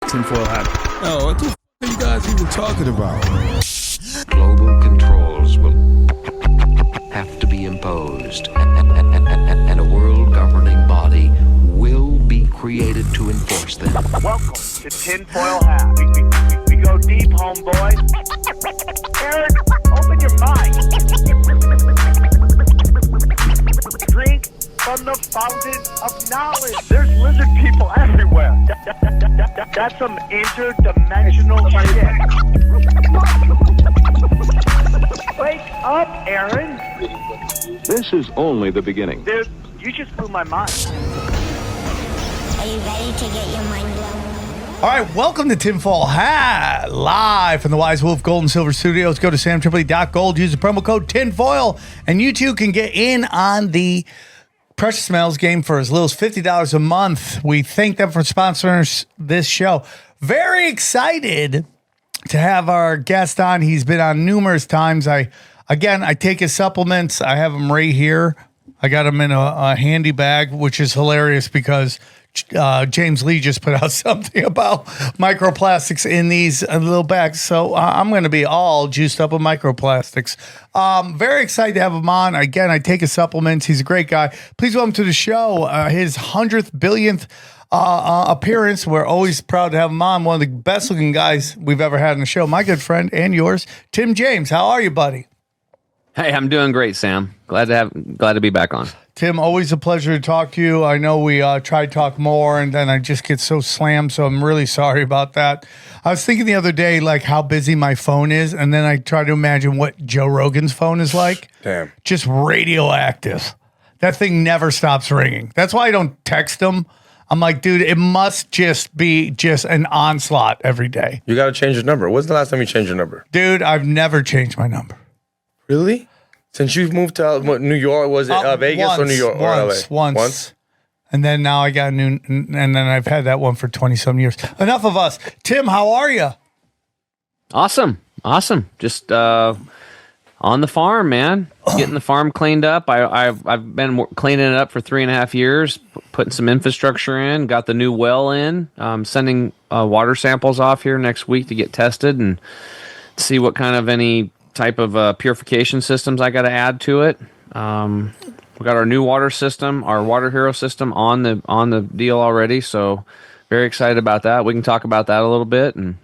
tinfoil hat. Oh, what the f*** are you guys even talking about? Global controls will have to be imposed, and a world governing body will be created to enforce them. Welcome to Tinfoil Hat. We go deep, homeboy. Aaron, open your mind. Drink from the fountain of knowledge. There's lizard people everywhere. That's some interdimensional shit. Wake up, Aaron. This is only the beginning. Dude, you just blew my mind. Are you ready to get your mind blown? All right, welcome to Tinfoil Hat, live from the Wise Wolf Gold and Silver Studios. Go to samtripoli.gold, use the promo code TINFOIL, and you too can get in on the Precious Smells game for as little as $50 a month. We thank them for sponsoring this show. Very excited to have our guest on. He's been on numerous times. I take his supplements. I have them right here. I got them in a handy bag, which is hilarious because James Lee just put out something about microplastics in these little bags. So I'm going to be all juiced up with microplastics. Very excited to have him on. Again, I take his supplements. He's a great guy. Please welcome to the show. His 100th, billionth appearance. We're always proud to have him on. One of the best looking guys we've ever had on the show. My good friend and yours, Tim James. How are you, buddy? Hey, I'm doing great, Sam. Glad to be back on. Tim, always a pleasure to talk to you. I know we try to talk more, and then I just get so slammed, so I'm really sorry about that. I was thinking the other day, like, how busy my phone is, and then I try to imagine what Joe Rogan's phone is like. Damn. Just radioactive. That thing never stops ringing. That's why I don't text him. I'm like, dude, it must just be just an onslaught every day. You got to change your number. When's the last time you changed your number? Dude, I've never changed my number. Really? Since you've moved to New York, was it Vegas or New York or LA? Once. And then now I got a new, and then I've had that one for 20-some years. Enough of us. Tim, how are you? Awesome. Just on the farm, man. Getting the farm cleaned up. I've been cleaning it up for 3.5 years, putting some infrastructure in, got the new well in, sending water samples off here next week to get tested and see what kind of any type of purification systems I got to add to it. We got our new water system, our Water Hero system on the deal already. So very excited about that. We can talk about that a little bit and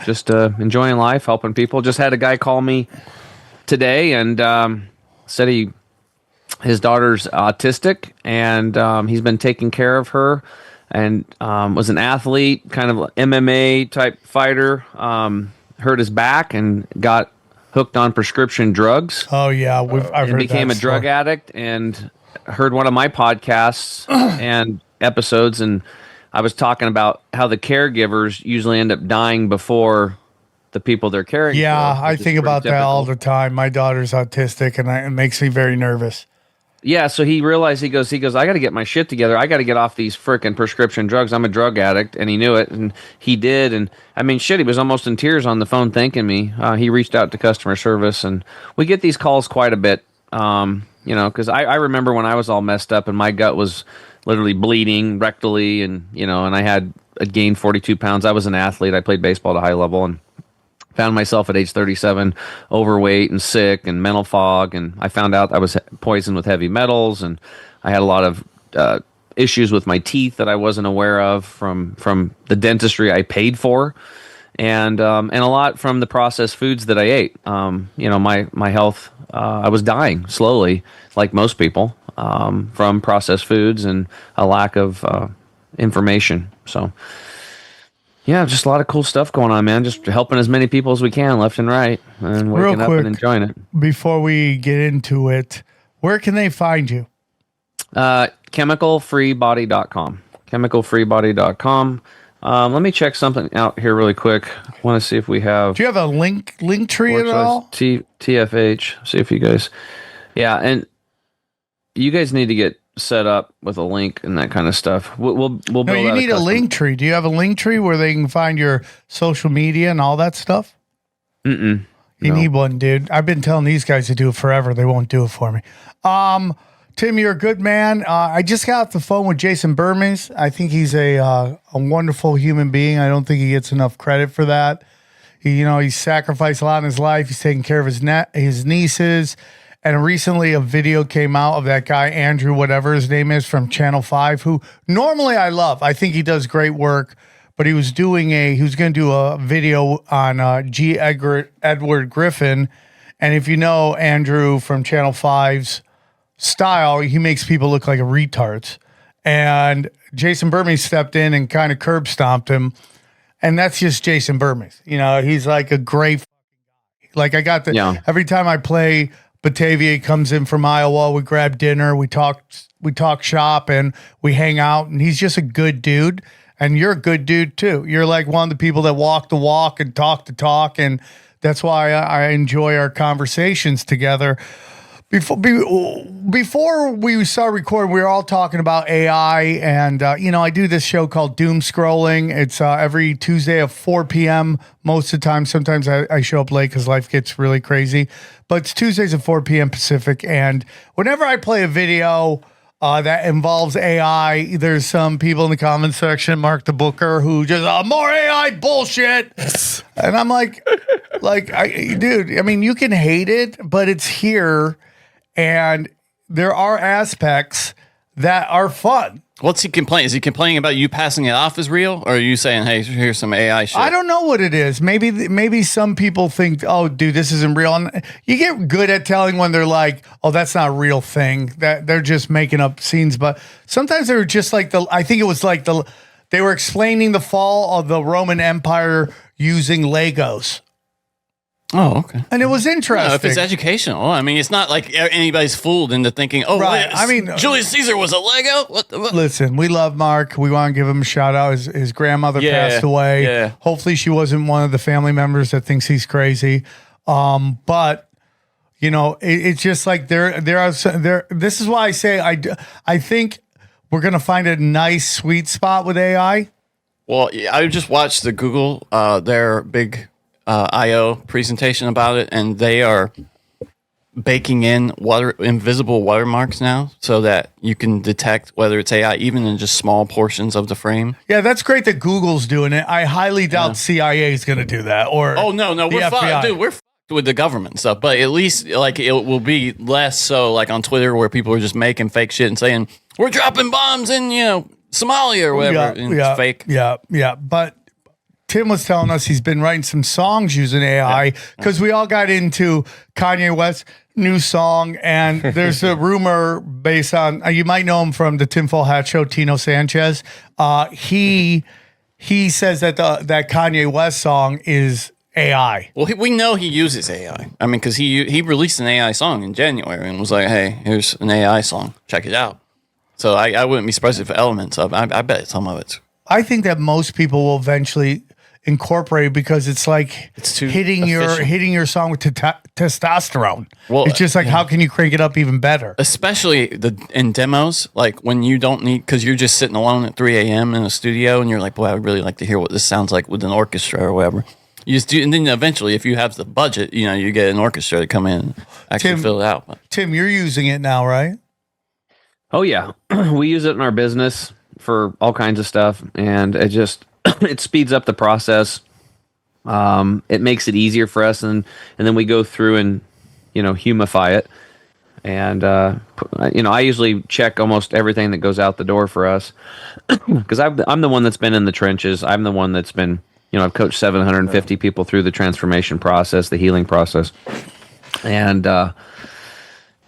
just enjoying life, helping people. Just had a guy call me today and said his daughter's autistic and he's been taking care of her and was an athlete, kind of MMA type fighter, hurt his back and got hooked on prescription drugs. Oh yeah, I've heard became that a drug addict and heard one of my podcasts and episodes, and I was talking about how the caregivers usually end up dying before the people they're caring for. Yeah, I think about that all the time. My daughter's autistic, and it makes me very nervous. Yeah, so he realized, he goes, I got to get my shit together. I got to get off these frickin' prescription drugs. I'm a drug addict, and he knew it, and he did. And I mean, shit, he was almost in tears on the phone thanking me. He reached out to customer service, and we get these calls quite a bit, because I remember when I was all messed up and my gut was literally bleeding rectally, and and I had gained 42 pounds. I was an athlete. I played baseball at a high level, and found myself at age 37 overweight and sick and mental fog, and I found out I was poisoned with heavy metals, and I had a lot of issues with my teeth that I wasn't aware of from the dentistry I paid for, and a lot from the processed foods that I ate. My health, I was dying slowly, like most people, from processed foods and a lack of information. So yeah, just a lot of cool stuff going on, man. Just helping as many people as we can, left and right, and waking up and enjoying it. Before we get into it, where can they find you? Chemicalfreebody.com. Chemicalfreebody.com. Let me check something out here really quick. I want to see if we have. Do you have a link tree at all? TFH. See if you guys. Yeah, and you guys need to get set up with a link and that kind of stuff. We'll build. No, you need a link tree. Do you have a link tree where they can find your social media and all that stuff? You need one, dude. I've been telling these guys to do it forever. They won't do it for me. Tell Tim, you're a good man. I just got off the phone with Jason Burmese. I think he's a wonderful human being. I don't think he gets enough credit for that. He's sacrificed a lot in his life. He's taking care of his nieces. And recently a video came out of that guy, Andrew, whatever his name is, from Channel 5, who normally I love. I think he does great work. But he was going to do a video on G. Edward Griffin. And if you know Andrew from Channel 5's style, he makes people look like a retard. And Jason Burmese stepped in and kind of curb stomped him. And that's just Jason Burmese. He's like a great guy. Like every time I play Batavia, he comes in from Iowa, we grab dinner, we talk shop, and we hang out, and he's just a good dude. And you're a good dude too. You're like one of the people that walk the walk and talk the talk, and that's why I enjoy our conversations together. Before we start recording, we were all talking about AI, and I do this show called Doom Scrolling. It's every Tuesday at 4 p.m. most of the time. Sometimes I show up late because life gets really crazy, but it's Tuesdays at 4 p.m. Pacific. And whenever I play a video that involves AI, there's some people in the comments section, Mark the Booker, who just more AI bullshit, and I'm like, dude. I mean, you can hate it, but it's here. And there are aspects that are fun. What's he complaining? Is he complaining about you passing it off as real? Or are you saying, hey, here's some AI shit? I don't know what it is. Maybe some people think, oh, dude, this isn't real. And you get good at telling when they're like, oh, that's not a real thing. That they're just making up scenes. But sometimes they're just like I think it was like they were explaining the fall of the Roman Empire using Legos. Oh, okay. And it was interesting. No, if it's educational, I mean, it's not like anybody's fooled into thinking, oh, right. Wait, I mean, Julius Caesar was a Lego? What? Listen, we love Mark. We want to give him a shout out. His grandmother passed away. Yeah. Hopefully she wasn't one of the family members that thinks he's crazy. But it's just like there. This is why I say I think we're going to find a nice sweet spot with AI. Well, I just watched the Google, their big I/O presentation about it, and they are baking in invisible watermarks now so that you can detect whether it's AI even in just small portions of the frame. Yeah, that's great that Google's doing it. I highly doubt CIA is going to do that. Or we're fucked, dude. We're fucked with the government stuff, but at least like it will be less so like on Twitter where people are just making fake shit and saying we're dropping bombs in Somalia or whatever. It's fake. Yeah, but Tim was telling us he's been writing some songs using AI because we all got into Kanye West's new song, and there's a rumor based on you might know him from the Tinfoil Hat Show, Tino Sanchez. He says that that Kanye West song is AI. Well, we know he uses AI. I mean, because he released an AI song in January and was like, "Hey, here's an AI song. Check it out." So I wouldn't be surprised if elements of I bet some of it's. I think that most people will eventually incorporate because it's like hitting your song with testosterone. Well, it's just like how can you crank it up even better? Especially in demos, like when you don't need because you're just sitting alone at 3 a.m. in a studio and you're like, boy, I would really like to hear what this sounds like with an orchestra or whatever. You just do, and then eventually, if you have the budget, you get an orchestra to come in and actually fill it out. But. Tim, you're using it now, right? Oh yeah, we use it in our business for all kinds of stuff, and it speeds up the process. It makes it easier for us, and then we go through and humify it, and I usually check almost everything that goes out the door for us because I'm the one that's been in the trenches. I'm the one that's been I've coached 750 people through the transformation process, the healing process, and but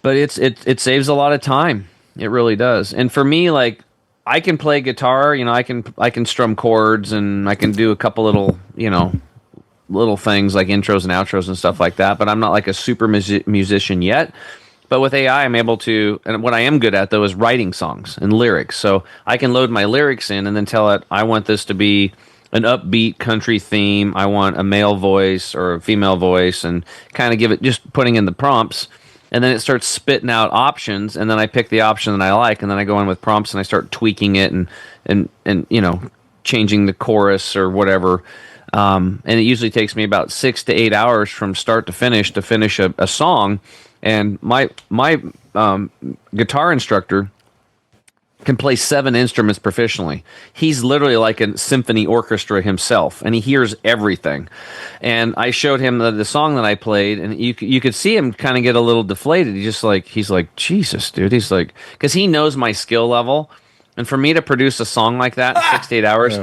it saves a lot of time. It really does. And for me, like, I can play guitar, I can strum chords and I can do a couple little, little things like intros and outros and stuff like that, but I'm not like a super musician yet. But with AI, I'm able to, and what I am good at though is writing songs and lyrics. So I can load my lyrics in and then tell it, I want this to be an upbeat country theme. I want a male voice or a female voice, and kind of give it, just putting in the prompts. And then it starts spitting out options, and then I pick the option that I like, and then I go in with prompts and I start tweaking it and changing the chorus or whatever. And it usually takes me about 6 to 8 hours from start to finish a song. And my guitar instructor can play 7 instruments proficiently. He's literally like a symphony orchestra himself, and he hears everything. And I showed him the song that I played, and you could see him kind of get a little deflated. He's like, Jesus, dude. He's like, because he knows my skill level, and for me to produce a song like that in 6 to 8 hours,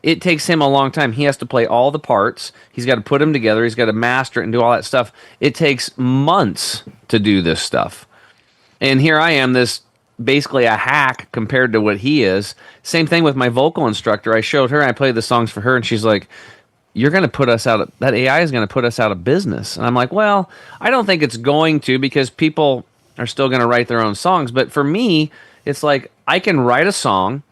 it takes him a long time. He has to play all the parts. He's got to put them together. He's got to master it and do all that stuff. It takes months to do this stuff. And here I am, this basically a hack compared to what he is. Same thing with my vocal instructor. I showed her, I played the songs for her, and she's like, you're going to put us out of, that AI is going to put us out of business. And I'm like, well, I don't think it's going to, because people are still going to write their own songs. But for me, it's like I can write a song,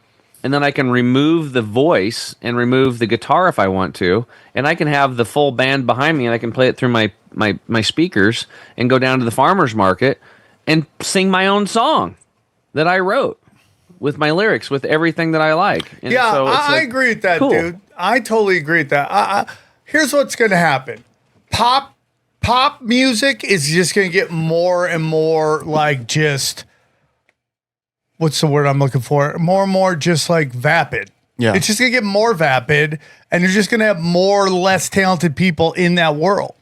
and then I can remove the voice and remove the guitar if I want to, and I can have the full band behind me, and I can play it through my speakers and go down to the farmer's market and sing my own song that I wrote with my lyrics, with everything that I like. And yeah, so it's I agree with that, cool. dude. I totally agree with that. Here's what's going to happen. Pop music is just going to get more and more like just, what's the word I'm looking for? More and more just like vapid. Yeah. It's just going to get more vapid, and you're just going to have more less talented people in that world.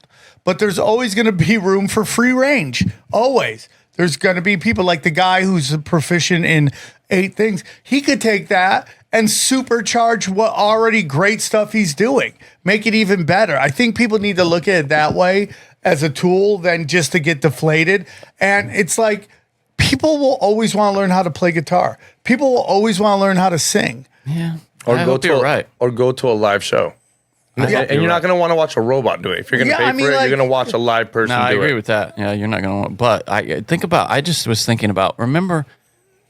But there's always going to be room for free range. Always. There's going to be people like the guy who's proficient in 8 things. He could take that and supercharge what already great stuff he's doing. Make it even better. I think people need to look at it that way as a tool than just to get deflated. And it's like people will always want to learn how to play guitar. People will always want to learn how to sing. Yeah. Or I go hope to you're right. or go to a live show. And you're not going to want to watch a robot do it. If you're going to pay for it, you're going to watch a live person No, I do it. agree with that. Yeah, you're not going to. But I just was thinking about. Remember,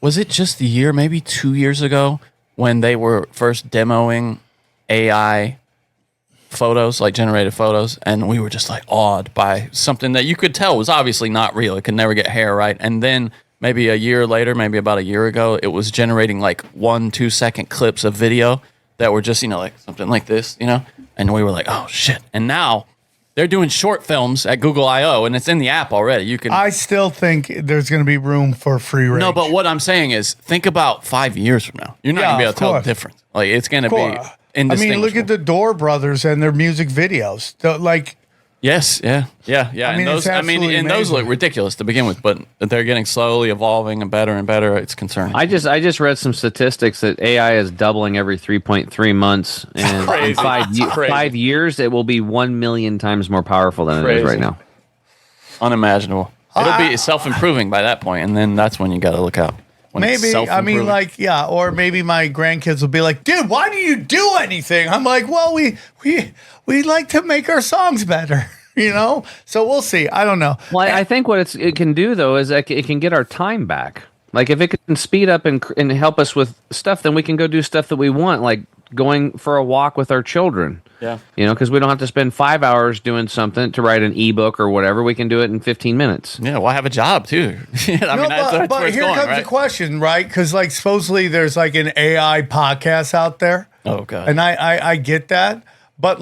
was it just a year, maybe 2 years ago, when they were first demoing AI photos, like generated photos, and we were just like awed by something that you could tell was obviously not real. It could never get hair right, and then maybe a year later, maybe about a year ago, it was generating like 1-2 second clips of video that were just, like something like this, and we were like, oh shit. And now they're doing short films at Google I/O, and it's in the app already. You can. I still think there's going to be room for free range. No, but what I'm saying is, think about 5 years from now. You're not going to be able to tell the difference. Like, it's going to be indistinguishable. I mean, look at the Door Brothers and their music videos. Yes, yeah. I mean, those amazing. look ridiculous to begin with, but they're getting slowly evolving and better. It's concerning. I just read some statistics that AI is doubling every 3.3 months, and in 5 years it will be 1 million times more powerful than it is right now. Unimaginable. It'll be self-improving by that point, and then that's when you got to look out. When it's Maybe, I mean, self-improving. or maybe my grandkids will be like, dude, why do you do anything? I'm like, well, we like to make our songs better, So we'll see. I don't know. Well, I think what it can do, though, is that it can get our time back. Like, if it can speed up and help us with stuff, then we can go do stuff that we want, like going for a walk with our children. Yeah. Because we don't have to spend 5 hours doing something to write an ebook or whatever. We can do it in 15 minutes. Yeah, well, I have a job, too. That's but where it's here going, comes right? the question, right? Because, supposedly there's, an AI podcast out there. Oh, God. And I get that. But,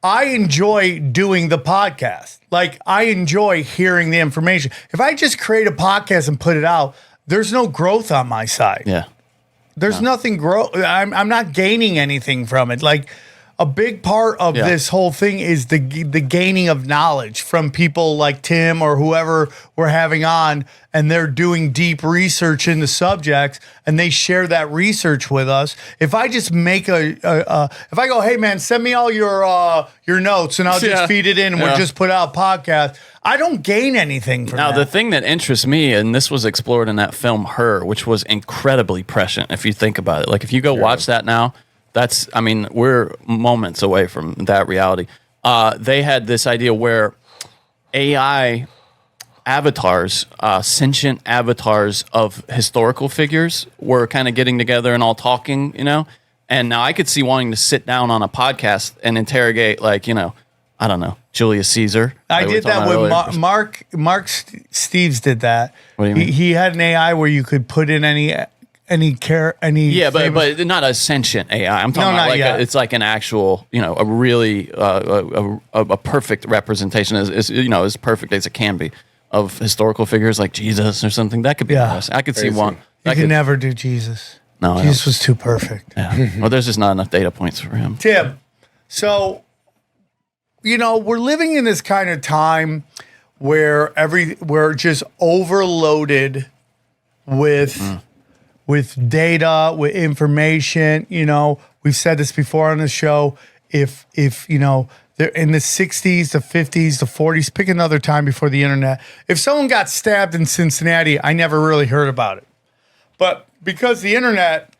I enjoy doing the podcast. I enjoy hearing the information. If I just create a podcast and put it out, there's no growth on my side. Yeah. There's nothing I'm not gaining anything from it. A big part of this whole thing is the gaining of knowledge from people like Tim or whoever we're having on, and they're doing deep research into subjects, and they share that research with us. If I just make if I go, hey man, send me all your notes, and I'll just feed it in, and we'll just put out a podcast, I don't gain anything from that. Now, the thing that interests me, and this was explored in that film Her, which was incredibly prescient, if you think about it. If you go watch that now, we're moments away from that reality. They had this idea where AI avatars, sentient avatars of historical figures were kind of getting together and all talking, And now I could see wanting to sit down on a podcast and interrogate, I don't know, Julius Caesar. I did that with Mark Steves did that. What do you mean? He had an AI where you could put in Yeah, but not a sentient AI. I'm talking about it's like an actual, a really a perfect representation, as perfect as it can be, of historical figures like Jesus or something. That could be interesting. I could see one. You could never do Jesus. No, Jesus was too perfect. Yeah. Well, there's just not enough data points for him. Tim, so we're living in this kind of time where we're just overloaded with data, with information. We've said this before on the show. If they're in the 60s, the 50s, the 40s, pick another time before the internet. If someone got stabbed in Cincinnati, I never really heard about it. But because the internet,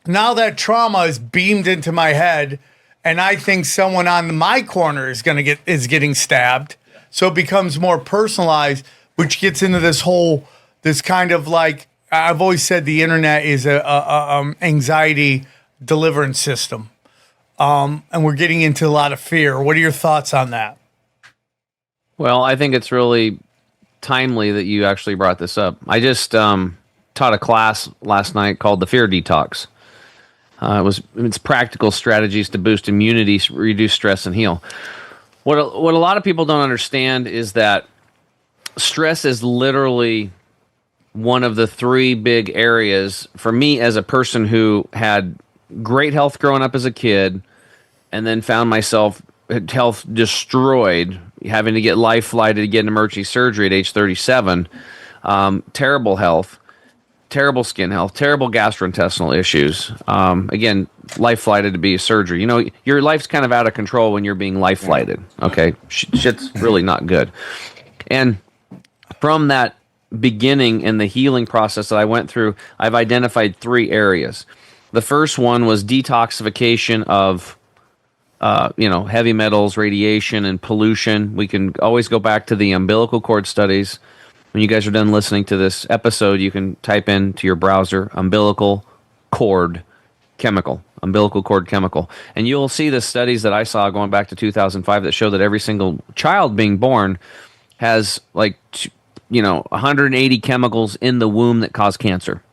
now that trauma is beamed into my head, and I think someone on my corner is getting stabbed, so it becomes more personalized, which gets into this kind of like, I've always said the internet is a anxiety deliverance system, and we're getting into a lot of fear. What are your thoughts on that? Well, I think it's really timely that you actually brought this up. I just taught a class last night called the Fear Detox. It's practical strategies to boost immunity, reduce stress, and heal. What a lot of people don't understand is that stress is literally one of the three big areas for me as a person who had great health growing up as a kid and then found myself health destroyed, having to get life flighted to get an emergency surgery at age 37, terrible health, terrible skin health, terrible gastrointestinal issues. Again, life flighted to be a surgery. Your life's kind of out of control when you're being life flighted. Okay, shit's really not good. And from that beginning in the healing process that I went through, I've identified three areas. The first one was detoxification of heavy metals, radiation, and pollution. We can always go back to the umbilical cord studies. When you guys are done listening to this episode, you can type into your browser umbilical cord chemical, and you'll see the studies that I saw going back to 2005 that show that every single child being born has 180 chemicals in the womb that cause cancer.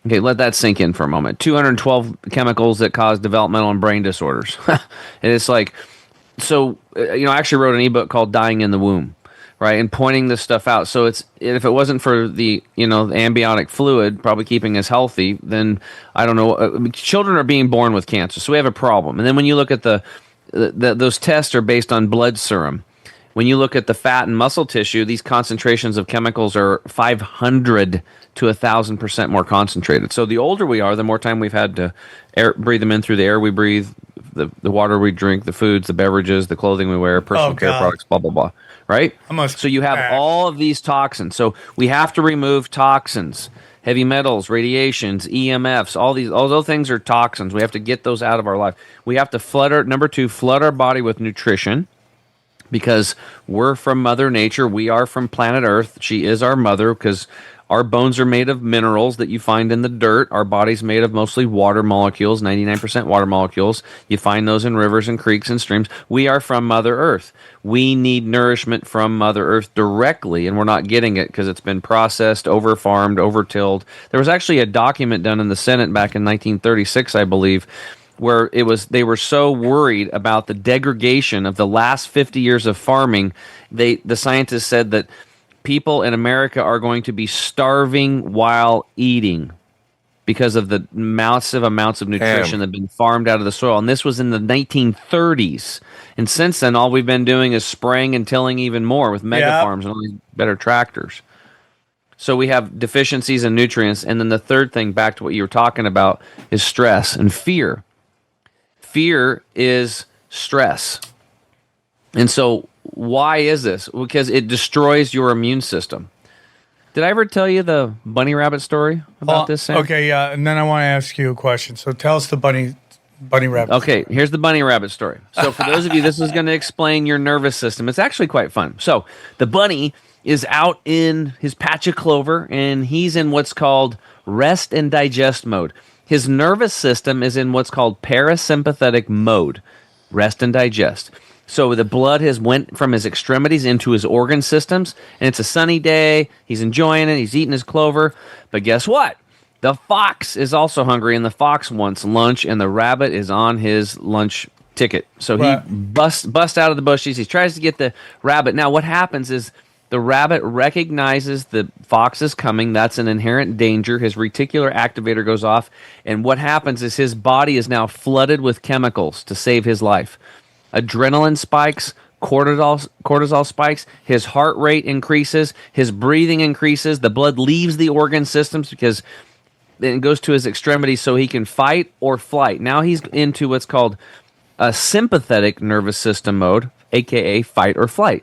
Okay, let that sink in for a moment. 212 chemicals that cause developmental and brain disorders. And it's like, so, I actually wrote an ebook called Dying in the Womb, right? And pointing this stuff out. So if it wasn't for the, the amniotic fluid probably keeping us healthy, then I don't know. Children are being born with cancer. So we have a problem. And then when you look at those tests are based on blood serum. When you look at the fat and muscle tissue, these concentrations of chemicals are 500 to 1,000% more concentrated. So the older we are, the more time we've had to breathe them in through the air we breathe, the water we drink, the foods, the beverages, the clothing we wear, personal care products, blah, blah, blah. Right? So you have all of these toxins. So we have to remove toxins, heavy metals, radiations, EMFs, all those things are toxins. We have to get those out of our life. We have to flood our body with nutrition. Because we're from Mother Nature. We are from planet Earth. She is our mother because our bones are made of minerals that you find in the dirt. Our body's made of mostly water molecules, 99% water molecules. You find those in rivers and creeks and streams. We are from Mother Earth. We need nourishment from Mother Earth directly, and we're not getting it because it's been processed, over-farmed, over-tilled. There was actually a document done in the Senate back in 1936, I believe, where they were so worried about the degradation of the last 50 years of farming, the scientists said that people in America are going to be starving while eating because of the massive amounts of nutrition that have been farmed out of the soil. And this was in the 1930s. And since then, all we've been doing is spraying and tilling even more with mega farms and all these better tractors. So we have deficiencies in nutrients. And then the third thing, back to what you were talking about, is stress and fear. Fear is stress. And so why is this? Because it destroys your immune system. Did I ever tell you the bunny rabbit story about this, Sam? Okay, yeah, and then I want to ask you a question. So tell us the bunny rabbit story. Here's the bunny rabbit story. So for those of you, this is going to explain your nervous system. It's actually quite fun. So the bunny is out in his patch of clover, and he's in what's called rest and digest mode. His nervous system is in what's called parasympathetic mode, rest and digest. So the blood has went from his extremities into his organ systems, and it's a sunny day. He's enjoying it. He's eating his clover. But guess what? The fox is also hungry, and the fox wants lunch, and the rabbit is on his lunch ticket. So he busts out of the bushes. He tries to get the rabbit. Now, what happens is the rabbit recognizes the fox is coming. That's an inherent danger. His reticular activator goes off, and what happens is his body is now flooded with chemicals to save his life. Adrenaline spikes, cortisol spikes, his heart rate increases, his breathing increases, the blood leaves the organ systems because it goes to his extremities so he can fight or flight. Now he's into what's called a sympathetic nervous system mode, aka fight or flight.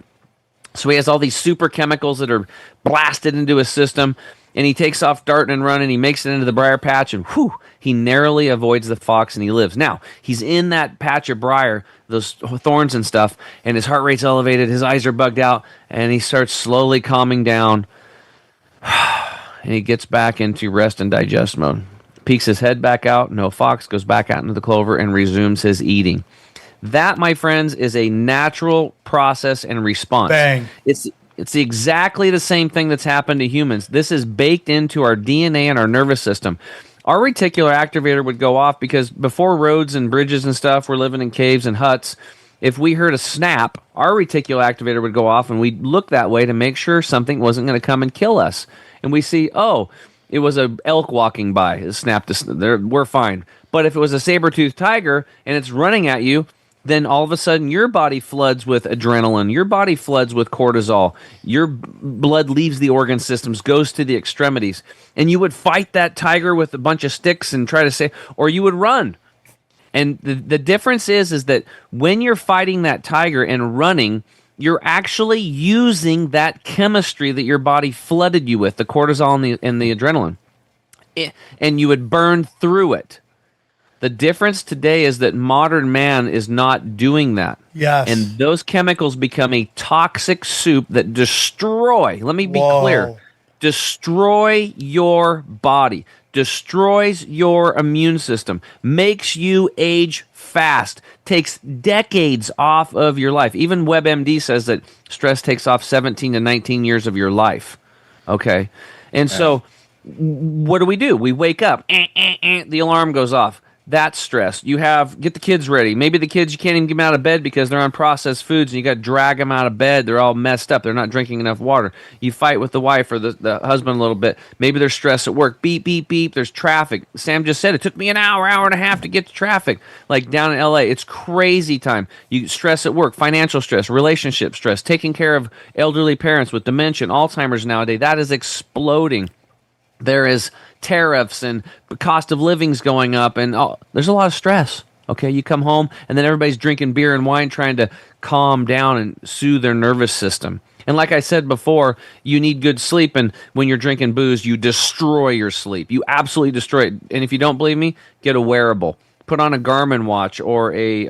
So he has all these super chemicals that are blasted into his system, and he takes off darting and running. He makes it into the briar patch, and he narrowly avoids the fox, and he lives. Now, he's in that patch of briar, those thorns and stuff, and his heart rate's elevated, his eyes are bugged out, and he starts slowly calming down, and he gets back into rest and digest mode. Peeks his head back out, no fox, goes back out into the clover, and resumes his eating. That, my friends, is a natural process and response. Bang. It's exactly the same thing that's happened to humans. This is baked into our DNA and our nervous system. Our reticular activator would go off because before roads and bridges and stuff, we're living in caves and huts. If we heard a snap, our reticular activator would go off, and we'd look that way to make sure something wasn't going to come and kill us. And we see, it was an elk walking by. It snapped. We're fine. But if it was a saber-toothed tiger and it's running at you, then all of a sudden your body floods with adrenaline, your body floods with cortisol, your blood leaves the organ systems, goes to the extremities, and you would fight that tiger with a bunch of sticks and try to say, or you would run. And the difference is that when you're fighting that tiger and running, you're actually using that chemistry that your body flooded you with, the cortisol and the adrenaline, and you would burn through it. The difference today is that modern man is not doing that. Yes. And those chemicals become a toxic soup that destroy, let me be clear, destroy your body, destroys your immune system, makes you age fast, takes decades off of your life. Even WebMD says that stress takes off 17 to 19 years of your life. Okay? And so what do? We wake up, the alarm goes off. That's stress. Get the kids ready. Maybe the kids, you can't even get them out of bed because they're on processed foods, and you got to drag them out of bed. They're all messed up. They're not drinking enough water. You fight with the wife or the husband a little bit. Maybe there's stress at work. Beep, beep, beep. There's traffic. Sam just said it took me an hour and a half to get to traffic. Like down in LA, it's crazy time. You stress at work, financial stress, relationship stress, taking care of elderly parents with dementia, Alzheimer's nowadays. That is exploding. There is tariffs and cost of living's going up, and there's a lot of stress. Okay, you come home, and then everybody's drinking beer and wine trying to calm down and soothe their nervous system. And like I said before, you need good sleep, and when you're drinking booze, you destroy your sleep. You absolutely destroy it. And if you don't believe me, get a wearable. Put on a Garmin watch or a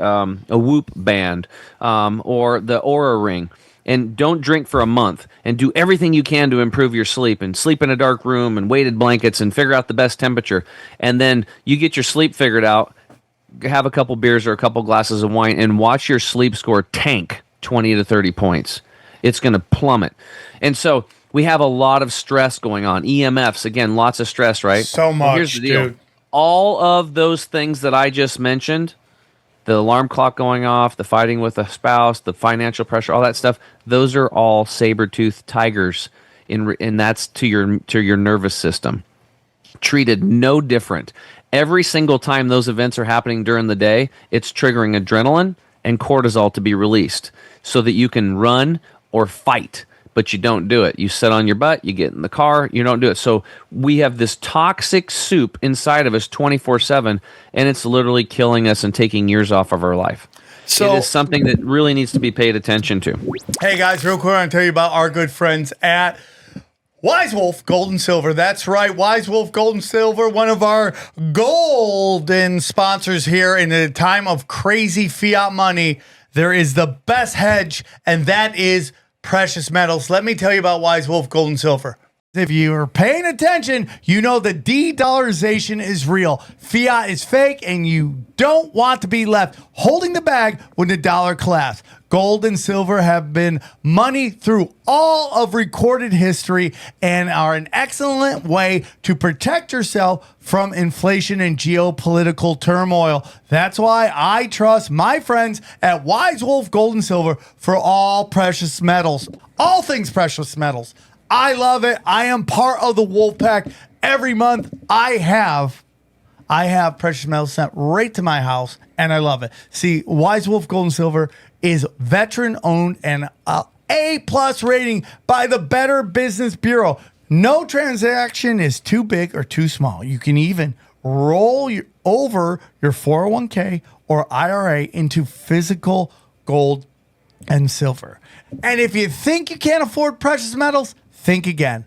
Whoop band or the Oura Ring. And don't drink for a month, and do everything you can to improve your sleep, and sleep in a dark room and weighted blankets and figure out the best temperature. And then you get your sleep figured out, have a couple beers or a couple glasses of wine, and watch your sleep score tank 20 to 30 points. It's going to plummet. And so we have a lot of stress going on. EMFs, again, lots of stress, right? So much, well, here's the deal. dude. All of those things that I just mentioned, the alarm clock going off, the fighting with a spouse, the financial pressure, all that stuff, those are all saber-toothed tigers, and that's to your nervous system. Treated no different. Every single time those events are happening during the day, it's triggering adrenaline and cortisol to be released so that you can run or fight. But you don't do it. You sit on your butt, you get in the car, you don't do it. So we have this toxic soup inside of us 24/7, and it's literally killing us and taking years off of our life. So it is something that really needs to be paid attention to. Hey guys, real quick, I want to tell you about our good friends at Wise Wolf Gold and Silver. That's right, Wise Wolf Gold and Silver, one of our golden sponsors here. In a time of crazy fiat money, there is the best hedge, and that is precious metals. Let me tell you about Wise Wolf Gold and Silver. If you're paying attention, you know the de-dollarization is real. Fiat is fake, and you don't want to be left holding the bag when the dollar collapses. gold and silver have been money through all of recorded history and are an excellent way to protect yourself from inflation and geopolitical turmoil. That's why I trust my friends at Wise Wolf Gold and Silver for all precious metals, all things precious metals. I love it. I am part of the Wolf Pack. Every month I have precious metals sent right to my house, and I love it. See, Wise Wolf Gold and Silver is veteran owned and A+ rating by the Better Business Bureau. No transaction is too big or too small. You can even roll over your 401k or IRA into physical gold and silver. And if you think you can't afford precious metals, think again.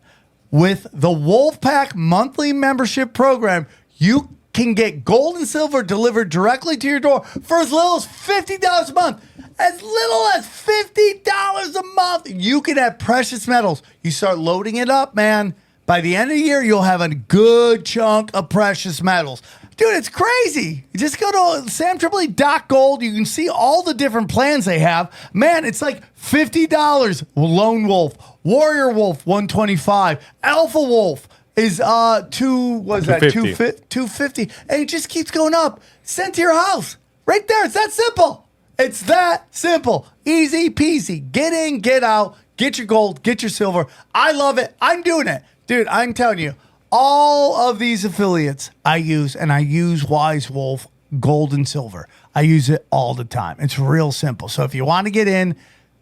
With the Wolfpack monthly membership program, you can get gold and silver delivered directly to your door for as little as $50 a month. As little as $50 a month, you can have precious metals. You start loading it up, man. By the end of the year, you'll have a good chunk of precious metals. Dude, it's crazy. You just go to samtripoli.gold. You can see all the different plans they have. Man, it's like $50. Lone Wolf, Warrior Wolf, $125. Alpha Wolf is $250. And it just keeps going up. Sent to your house. Right there. It's that simple. It's that simple. Easy peasy. Get in, get out, get your gold, get your silver. I love it. I'm doing it. Dude, I'm telling you, all of these affiliates I use, and I use Wise Wolf Gold and Silver. I use it all the time. It's real simple. So if you want to get in,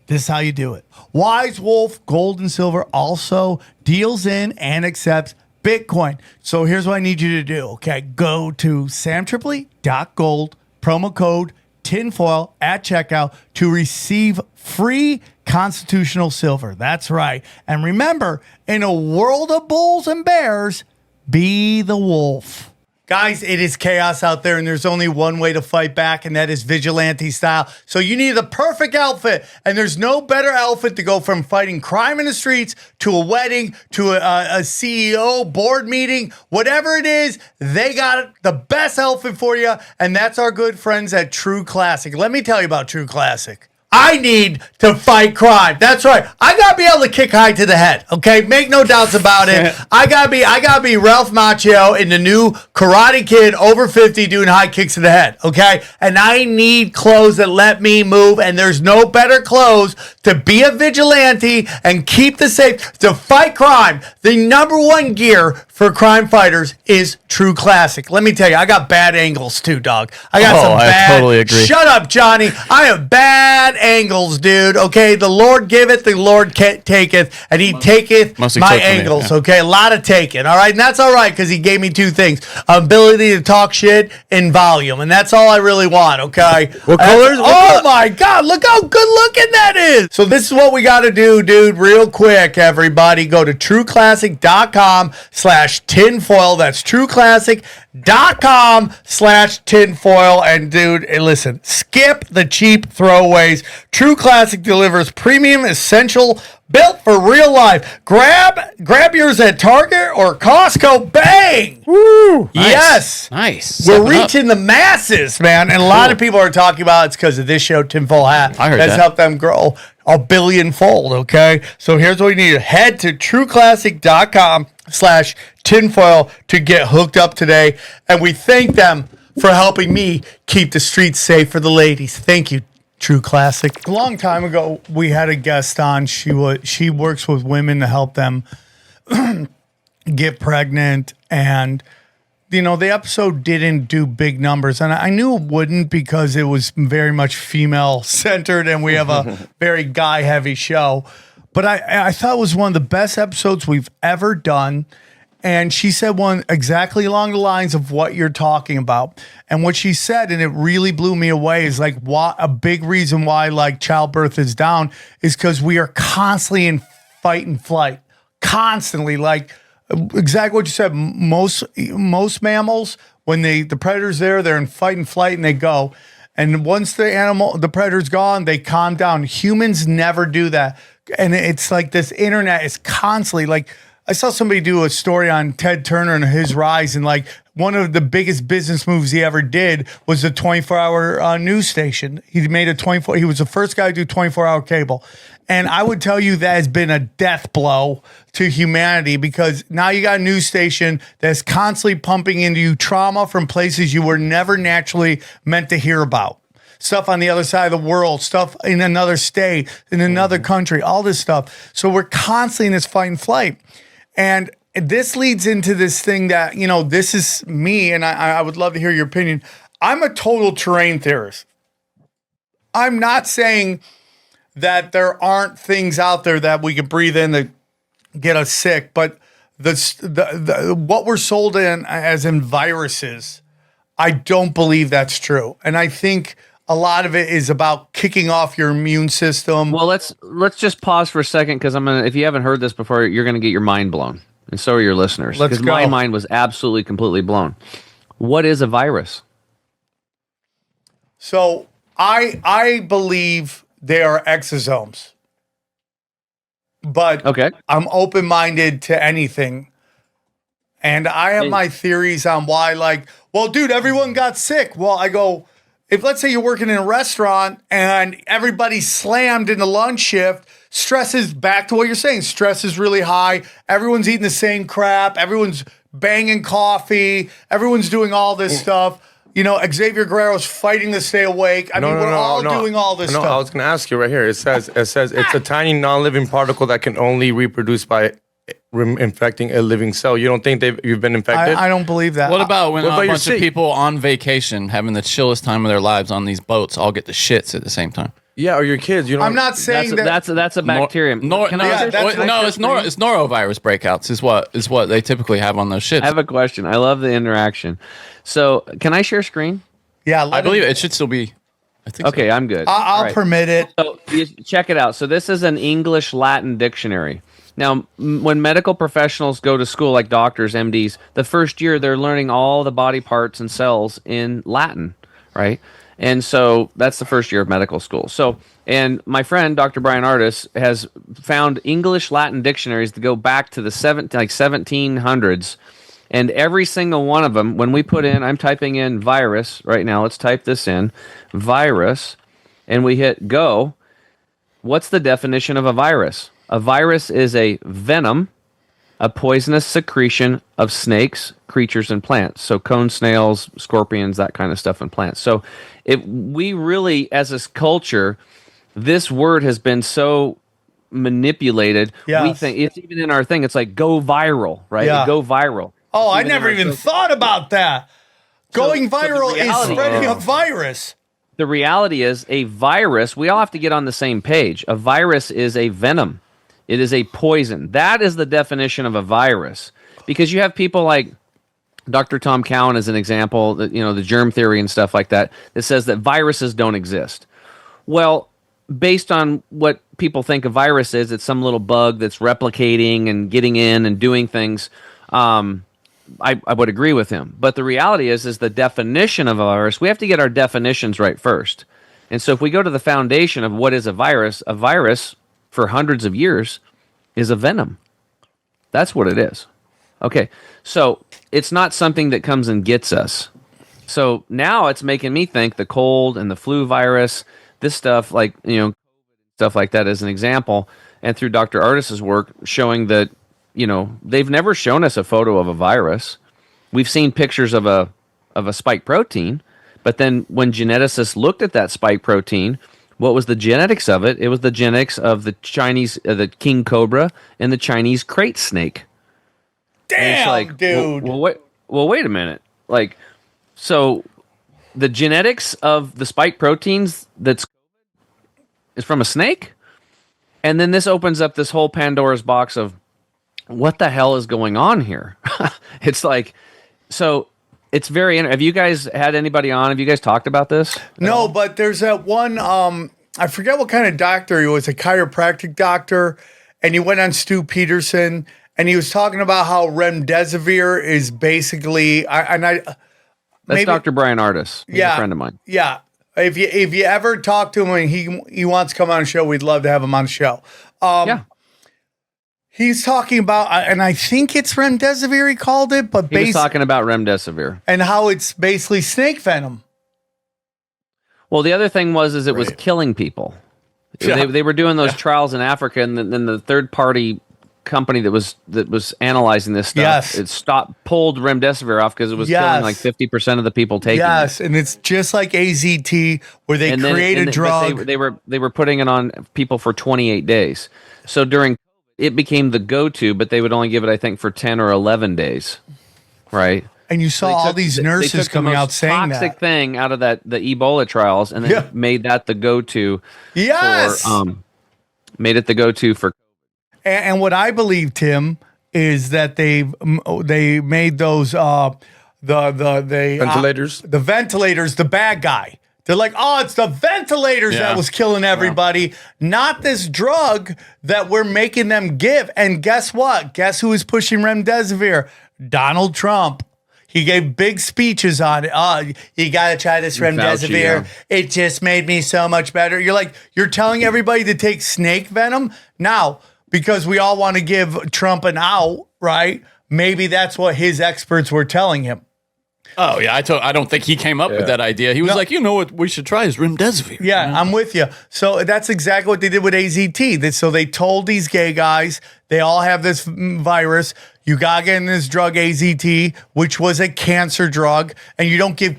this is how you do it. Wise Wolf Gold and Silver also deals in and accepts Bitcoin. So here's what I need you to do, okay? Go to samtripoli.gold, promo code tinfoil at checkout to receive free constitutional silver. That's right. And remember, in a world of bulls and bears, be the wolf. Guys, it is chaos out there, and there's only one way to fight back, and that is vigilante style. So you need the perfect outfit, and there's no better outfit to go from fighting crime in the streets to a wedding to a CEO board meeting. Whatever it is, they got the best outfit for you, and that's our good friends at True Classic. Let me tell you about True Classic. I need to fight crime. That's right. I gotta be able to kick high to the head. Okay, make no doubts about it. I gotta be Ralph Macchio in the new Karate Kid over 50 doing high kicks to the head. Okay, and I need clothes that let me move. And there's no better clothes to be a vigilante and keep the safe to fight crime. The number one gear for crime fighters is True Classic. Let me tell you, I got bad angles too, dog. I totally agree. Shut up, Johnny. I have bad angles, dude. Okay, the Lord giveth, the Lord taketh, and he taketh my angles. Okay, a lot of taking. All right, and that's all right because he gave me two things: ability to talk shit and volume, and that's all I really want. Okay. What colors? Oh my God! Look how good looking that is. So this is what we got to do, dude. Real quick, everybody, go to trueclassic.com/tinfoil. That's trueclassic.com/tinfoil. And dude, listen, skip the cheap throwaways. True Classic delivers premium essential built for real life. Grab yours at Target or Costco. Bang! Woo! Nice. Yes. Nice. We're reaching the masses, man. And a lot of people are talking about it's because of this show, Tinfoil Hat. I heard That's that. helped them grow a billion-fold, okay? So here's what you need. Head to trueclassic.com/tinfoil to get hooked up today. And we thank them for helping me keep the streets safe for the ladies. Thank you, True Classic. A long time ago, we had a guest on. She works with women to help them get pregnant, and you know, the episode didn't do big numbers, and I knew it wouldn't because it was very much female centered, and we have a very guy heavy show. But I thought it was one of the best episodes we've ever done. And she said one exactly along the lines of what you're talking about. And what she said, and it really blew me away, is like a big reason why like childbirth is down is because we are constantly in fight and flight. Constantly. Like exactly what you said. Most mammals, when the predator's there, they're in fight and flight and they go. And once the predator's gone, they calm down. Humans never do that. And it's like this internet is constantly like, I saw somebody do a story on Ted Turner and his rise, and like one of the biggest business moves he ever did was the 24-hour news station. He made he was the first guy to do 24-hour cable. And I would tell you that has been a death blow to humanity because now you got a news station that's constantly pumping into you trauma from places you were never naturally meant to hear about. Stuff on the other side of the world, stuff in another state, in another country, all this stuff. So we're constantly in this fight and flight. And this leads into this thing that, this is me, and I would love to hear your opinion. I'm a total terrain theorist. I'm not saying that there aren't things out there that we could breathe in that get us sick, but what we're sold in as in viruses, I don't believe that's true. And I think a lot of it is about kicking off your immune system. Well, let's just pause for a second because if you haven't heard this before, you're gonna get your mind blown, and so are your listeners. Let's go. My mind was absolutely completely blown. What is a virus? So I believe they are exosomes, but okay. I'm open-minded to anything. And I have my theories on why, dude, everyone got sick. Well, I go, if let's say you're working in a restaurant and everybody's slammed in the lunch shift, stress is back to what you're saying. Stress is really high. Everyone's eating the same crap. Everyone's banging coffee. Everyone's doing all this stuff. Xavier Guerrero's fighting to stay awake. We're all doing all this stuff. I was going to ask you right here. It says it's a tiny non-living particle that can only reproduce by infecting a living cell. You don't think you've been infected? I don't believe that. What about when a bunch of people on vacation having the chillest time of their lives on these boats all get the shits at the same time? Yeah, or your kids. I'm not saying that's a bacterium. It's norovirus breakouts is what they typically have on those shits. I have a question. I love the interaction. So, can I share screen? Yeah, I believe it should still be. I think okay, so. I'm good. I'll permit it. So, check it out. So, this is an English-Latin dictionary. Now, when medical professionals go to school, like doctors, MDs, the first year they're learning all the body parts and cells in Latin, right? And so that's the first year of medical school. So, and my friend, Dr. Brian Artis, has found English-Latin dictionaries that go back to the 1700s. And every single one of them, when we put in, I'm typing in virus right now. Let's type this in, virus, and we hit go. What's the definition of a virus? A virus is a venom, a poisonous secretion of snakes, creatures, and plants. So cone snails, scorpions, that kind of stuff in plants. So if we really, as a culture, this word has been so manipulated. Yes. We think it's even in our thing. It's like go viral, right? Yeah. Go viral. Oh, I never even thought about that. Going viral is spreading a virus. The reality is a virus, we all have to get on the same page. A virus is a venom. It is a poison. That is the definition of a virus. Because you have people like Dr. Tom Cowan as an example, that the germ theory and stuff like that says that viruses don't exist. Well, based on what people think a virus is, it's some little bug that's replicating and getting in and doing things. I would agree with him. But the reality is the definition of a virus, we have to get our definitions right first. And so if we go to the foundation of what is a virus for hundreds of years is a venom. That's what it is. Okay, so it's not something that comes and gets us. So now it's making me think the cold and the flu virus, this stuff stuff like that as an example, and through Dr. Artis's work showing that, they've never shown us a photo of a virus. We've seen pictures of a spike protein, but then when geneticists looked at that spike protein, what was the genetics of it? It was the genetics of the Chinese, the king cobra and the Chinese crate snake. Damn, dude. Well, wait a minute. So the genetics of the spike proteins is from a snake? And then this opens up this whole Pandora's box of what the hell is going on here? It's it's very. Have you guys had anybody on? Have you guys talked about this? No, but there's that one. I forget what kind of doctor he was, a chiropractic doctor, and he went on Stu Peterson, and he was talking about how remdesivir is basically. That's Dr. Brian Artis. He's a friend of mine. Yeah, if you ever talk to him and he wants to come on the show, we'd love to have him on the show. He's talking about, and I think it's remdesivir he called it, but He was talking about remdesivir. and how it's basically snake venom. Well, the other thing was it was killing people. Yeah. They were doing those trials in Africa, and then the third party company that was analyzing this stuff, it pulled remdesivir off because it was killing like 50% of the people taking it. Yes, and it's just like AZT where they create a drug. They were putting it on people for 28 days. So during it became the go-to, but they would only give it, I think, for 10 or 11 days, right? And you saw all these nurses coming out saying that. Toxic thing out of the Ebola trials, and then made that the go-to. Yes, made it the go-to for. And what I believe, Tim, is that they made those Ventilators? the ventilators, the bad guy. They're like, oh, it's the ventilators that was killing everybody, not this drug that we're making them give. And guess what? Guess who is pushing remdesivir? Donald Trump. He gave big speeches on it. Oh, you got to try this remdesivir. It just made me so much better. You're like, you're telling everybody to take snake venom? Now, because we all want to give Trump an out, right? Maybe that's what his experts were telling him. Oh, yeah. I don't think he came up with that idea. He was like, you know what we should try is remdesivir. Yeah, I'm with you. So that's exactly what they did with AZT. So they told these gay guys, they all have this virus. You got to get in this drug AZT, which was a cancer drug. And you don't give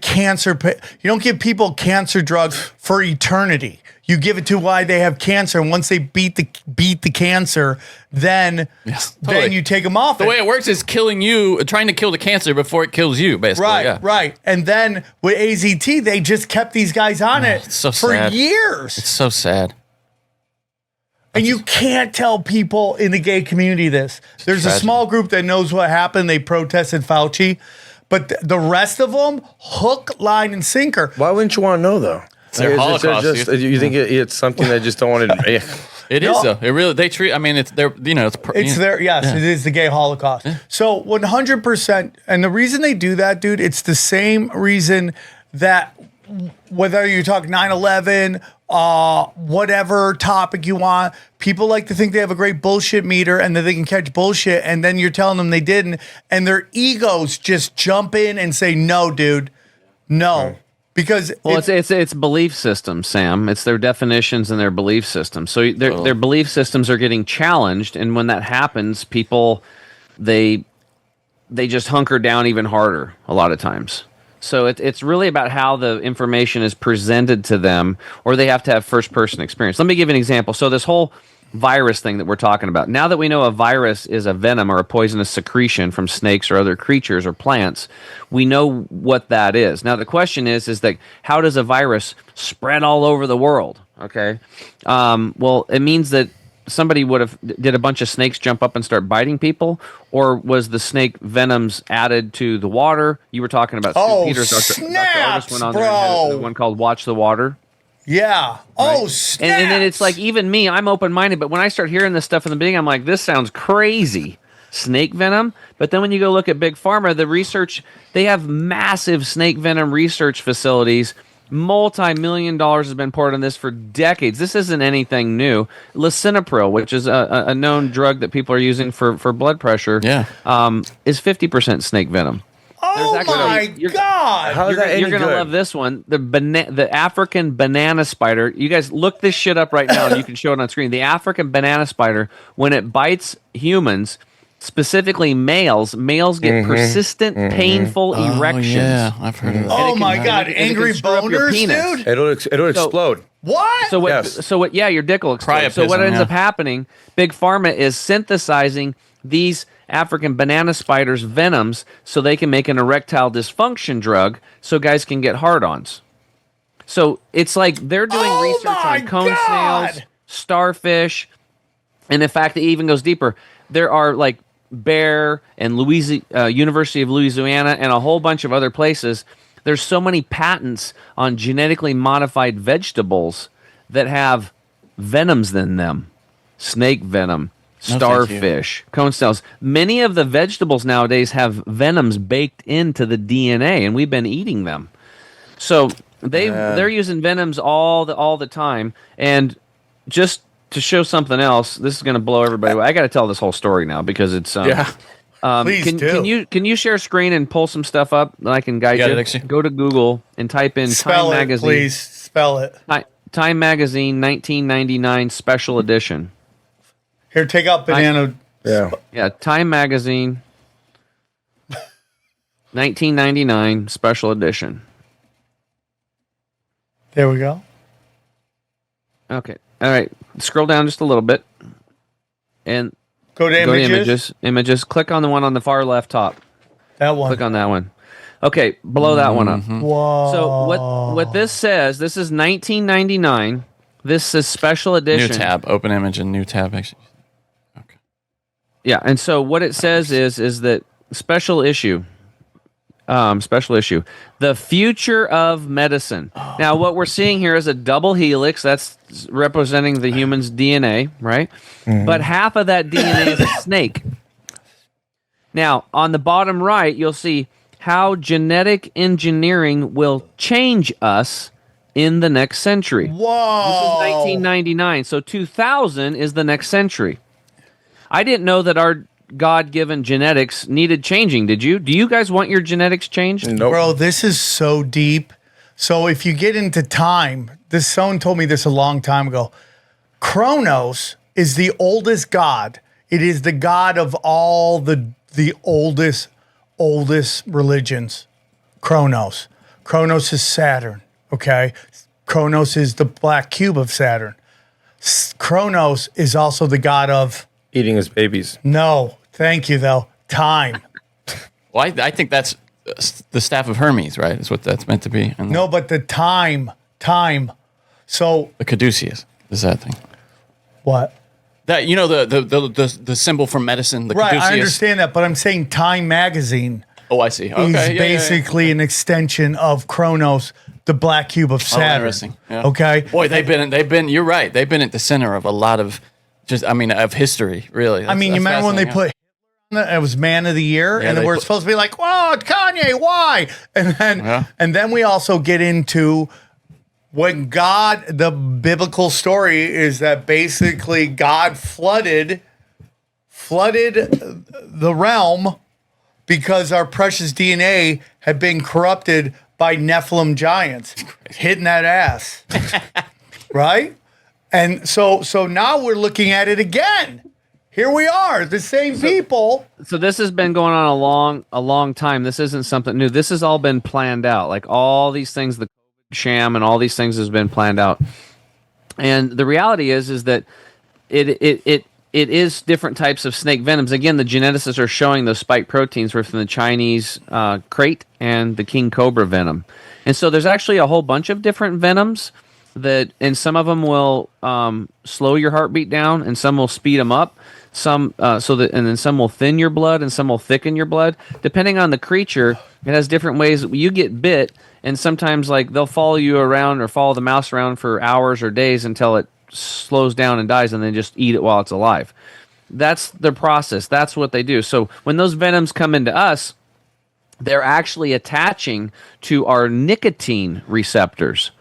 people cancer drugs for eternity. You give it to why they have cancer, and once they beat the cancer, then you take them off. The way it works is trying to kill the cancer before it kills you, basically. Right. And then with AZT, they just kept these guys on it for years. It's so sad. And you can't tell people in the gay community this. There's a small group that knows what happened. They protested Fauci, but the rest of them, hook, line, and sinker. Why wouldn't you want to know, though? It's their Holocaust. You think it's something they just don't want to? It is though. It really they treat. I mean, it's their. It's their. Yes, it is the gay Holocaust. Yeah. So 100%, and the reason they do that, dude, it's the same reason that whether you talk 9/11, whatever topic you want, people like to think they have a great bullshit meter and that they can catch bullshit, and then you're telling them they didn't, and their egos just jump in and say, "No, dude, no." Right. Because it's belief systems, Sam. It's their definitions and their belief systems. So their belief systems are getting challenged, and when that happens, people they just hunker down even harder a lot of times. So it's really about how the information is presented to them, or they have to have first person experience. Let me give you an example. So this whole virus thing that we're talking about. Now that we know a virus is a venom or a poisonous secretion from snakes or other creatures or plants, we know what that is. Now the question is that how does a virus spread all over the world? Okay, well it means that somebody did a bunch of snakes jump up and start biting people, or was the snake venoms added to the water? You were talking about Stu Peters. Dr. Otis went on there and had one called Watch the Water. Yeah. Oh, snaps. And then it's like, even me, I'm open-minded, but when I start hearing this stuff in the beginning, I'm like, this sounds crazy. Snake venom? But then when you go look at Big Pharma, the research, they have massive snake venom research facilities. Multi-million dollars has been poured on this for decades. This isn't anything new. Lisinopril, which is a known drug that people are using for blood pressure, is 50% snake venom. Oh my God! How is that any You're going to love this one. The African banana spider. You guys look this shit up right now, and you can show it on screen. The African banana spider, when it bites humans, specifically males get persistent, painful erections. Yeah, I've heard of that. Oh my God! Angry boners, dude. It'll explode. What? Yeah, your dick will explode. So what ends up happening? Big Pharma is synthesizing these African banana spiders' venoms so they can make an erectile dysfunction drug so guys can get hard-ons. So it's like they're doing research on cone snails, starfish, and in fact, it even goes deeper. There are like Bayer and University of Louisiana and a whole bunch of other places. There's so many patents on genetically modified vegetables that have venoms in them. Snake venom, starfish, cone snails. Many of the vegetables nowadays have venoms baked into the DNA, and we've been eating them. So they're using venoms all the time, and just to show something else, this is going to blow everybody away. I got to tell this whole story now because it's Please do. Can you share screen and pull some stuff up that I can guide got you? it, Dixie? Go to Google and type in Spell Time it, Magazine. please. Spell it. Time Magazine 1999 Special Edition. Here, take out banana. Yeah. Yeah, Time Magazine 1999 Special Edition. There we go. Okay. All right. Scroll down just a little bit. And Go to images. Images. Click on the one on the far left top. That one. Click on that one. Okay, blow that one up. Whoa. So what this says, this is 1999. This is special edition. New tab. Open image and new tab. Actually. Okay. Yeah, and so what it says is that special issue, the future of medicine. Now, what we're seeing here is a double helix. That's representing the human's DNA, right? But half of that DNA is a snake. Now, on the bottom right, you'll see how genetic engineering will change us in the next century. Whoa. This is 1999, so 2000 is the next century. I didn't know that our God-given genetics needed changing, did you? Do you guys want your genetics changed? Nope. Bro, this is so deep. So if you get into time, someone told me this a long time ago. Kronos is the oldest god. It is the god of all the oldest religions. Kronos. Kronos is Saturn, okay? Kronos is the black cube of Saturn. Kronos is also the god of... Eating his babies. No, thank you, though. Time. Well, I think that's the staff of Hermes, right? Is what that's meant to be. And No, but the time. So... the caduceus is that thing. What? That the symbol for medicine. The Right, caduceus. I understand that, but I'm saying Time Magazine Oh, I see. Okay, is yeah, basically an extension of Kronos, the black cube of Oh, Saturn. interesting. Yeah. Okay? Boy, they've been. You're right. They've been at the center of a lot of of history. Really. I mean, you remember when they put Hitler on it was Man of the Year, Yeah, and they we're put- supposed to be like, "Whoa, Kanye, why?" And then we also get into when the biblical story is that basically God flooded the realm because our precious DNA had been corrupted by Nephilim giants hitting that ass, right? And so now we're looking at it again. Here we are, the same people. So this has been going on a long time. This isn't something new. This has all been planned out. Like all these things, the sham and all these things has been planned out. And the reality is that it is different types of snake venoms. Again, the geneticists are showing those spike proteins were from the Chinese crate and the king cobra venom. And so there's actually a whole bunch of different venoms and some of them will slow your heartbeat down and some will speed them up. And then some will thin your blood and some will thicken your blood. Depending on the creature, it has different ways. You get bit, and sometimes like they'll follow you around or follow the mouse around for hours or days until it slows down and dies, and then just eat it while it's alive. That's their process. That's what they do. So when those venoms come into us, they're actually attaching to our nicotine receptors.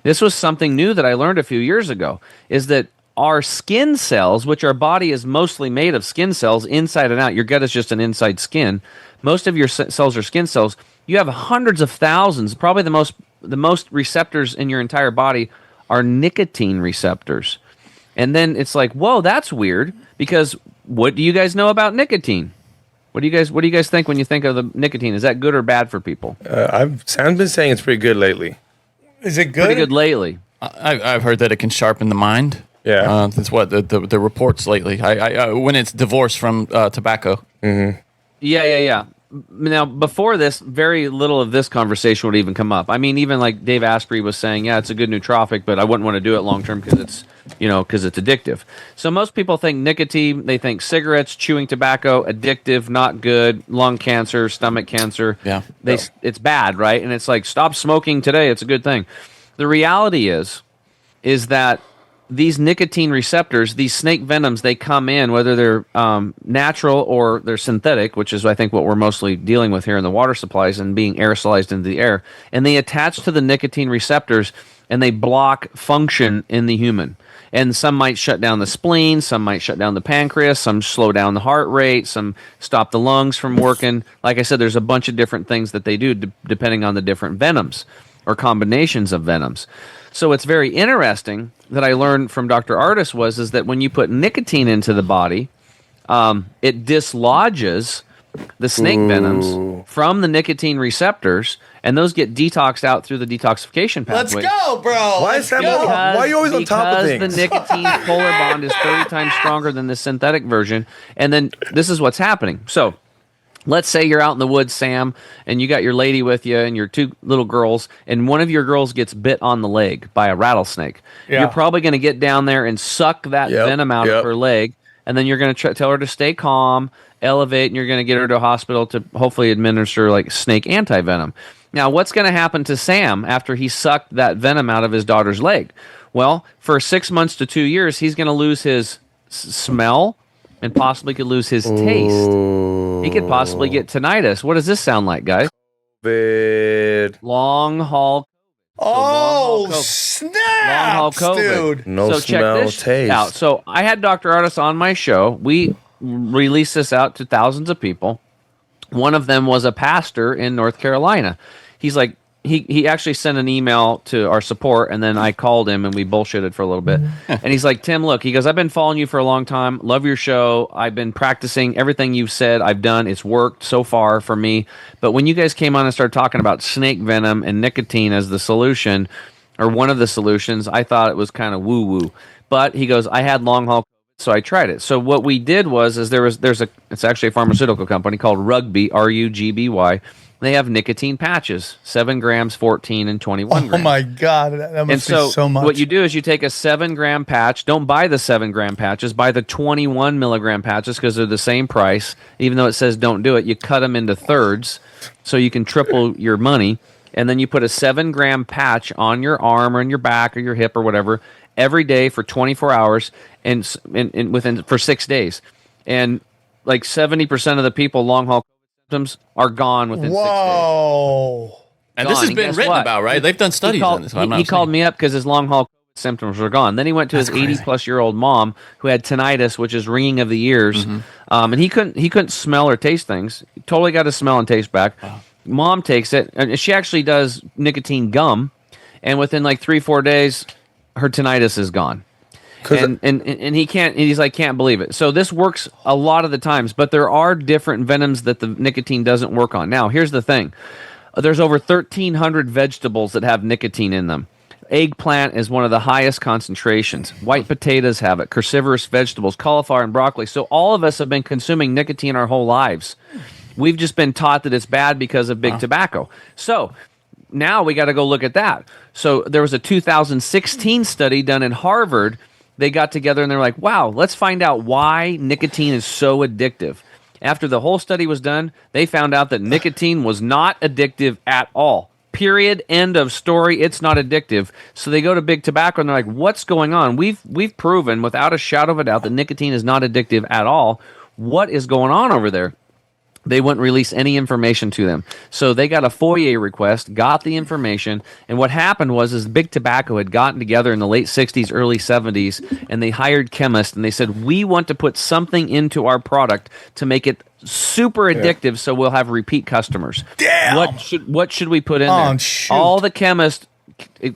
This was something new that I learned a few years ago, is that our skin cells, which our body is mostly made of skin cells inside and out. Your gut is just an inside skin. Most of your cells are skin cells. You have hundreds of thousands. Probably the most receptors in your entire body are nicotine receptors. And then it's like, whoa, that's weird. Because what do you guys know about nicotine? What do you guys think when you think of the nicotine? Is that good or bad for people? Sam's been saying it's pretty good lately. Is it good? Pretty good lately. I've heard that it can sharpen the mind. Yeah. That's what the reports lately. I when it's divorced from tobacco. Yeah. Now, before this, very little of this conversation would even come up. I mean, even like Dave Asprey was saying, yeah, it's a good nootropic, but I wouldn't want to do it long term because it's addictive. So most people think nicotine, they think cigarettes, chewing tobacco, addictive, not good, lung cancer, stomach cancer. Yeah. It's bad, right? And it's like, stop smoking today. It's a good thing. The reality is that these nicotine receptors, these snake venoms, they come in, whether they're natural or they're synthetic, which is, I think, what we're mostly dealing with here in the water supplies and being aerosolized into the air. And they attach to the nicotine receptors and they block function in the human. And some might shut down the spleen, some might shut down the pancreas, some slow down the heart rate, some stop the lungs from working. Like I said, there's a bunch of different things that they do depending on the different venoms or combinations of venoms. So it's very interesting that I learned from Dr. Artis is that when you put nicotine into the body, it dislodges the snake venoms from the nicotine receptors, and those get detoxed out through the detoxification Let's pathway. go, bro. Why is that? Why are you always on top of things? Because the nicotine polar bond is 30 times stronger than the synthetic version. And then this is what's happening. So let's say you're out in the woods, Sam, and you got your lady with you and your two little girls, and one of your girls gets bit on the leg by a rattlesnake. Yeah. You're probably going to get down there and suck that venom out of her leg, and then you're going to tell her to stay calm, elevate, and you're going to get her to a hospital to hopefully administer like snake anti-venom. Now, what's going to happen to Sam after he sucked that venom out of his daughter's leg? Well, for 6 months to 2 years, he's going to lose his smell and possibly could lose his taste. He could possibly get tinnitus. What does this sound like, guys? Long haul. Oh, Long snaps, haul COVID. dude. No so smell, check this taste. out. So I had Dr. Artis on my show. We released this out to thousands of people. One of them was a pastor in North Carolina. He's like, he actually sent an email to our support, and then I called him and we bullshitted for a little bit. And he's like, Tim, look, he goes, I've been following you for a long time. Love your show. I've been practicing everything you've said. I've done. It's worked so far for me. But when you guys came on and started talking about snake venom and nicotine as the solution, or one of the solutions, I thought it was kind of woo-woo. But he goes, I had long haul, so I tried it. So what we did was it's actually a pharmaceutical company called Rugby, RUGBY. They have nicotine patches, 7 grams, 14, and 21 grams. Oh my God, that must be so much. What you do is you take a 7-gram patch. Don't buy the 7-gram patches. Buy the 21 milligram patches because they're the same price. Even though it says don't do it, you cut them into thirds so you can triple your money. And then you put a 7-gram patch on your arm or on your back or your hip or whatever every day for 24 hours and for 6 days. And like 70% of the people long haul symptoms are gone within 6 days. Whoa. And this has been written about, right? They've done studies on this. He called me up because his long haul symptoms were gone. Then he went to his 80-plus-year-old mom who had tinnitus, which is ringing of the ears, and he couldn't smell or taste things. He totally got his smell and taste back. Wow. Mom takes it, and she actually does nicotine gum, and within like 3-4 days, her tinnitus is gone. And he can't. And he's like, can't believe it. So this works a lot of the times, but there are different venoms that the nicotine doesn't work on. Now, here's the thing: there's over 1,300 vegetables that have nicotine in them. Eggplant is one of the highest concentrations. White potatoes have it. Cruciferous vegetables, cauliflower, and broccoli. So all of us have been consuming nicotine our whole lives. We've just been taught that it's bad because of big tobacco. So now we got to go look at that. So there was a 2016 study done in Harvard. They got together and they're like, wow, let's find out why nicotine is so addictive. After the whole study was done, they found out that nicotine was not addictive at all. Period. End of story. It's not addictive. So they go to big tobacco and they're like, what's going on? We've proven without a shadow of a doubt that nicotine is not addictive at all. What is going on over there? They wouldn't release any information to them. So they got a FOIA request, got the information, and what happened was Big Tobacco had gotten together in the late 60s, early 70s, and they hired chemists, and they said, we want to put something into our product to make it super addictive so we'll have repeat customers. Damn! What should we put in there? Shoot. All the chemists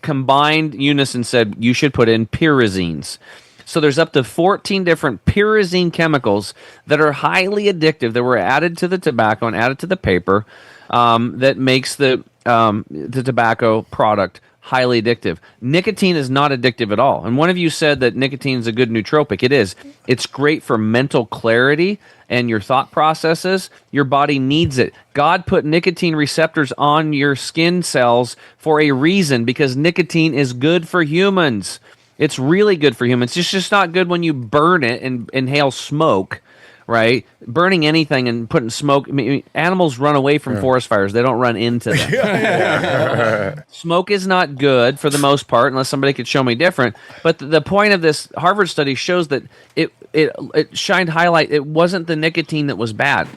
combined unison said, you should put in pyrazines. So there's up to 14 different pyrazine chemicals that are highly addictive that were added to the tobacco and added to the paper that makes the tobacco product highly addictive. Nicotine is not addictive at all. And one of you said that nicotine is a good nootropic. It is. It's great for mental clarity and your thought processes. Your body needs it. God put nicotine receptors on your skin cells for a reason, because nicotine is good for humans. It's really good for humans. It's just not good when you burn it and inhale smoke right? Burning anything and putting smoke. I mean, animals run away from forest fires. They don't run into them. Smoke is not good for the most part, unless somebody could show me different. But the point of this Harvard study shows that it shined highlight. It wasn't the nicotine that was bad.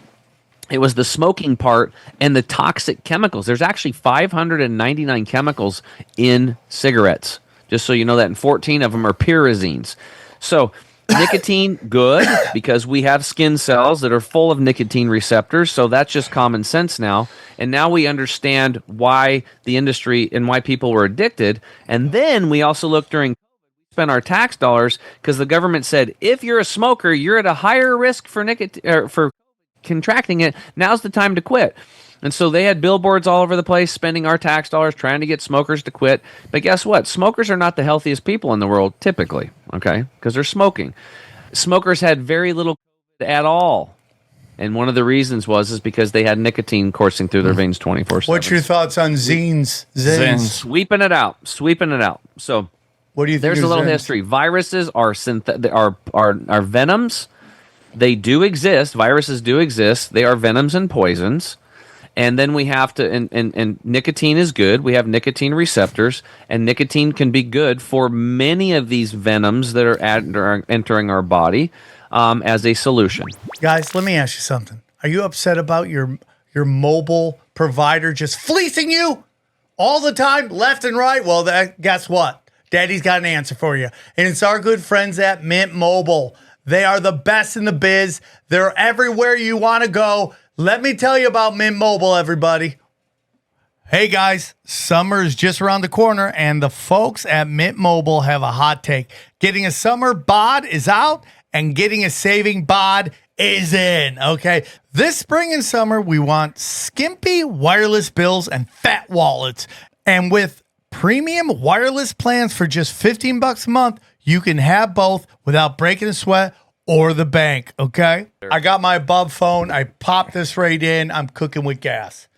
It was the smoking part and the toxic chemicals. There's actually 599 chemicals in cigarettes, just so you know that, and 14 of them are pyrazines. So nicotine, good, because we have skin cells that are full of nicotine receptors, so that's just common sense now. And now we understand why the industry and why people were addicted. And then we also look during COVID, we spent our tax dollars because the government said, if you're a smoker, you're at a higher risk for nicotine, for contracting it. Now's the time to quit. And so they had billboards all over the place spending our tax dollars trying to get smokers to quit. But guess what? Smokers are not the healthiest people in the world typically, okay? Because they're smoking. Smokers had very little COVID at all. And one of the reasons is because they had nicotine coursing through their veins 24/7. What's your thoughts on zines? Zins. Sweeping it out. So What do you think? there's a little Zins? history. Viruses are are venoms. They do exist. Viruses do exist. They are venoms and poisons. And then we have to, and nicotine is good. We have nicotine receptors, and nicotine can be good for many of these venoms that are entering our body as a solution. Guys, let me ask you something. Are you upset about your mobile provider just fleecing you all the time, left and right? Well, guess what? Daddy's got an answer for you. And it's our good friends at Mint Mobile. They are the best in the biz. They're everywhere you want to go. Let me tell you about Mint Mobile, everybody. Hey, guys, summer is just around the corner, and the folks at Mint Mobile have a hot take. Getting a summer bod is out, and getting a saving bod is in, okay? This spring and summer, we want skimpy wireless bills and fat wallets. And with premium wireless plans for just $15 a month, you can have both without breaking a sweat or the bank, okay? I got my above phone. I popped this right in. I'm cooking with gas,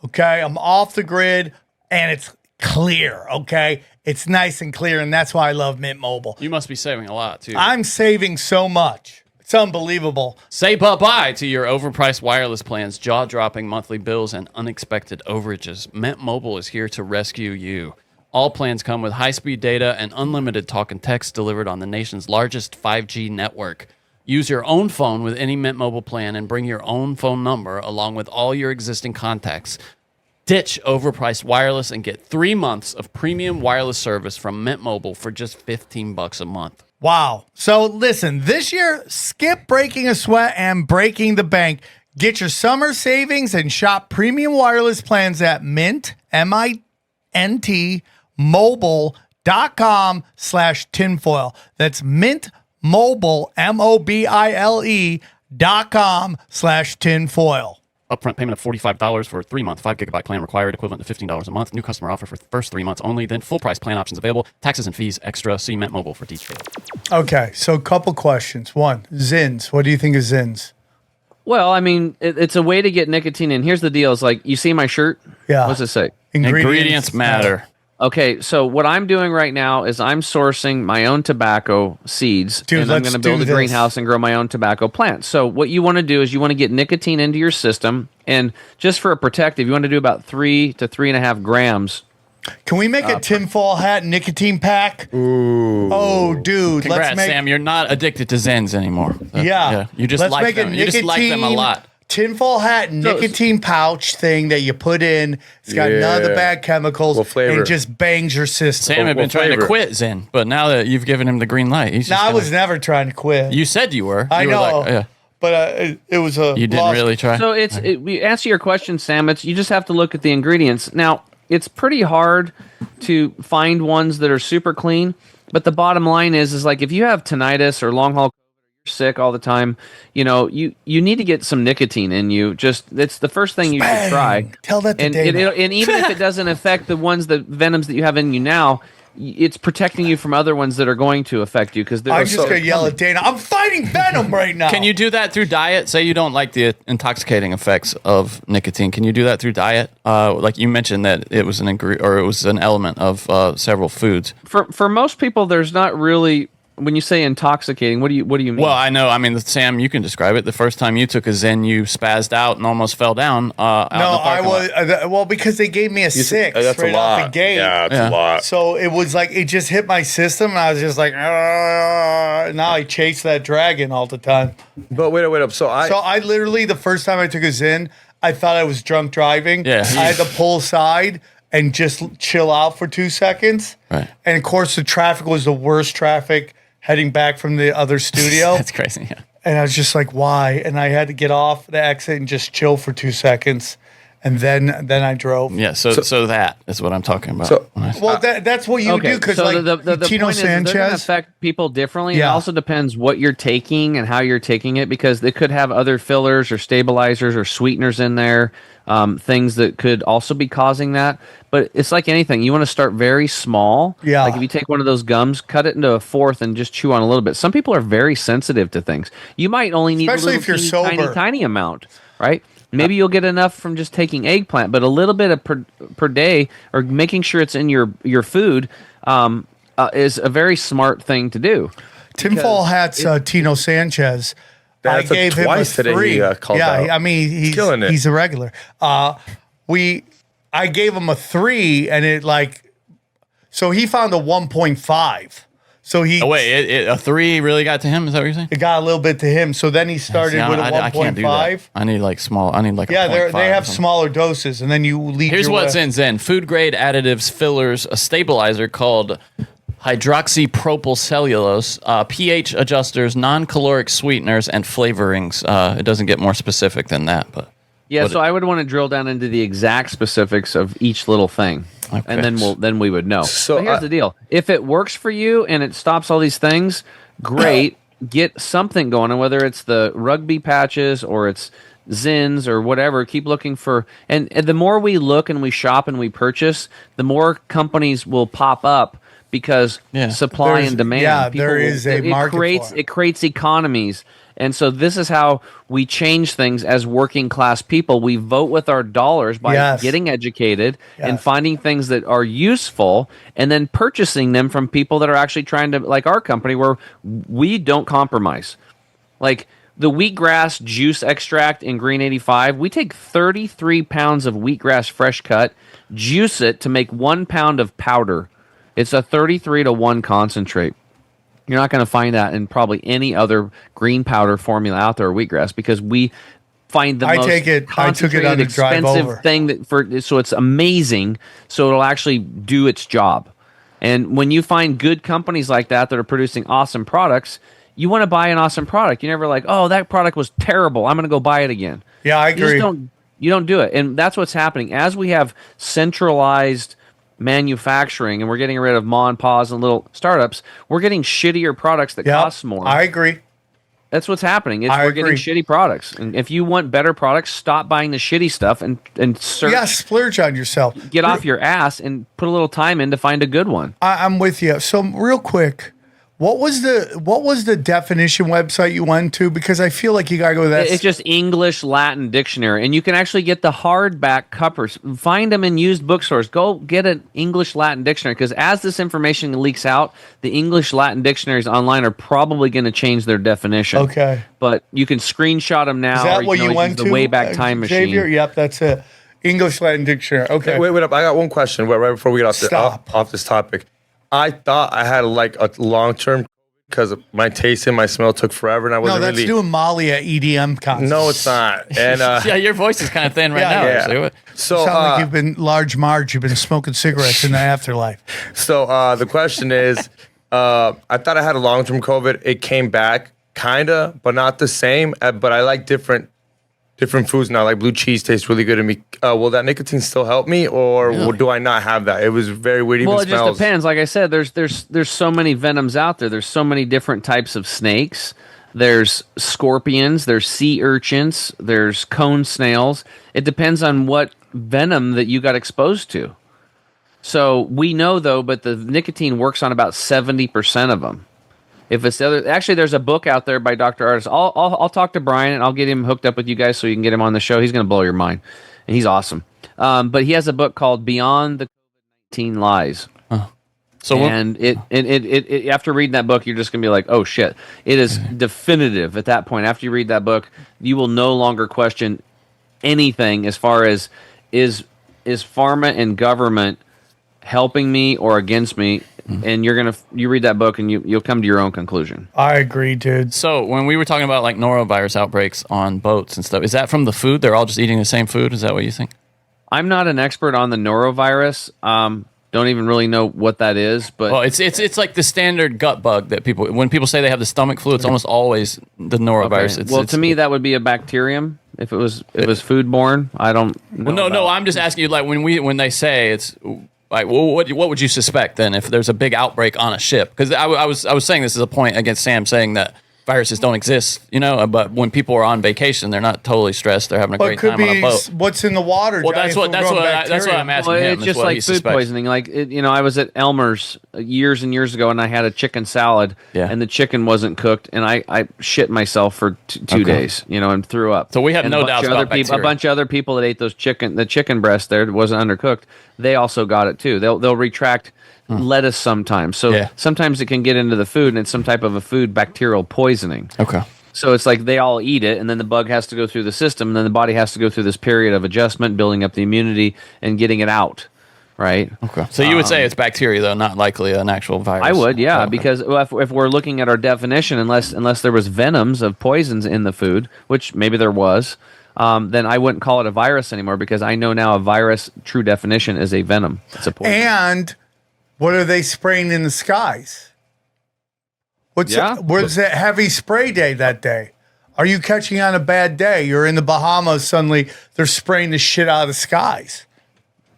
okay? I'm off the grid, and it's clear, okay? It's nice and clear, and that's why I love Mint Mobile. You must be saving a lot, too. I'm saving so much. It's unbelievable. Say bye-bye to your overpriced wireless plans, jaw-dropping monthly bills, and unexpected overages. Mint Mobile is here to rescue you. All plans come with high-speed data and unlimited talk and text delivered on the nation's largest 5G network. Use your own phone with any Mint Mobile plan and bring your own phone number along with all your existing contacts. Ditch overpriced wireless and get 3 months of premium wireless service from Mint Mobile for just $15 a month. Wow. So listen, this year, skip breaking a sweat and breaking the bank. Get your summer savings and shop premium wireless plans at Mint, MINT, mobile.com/tinfoil. That's Mint Mobile, MOBILE.com/tinfoil. Upfront payment of $45 for a 3-month 5 GB plan required, equivalent to $15 a month. New customer offer for the first 3 months only. Then full price plan options available. Taxes and fees extra. See Mint Mobile for details. Okay, so a couple questions. One, Zins. What do you think of Zins? Well, I mean, it's a way to get nicotine in. Here's the deal. It's like, you see my shirt? Yeah. What's it say? Ingredients matter. Okay, so what I'm doing right now is I'm sourcing my own tobacco seeds, Dude, and I'm let's going to build do a this. greenhouse and grow my own tobacco plants. So what you want to do is you want to get nicotine into your system, and just for a protective, you want to do about 3 to 3.5 grams. Can we make a tinfoil hat nicotine pack? Ooh. Oh, dude. Congrats, let's make, Sam. You're not addicted to Zens anymore. Yeah. You just Let's like make a them. You just like them a nicotine lot. Tinfoil hat nicotine pouch thing that you put in. It's got none of the Yeah. bad chemicals. What flavor? And it just bangs your system. Sam had been what trying to flavor? quit Zen, but now that you've given him the green light, he's No, just I gonna- was never trying to quit. You said you were. I You were know. like, yeah. But it was a You didn't lost- really try. So we answer your question, Sam. You just have to look at the ingredients. Now, it's pretty hard to find ones that are super clean, but the bottom line is like if you have tinnitus or long haul, you're sick all the time, you need to get some nicotine in you. Just it's the first thing you should Bang. try. Tell that to And Dana. and even if it doesn't affect the venoms that you have in you now, it's protecting you from other ones that are going to affect you because they're I'm just going to yell at Dana. I'm fighting Venom right now. Can you do that through diet? Say you don't like the intoxicating effects of nicotine. Can you do that through diet? Like you mentioned that it was an element of several foods. For most people, there's not really when you say intoxicating, what do you mean? Well, I know. I mean, Sam, you can describe it. The first time you took a Zen, you spazzed out and almost fell down. Out in the parking lot. Well, because they gave me a 6 That's right a lot. off the gate. Yeah, that's a lot. So it was like it just hit my system, and I was just like, now I chase that dragon all the time. But wait up. So I literally the first time I took a Zen, I thought I was drunk driving. Yeah. I had to pull aside and just chill out for 2 seconds. Right. And of course, the traffic was the worst traffic heading back from the other studio. That's crazy. Yeah. And I was just like, why? And I had to get off the exit and just chill for 2 seconds. And then I drove. Yeah. So that is what I'm talking about. So- when I say- Well, that's what you do because so like the Tino point is they're going to Sanchez. affect people differently. Yeah. It also depends what you're taking and how you're taking it because they could have other fillers or stabilizers or sweeteners in there, things that could also be causing that. But it's like anything. You want to start very small. Yeah. Like if you take one of those gums, cut it into a fourth and just chew on a little bit. Some people are very sensitive to things. You might only need Especially a if you're little sober. tiny amount, right? Maybe you'll get enough from just taking eggplant, but a little bit of per day or making sure it's in your food is a very smart thing to do. Tinfoil Hat's Tino Sanchez. That's I gave him a twice today 3. he called yeah, out. I mean he's Killing it. He's a regular. I gave him a 3, and it so he found a 1.5. So he Oh, wait, a 3 really got to him? Is that what you're saying? it got a little bit to him. So then he started See, with a I can't do that. 1.5. I need like small. I need like Yeah, a 0.5 they have or something. smaller doses, and then you leave. Here's your what's in Zen: food grade additives, fillers, a stabilizer called hydroxypropyl cellulose, pH adjusters, non-caloric sweeteners, and flavorings. It doesn't get more specific than that, but Yeah, what so I would want to drill down into the exact specifics of each little thing, Okay. and then we would know. So, but here's the deal: if it works for you and it stops all these things, great. Get something going, and whether it's the rugby patches or it's Zins or whatever, keep looking for. And the more we look and we shop and we purchase, the more companies will pop up because supply There's- and demand. yeah, People there is a market for it. It creates economies. And so this is how we change things as working class people. We vote with our dollars by Yes. getting educated and Yes. finding things that are useful and then purchasing them from people that are actually trying to, like our company, where we don't compromise. Like the wheatgrass juice extract in Green 85, we take 33 pounds of wheatgrass fresh cut, juice it to make 1 pound of powder. It's a 33-to-1 concentrate. You're not going to find that in probably any other green powder formula out there, or wheatgrass, because we find the most I took it on concentrated, the drive expensive over. thing so it's amazing. So it'll actually do its job. And when you find good companies like that are producing awesome products, you want to buy an awesome product. You're never like, oh, that product was terrible, I'm going to go buy it again. Yeah, I You just agree. you don't do it. And that's what's happening. As we have centralized manufacturing and we're getting rid of ma and pa's and little startups, we're getting shittier products that Yeah, cost more. I agree. That's what's happening. I We're getting agree. shitty products. And if you want better products, stop buying the shitty stuff and search, Yeah, splurge on yourself. get off your ass and put a little time in to find a good one. I'm with you. So real quick, what was the definition website you went to? Because I feel like you gotta go to that. It's just English Latin dictionary, and you can actually get the hardback covers. Find them in used bookstores. Go get an English Latin dictionary, because as this information leaks out, the English Latin dictionaries online are probably going to change their definition. Okay. But you can screenshot them now. Is or that you what can you always went use to? the Wayback Time Machine. Xavier? Yep, that's it. English Latin dictionary. Okay. Wait up. I got one question right before we get off this topic. I thought I had like a long term because my taste and my smell took forever, and I No, wasn't that's really. doing Molly at EDM concerts. No, it's not. And yeah, your voice is kind of thin right Yeah, now. yeah. Actually. so Sound like you've been large Marge. You've been smoking cigarettes in the afterlife. So the question is, I thought I had a long-term COVID. It came back, kinda, but not the same. But I like different foods now. Like blue cheese tastes really good to me. Will that nicotine still help me, or do I not have that? It was very weird. Even Well, it smells. just depends. Like I said, there's so many venoms out there. There's so many different types of snakes. There's scorpions. There's sea urchins. There's cone snails. It depends on what venom that you got exposed to. So we know though, but the nicotine works on about 70% of them. If it's the other, actually, there's a book out there by Dr. Artis. I'll talk to Brian and I'll get him hooked up with you guys so you can get him on the show. He's going to blow your mind, and he's awesome. But he has a book called Beyond the COVID-19 Lies. So and it after reading that book, you're just gonna be like, oh shit, it is definitive at that point. After you read that book, you will no longer question anything as far as is pharma and government helping me or against me, and you read that book and you'll come to your own conclusion. I agree, dude. So when we were talking about like norovirus outbreaks on boats and stuff, is that from the food? They're all just eating the same food? Is that what you think? I'm not an expert on the norovirus. Don't even really know what that is, but Well, it's like the standard gut bug that when people say they have the stomach flu, it's almost always the norovirus. okay. To me that would be a bacterium if it was foodborne. I don't know. Well, no, I'm just asking you, like when they say it's like, well, what would you suspect then if there's a big outbreak on a ship? Because I was saying this as a point against Sam saying that viruses don't exist, but when people are on vacation, they're not totally stressed. They're having a great time on a boat. What's in the water? Well, that's what I'm asking well, him. It's just like food poisoning. Like I was at Elmer's years and years ago, and I had a chicken salad, and the chicken wasn't cooked, and I shit myself for two days, and threw up. So we have no doubts about bacteria. A bunch of other people that ate the chicken breast there wasn't undercooked. They also got it too. They'll retract lettuce sometimes. So sometimes it can get into the food, and it's some type of a food bacterial poisoning. Okay. So it's like they all eat it, and then the bug has to go through the system, and then the body has to go through this period of adjustment, building up the immunity, and getting it out, right? Okay. So you would say it's bacteria, though, not likely an actual virus? I would, yeah, okay. Because if we're looking at our definition, unless there was venoms of poisons in the food, which maybe there was, then I wouldn't call it a virus anymore, because I know now a virus, true definition, is a venom. It's a poison. And what are they spraying in the skies? What's that heavy spray day that day? Are you catching on a bad day? You're in the Bahamas, suddenly they're spraying the shit out of the skies.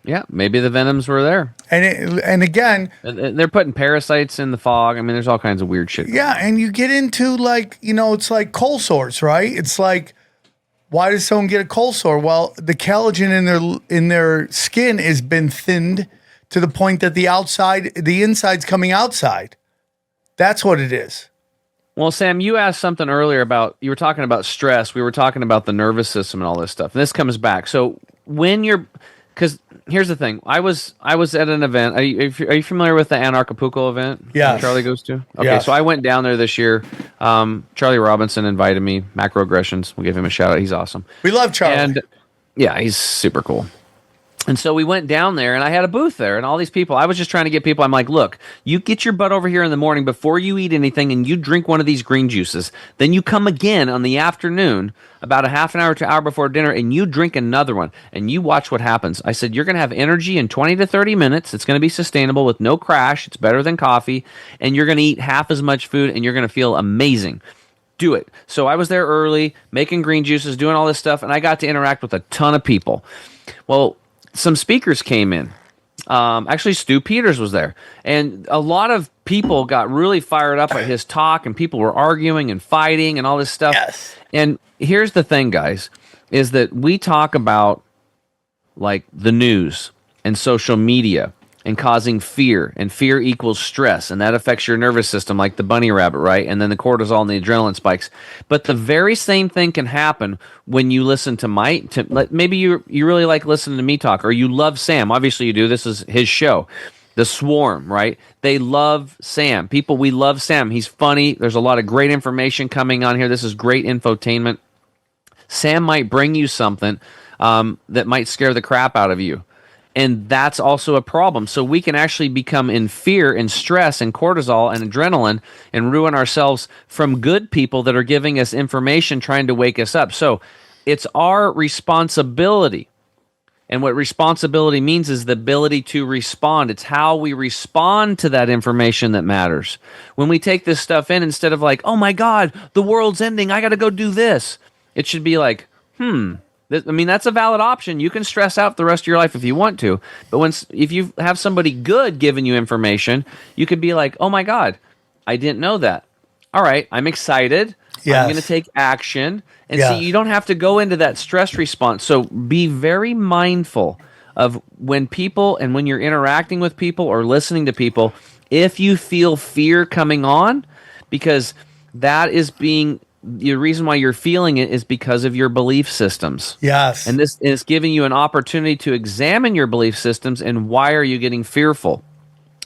Yeah, maybe the venoms were there. And again, they're putting parasites in the fog. I mean, there's all kinds of weird shit. Yeah, and you get into like, it's like cold sores, right? It's like, why does someone get a cold sore? Well, the collagen in their skin has been thinned to the point that the inside's coming outside. That's what it is. Well, Sam, you asked something earlier you were talking about stress. We were talking about the nervous system and all this stuff. And this comes back. So because here's the thing. I was at an event. Are you familiar with the Anarchapulco event? Yeah. Charlie goes to? Okay, Yes. So I went down there this year. Charlie Robinson invited me. Macroaggressions. We'll give him a shout out. He's awesome. We love Charlie. And yeah, he's super cool. And so we went down there, and I had a booth there, and all these people. I was just trying to get people. I'm like, look, you get your butt over here in the morning before you eat anything, and you drink one of these green juices. Then you come again on the afternoon, about a half an hour to an hour before dinner, and you drink another one, and you watch what happens. I said, you're going to have energy in 20 to 30 minutes. It's going to be sustainable with no crash. It's better than coffee, and you're going to eat half as much food, and you're going to feel amazing. Do it. So I was there early, making green juices, doing all this stuff, and I got to interact with a ton of people. Well, some speakers came in. Actually, Stu Peters was there. And a lot of people got really fired up at his talk, and people were arguing and fighting and all this stuff. Yes. And here's the thing, guys, is that we talk about like the news and social media and causing fear, and fear equals stress, and that affects your nervous system like the bunny rabbit, right? And then the cortisol and the adrenaline spikes. But the very same thing can happen when you listen to maybe you really like listening to me talk, or you love Sam. Obviously you do. This is his show. The Swarm, right? They love Sam. We love Sam. He's funny. There's a lot of great information coming on here. This is great infotainment. Sam might bring you something that might scare the crap out of you. And that's also a problem. So we can actually become in fear and stress and cortisol and adrenaline and ruin ourselves from good people that are giving us information, trying to wake us up. So it's our responsibility. And what responsibility means is the ability to respond. It's how we respond to that information that matters. When we take this stuff in, instead of like, oh my God, the world's ending, I got to go do this. It should be like, that's a valid option. You can stress out the rest of your life if you want to. But if you have somebody good giving you information, you could be like, oh my God, I didn't know that. All right, I'm excited. Yes. I'm going to take action. And see, you don't have to go into that stress response. So be very mindful of when you're interacting with people or listening to people, if you feel fear coming on, because that is the reason why you're feeling it is because of your belief systems. Yes. And this is giving you an opportunity to examine your belief systems and why are you getting fearful?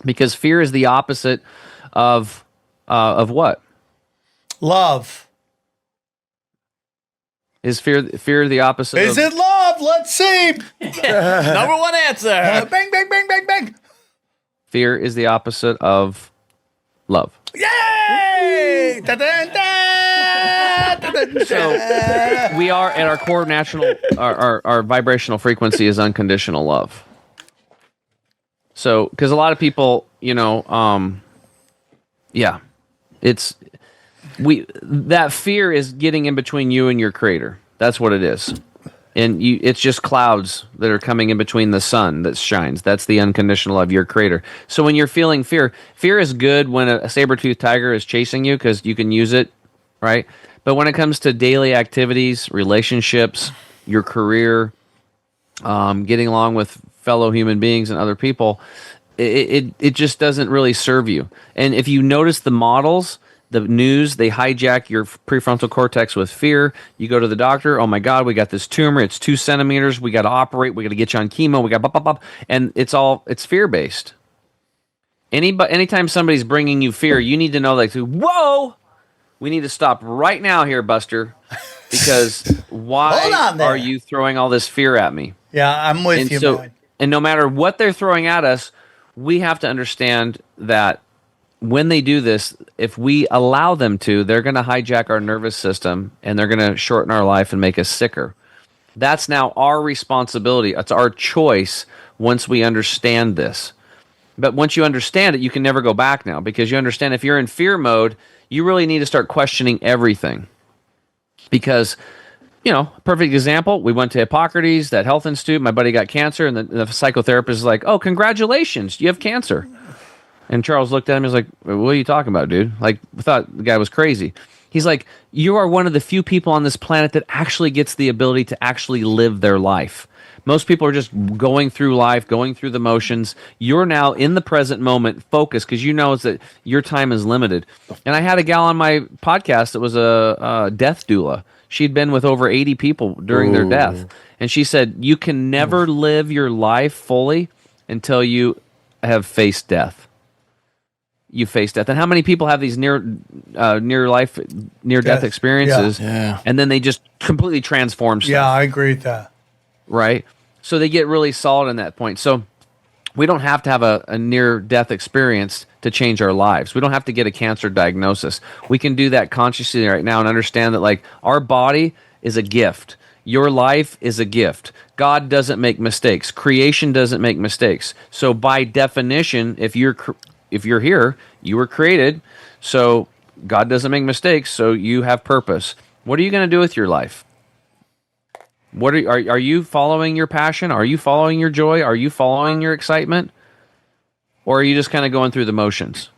because fear is the opposite of what? Love. Is fear the opposite? Is it love? Let's see. Number one answer. Bang, bang, bang, bang, bang. Fear is the opposite of love. Yay! Da-da-da! So we are at our core our vibrational frequency is unconditional love. So, because a lot of people, that fear is getting in between you and your creator. That's what it is. And it's just clouds that are coming in between the sun that shines. That's the unconditional love, your creator. So when you're feeling fear is good when a saber-toothed tiger is chasing you because you can use it, right? But when it comes to daily activities, relationships, your career, getting along with fellow human beings and other people, it just doesn't really serve you. And if you notice the models, the news, they hijack your prefrontal cortex with fear. You go to the doctor, oh my God, we got this tumor, it's 2 centimeters, we got to operate, we got to get you on chemo, we got blah, blah, blah. And it's fear-based. Anytime somebody's bringing you fear, you need to know, like, whoa, we need to stop right now here, Buster, because why are you throwing all this fear at me? Yeah, I'm with you, man. And no matter what they're throwing at us, we have to understand that when they do this, if we allow them to, they're going to hijack our nervous system and they're going to shorten our life and make us sicker. That's now our responsibility. It's our choice once we understand this. But once you understand it, you can never go back now, because you understand if you're in fear mode, you really need to start questioning everything. Because, perfect example, we went to Hippocrates, that health institute, my buddy got cancer, and the psychotherapist is like, oh, congratulations, you have cancer. And Charles looked at him and was like, what are you talking about, dude? Like, we thought the guy was crazy. He's like, you are one of the few people on this planet that actually gets the ability to actually live their life. Most people are just going through life, going through the motions. You're now in the present moment, focused, because you know that your time is limited. And I had a gal on my podcast that was a death doula. She'd been with over 80 people during their death. And she said, you can never live your life fully until you have faced death. You face death. And how many people have these near-death experiences, and then they just completely transform stuff? Yeah, I agree with that. Right? So they get really solid in that point. So we don't have to have a near-death experience to change our lives. We don't have to get a cancer diagnosis. We can do that consciously right now and understand that, like, our body is a gift. Your life is a gift. God doesn't make mistakes. Creation doesn't make mistakes. So by definition, if you're here, you were created. So God doesn't make mistakes. So you have purpose. What are you going to do with your life? What are you following your passion? Are you following your joy? Are you following your excitement? Or are you just kind of going through the motions?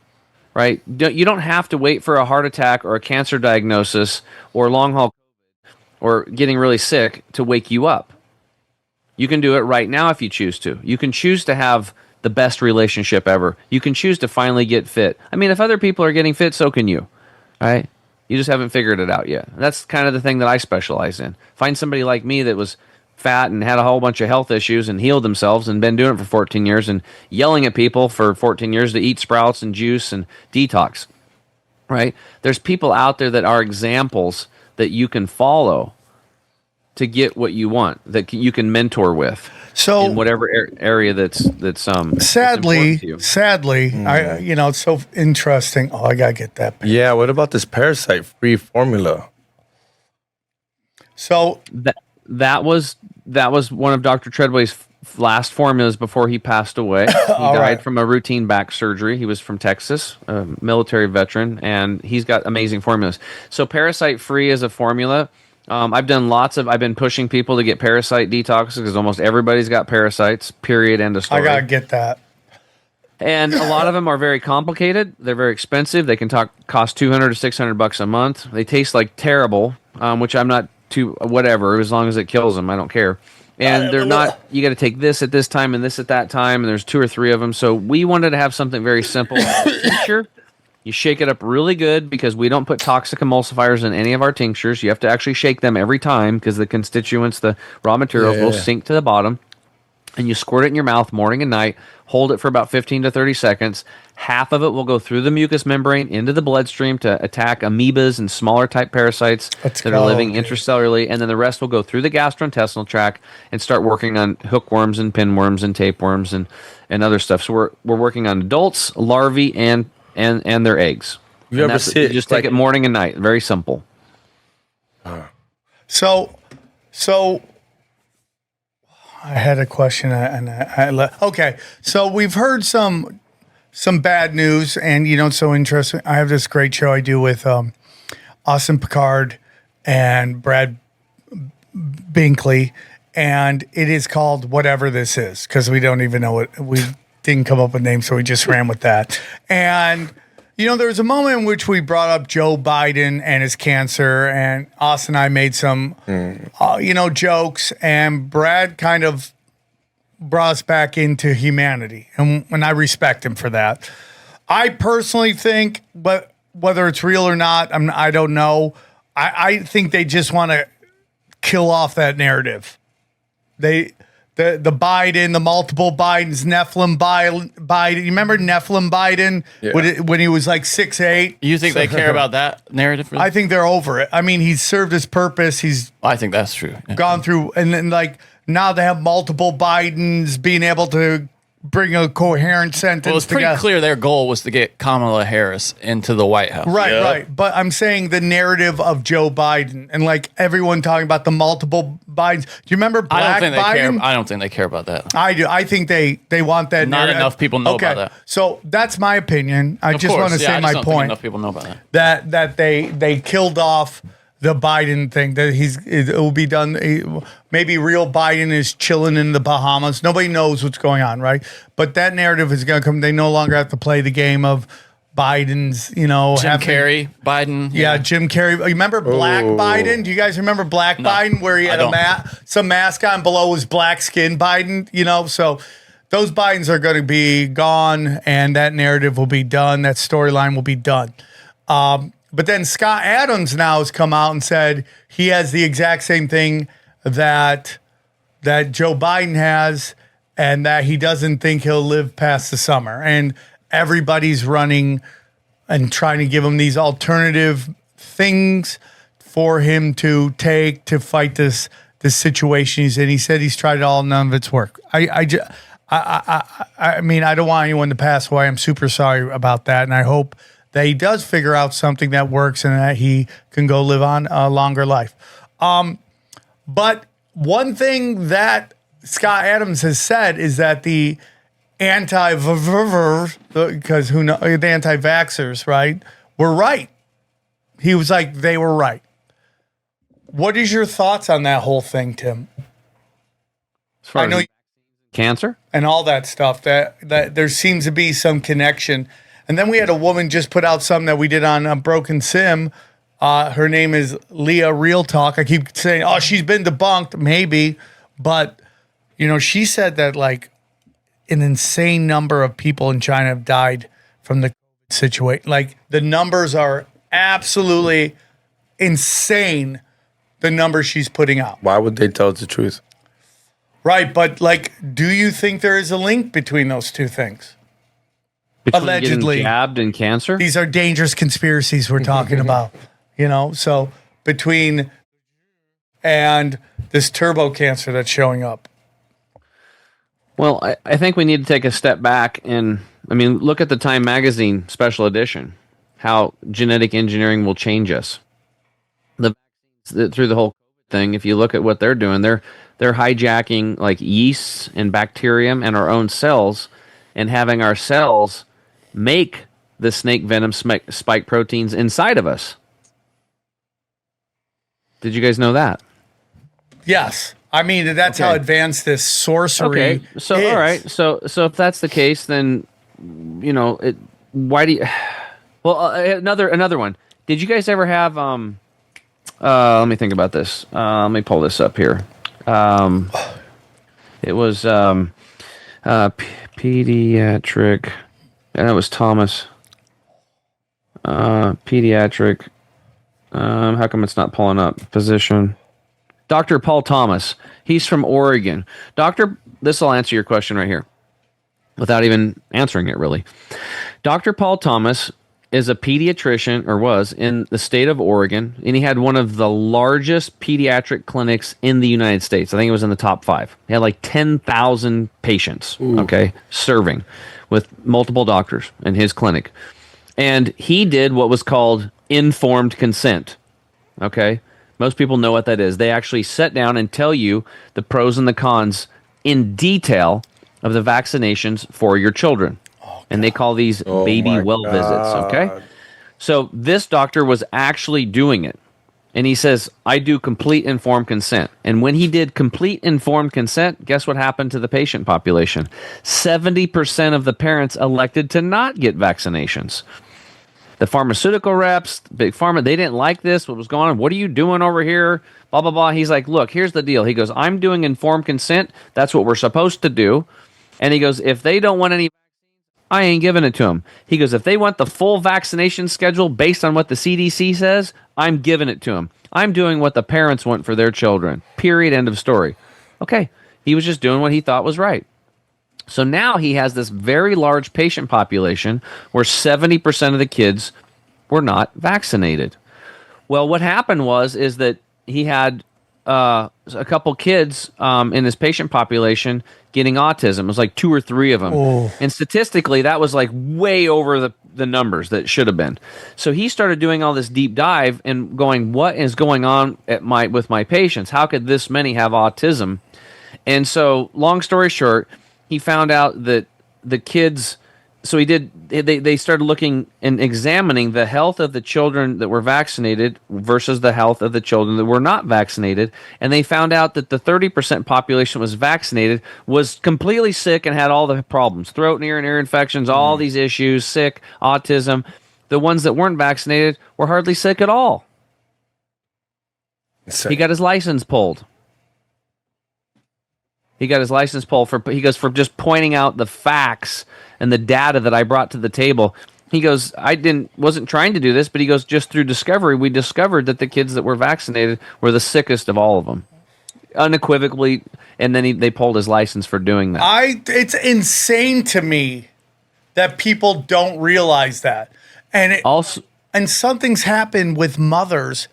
Right? You don't have to wait for a heart attack or a cancer diagnosis or long haul or getting really sick to wake you up. You can do it right now if you choose to. You can choose to have the best relationship ever. You can choose to finally get fit. I mean, if other people are getting fit, so can you. Right? You just haven't figured it out yet. That's kind of the thing that I specialize in. Find somebody like me that was fat and had a whole bunch of health issues and healed themselves and been doing it for 14 years and yelling at people for 14 years to eat sprouts and juice and detox. Right? There's people out there that are examples that you can follow to get what you want, that you can mentor with. So in whatever area that's sadly, to you. It's so interesting. Oh, I gotta get that back. Yeah, what about this parasite-free formula? So that was one of Dr. Treadway's last formulas before he passed away. He died from a routine back surgery. He was from Texas, a military veteran, and he's got amazing formulas. So parasite-free is a formula. I've been pushing people to get parasite detox because almost everybody's got parasites, period, end of story. I gotta get that. And a lot of them are very complicated. They're very expensive. They can cost $200 to $600 a month. They taste like terrible, which I'm not too whatever, as long as it kills them, I don't care. And they're not, you got to take this at this time and this at that time, and there's 2 or 3 of them. So we wanted to have something very simple. Tincture. You shake it up really good because we don't put toxic emulsifiers in any of our tinctures. You have to actually shake them every time because the constituents, the raw materials will sink to the bottom. and you squirt it in your mouth morning and night. Hold it for about 15 to 30 seconds. Half of it will go through the mucous membrane into the bloodstream to attack amoebas and smaller type parasites that are living intracellularly, and then the rest will go through the gastrointestinal tract and start working on hookworms and pinworms and tapeworms and other stuff. So we're working on adults, larvae, and their eggs. You ever see you it, just take like- it morning and night. Very simple. So I had a question, and okay. So we've heard some bad news, and it's so interesting. I have this great show I do with Austin Picard and Brad Binkley, and it is called Whatever This Is, because we don't even know it. We didn't come up with names, so we just ran with that. And there was a moment in which we brought up Joe Biden and his cancer, and Austin and I made some, jokes, and Brad kind of brought us back into humanity, and I respect him for that. I personally think, but whether it's real or not, I don't know. I think they just want to kill off that narrative. The Biden, the multiple Bidens, Nephilim Biden. You remember Nephilim Biden when he was like 6'8"? You think they care about that narrative? Really? I think they're over it. I mean, he's served his purpose. I think that's true. Yeah. Gone through, and then now they have multiple Bidens being able to bring a coherent sentence. Well, it's pretty clear their goal was to get Kamala Harris into the White House. Right. But I'm saying the narrative of Joe Biden and everyone talking about the multiple Bidens. Do you remember Black Biden? I don't think they care about that. I do. I think they want that. Not narrative. enough people know about that. So that's my opinion. I just want to say my don't point. Think enough people know about that. That they killed off the Biden thing. That it will be done. Maybe real Biden is chilling in the Bahamas. Nobody knows what's going on, right? But that narrative is going to come. They no longer have to play the game of Biden's. Jim Carrey, Biden. Yeah, Jim Carrey. You remember Black Biden? Do you guys remember Black Biden, where he had some mask on below was black skin Biden? So those Bidens are going to be gone, and that narrative will be done. That storyline will be done. But then Scott Adams now has come out and said he has the exact same thing that Joe Biden has, and that he doesn't think he'll live past the summer. And everybody's running and trying to give him these alternative things for him to take to fight this situation he's in. He said he's tried it all, none of it's worked. I mean, I don't want anyone to pass away. I'm super sorry about that, and I hope that he does figure out something that works and that he can go live on a longer life. But one thing that Scott Adams has said is that the anti-vaxxers, right, were right. He was like, they were right. What is your thoughts on that whole thing, Tim? I know cancer and all that stuff, that there seems to be some connection. And then we had a woman just put out something that we did on Broken Sim. Her name is Leah Real Talk. I keep saying, she's been debunked, maybe. But, she said that an insane number of people in China have died from the situation. The numbers are absolutely insane, the numbers she's putting out. Why would they tell us the truth? Right, but do you think there is a link between those two things? Between Allegedly, getting jabbed and cancer. These are dangerous conspiracies we're talking about. So between and this turbo cancer that's showing up. Well, I think we need to take a step back and, look at the Time Magazine special edition, how genetic engineering will change us. Through the whole thing, if you look at what they're doing, they're hijacking yeasts and bacterium and our own cells and having our cells make the snake venom spike proteins inside of us. Did you guys know that? Yes. That's how advanced this sorcery is. So, all right. So if that's the case, then, why do you... Well, another one. Did you guys ever have... let me think about this. Let me pull this up here. It was pediatric... And that was Thomas. Pediatric. How come it's not pulling up? Physician. Dr. Paul Thomas. He's from Oregon. This will answer your question right here without even answering it, really. Dr. Paul Thomas is a pediatrician, or was, in the state of Oregon, and he had one of the largest pediatric clinics in the United States. I think it was in the top 5. He had like 10,000 patients, serving with multiple doctors in his clinic. And he did what was called informed consent, okay? Most people know what that is. They actually sit down and tell you the pros and the cons in detail of the vaccinations for your children. And they call these baby well visits, okay? So this doctor was actually doing it. And he says, I do complete informed consent. And when he did complete informed consent, guess what happened to the patient population? 70% of the parents elected to not get vaccinations. The pharmaceutical reps, big pharma, they didn't like this. What was going on? What are you doing over here? Blah, blah, blah. He's like, look, here's the deal. He goes, I'm doing informed consent. That's what we're supposed to do. And he goes, if they don't want any, I ain't giving it to them. He goes, if they want the full vaccination schedule based on what the CDC says, I'm giving it to them. I'm doing what the parents want for their children. Period. End of story. Okay. He was just doing what he thought was right. So now he has this very large patient population where 70% of the kids were not vaccinated. Well, what happened is that he had a couple kids in his patient population getting autism. It was like 2 or 3 of them. And statistically, that was like way over the numbers that should have been. So he started doing all this deep dive and going, what is going on with my patients? How could this many have autism? And so, long story short, he found out that the kids, so they started looking and examining the health of the children that were vaccinated versus the health of the children that were not vaccinated. And they found out that the 30% population that was vaccinated was completely sick and had all the problems, throat and ear infections, all these issues, sick, autism. The ones that weren't vaccinated were hardly sick at all. He got his license pulled. He got his license pulled for just pointing out the facts and the data that I brought to the table. He goes, wasn't trying to do this, but he goes, just through discovery, we discovered that the kids that were vaccinated were the sickest of all of them, unequivocally. And then they pulled his license for doing that. It's insane to me that people don't realize that, and something's happened with mothers.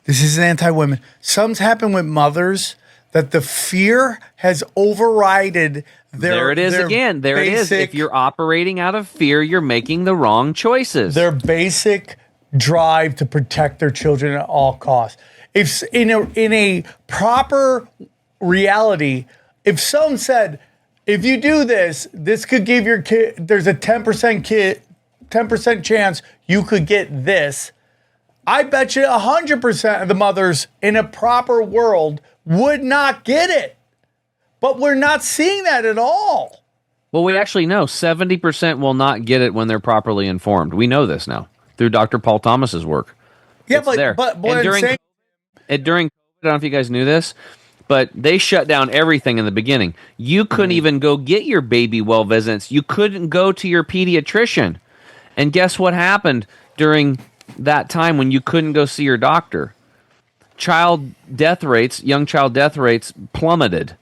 This is anti-women. Something's happened with mothers that the fear has overridden there it is again. There it is. If you're operating out of fear, you're making the wrong choices. Their basic drive to protect their children at all costs. If in a proper reality, if someone said, if you do this, this could give your kid, there's a 10% chance you could get this. I bet you 100% of the mothers in a proper world would not get it. But we're not seeing that at all. Well, we actually know 70% will not get it when they're properly informed. We know this now through Dr. Paul Thomas's work. Yeah, but during COVID, I don't know if you guys knew this, but they shut down everything in the beginning. You couldn't even go get your baby well visits. You couldn't go to your pediatrician. And guess what happened during that time when you couldn't go see your doctor? Young child death rates plummeted.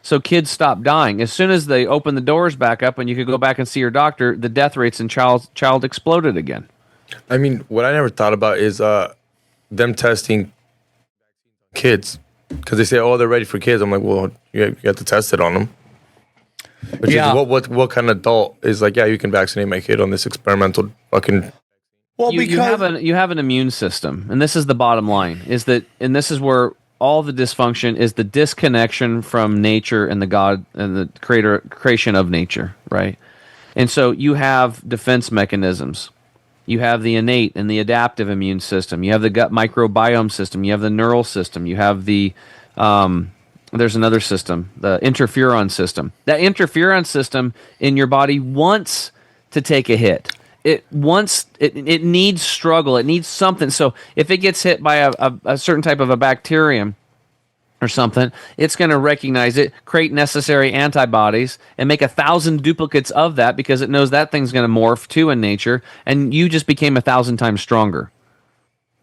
So kids stopped dying. As soon as they opened the doors back up and you could go back and see your doctor, the death rates in child exploded again. I mean, what I never thought about is them testing kids. Because they say, oh, they're ready for kids. I'm like, well, you have to test it on them. Which is what kind of adult is like, yeah, you can vaccinate my kid on this experimental fucking... Well, you have an immune system, and this is the bottom line, and this is where all the dysfunction is, the disconnection from nature and the God and the creation of nature, right? And so you have defense mechanisms. You have the innate and the adaptive immune system. You have the gut microbiome system. You have the neural system. You have the there's another system, the interferon system. That interferon system in your body wants to take a hit. It needs struggle. It needs something. So if it gets hit by a certain type of a bacterium or something, it's going to recognize it, create necessary antibodies, and make 1,000 duplicates of that because it knows that thing's going to morph too in nature, and you just became 1,000 times stronger.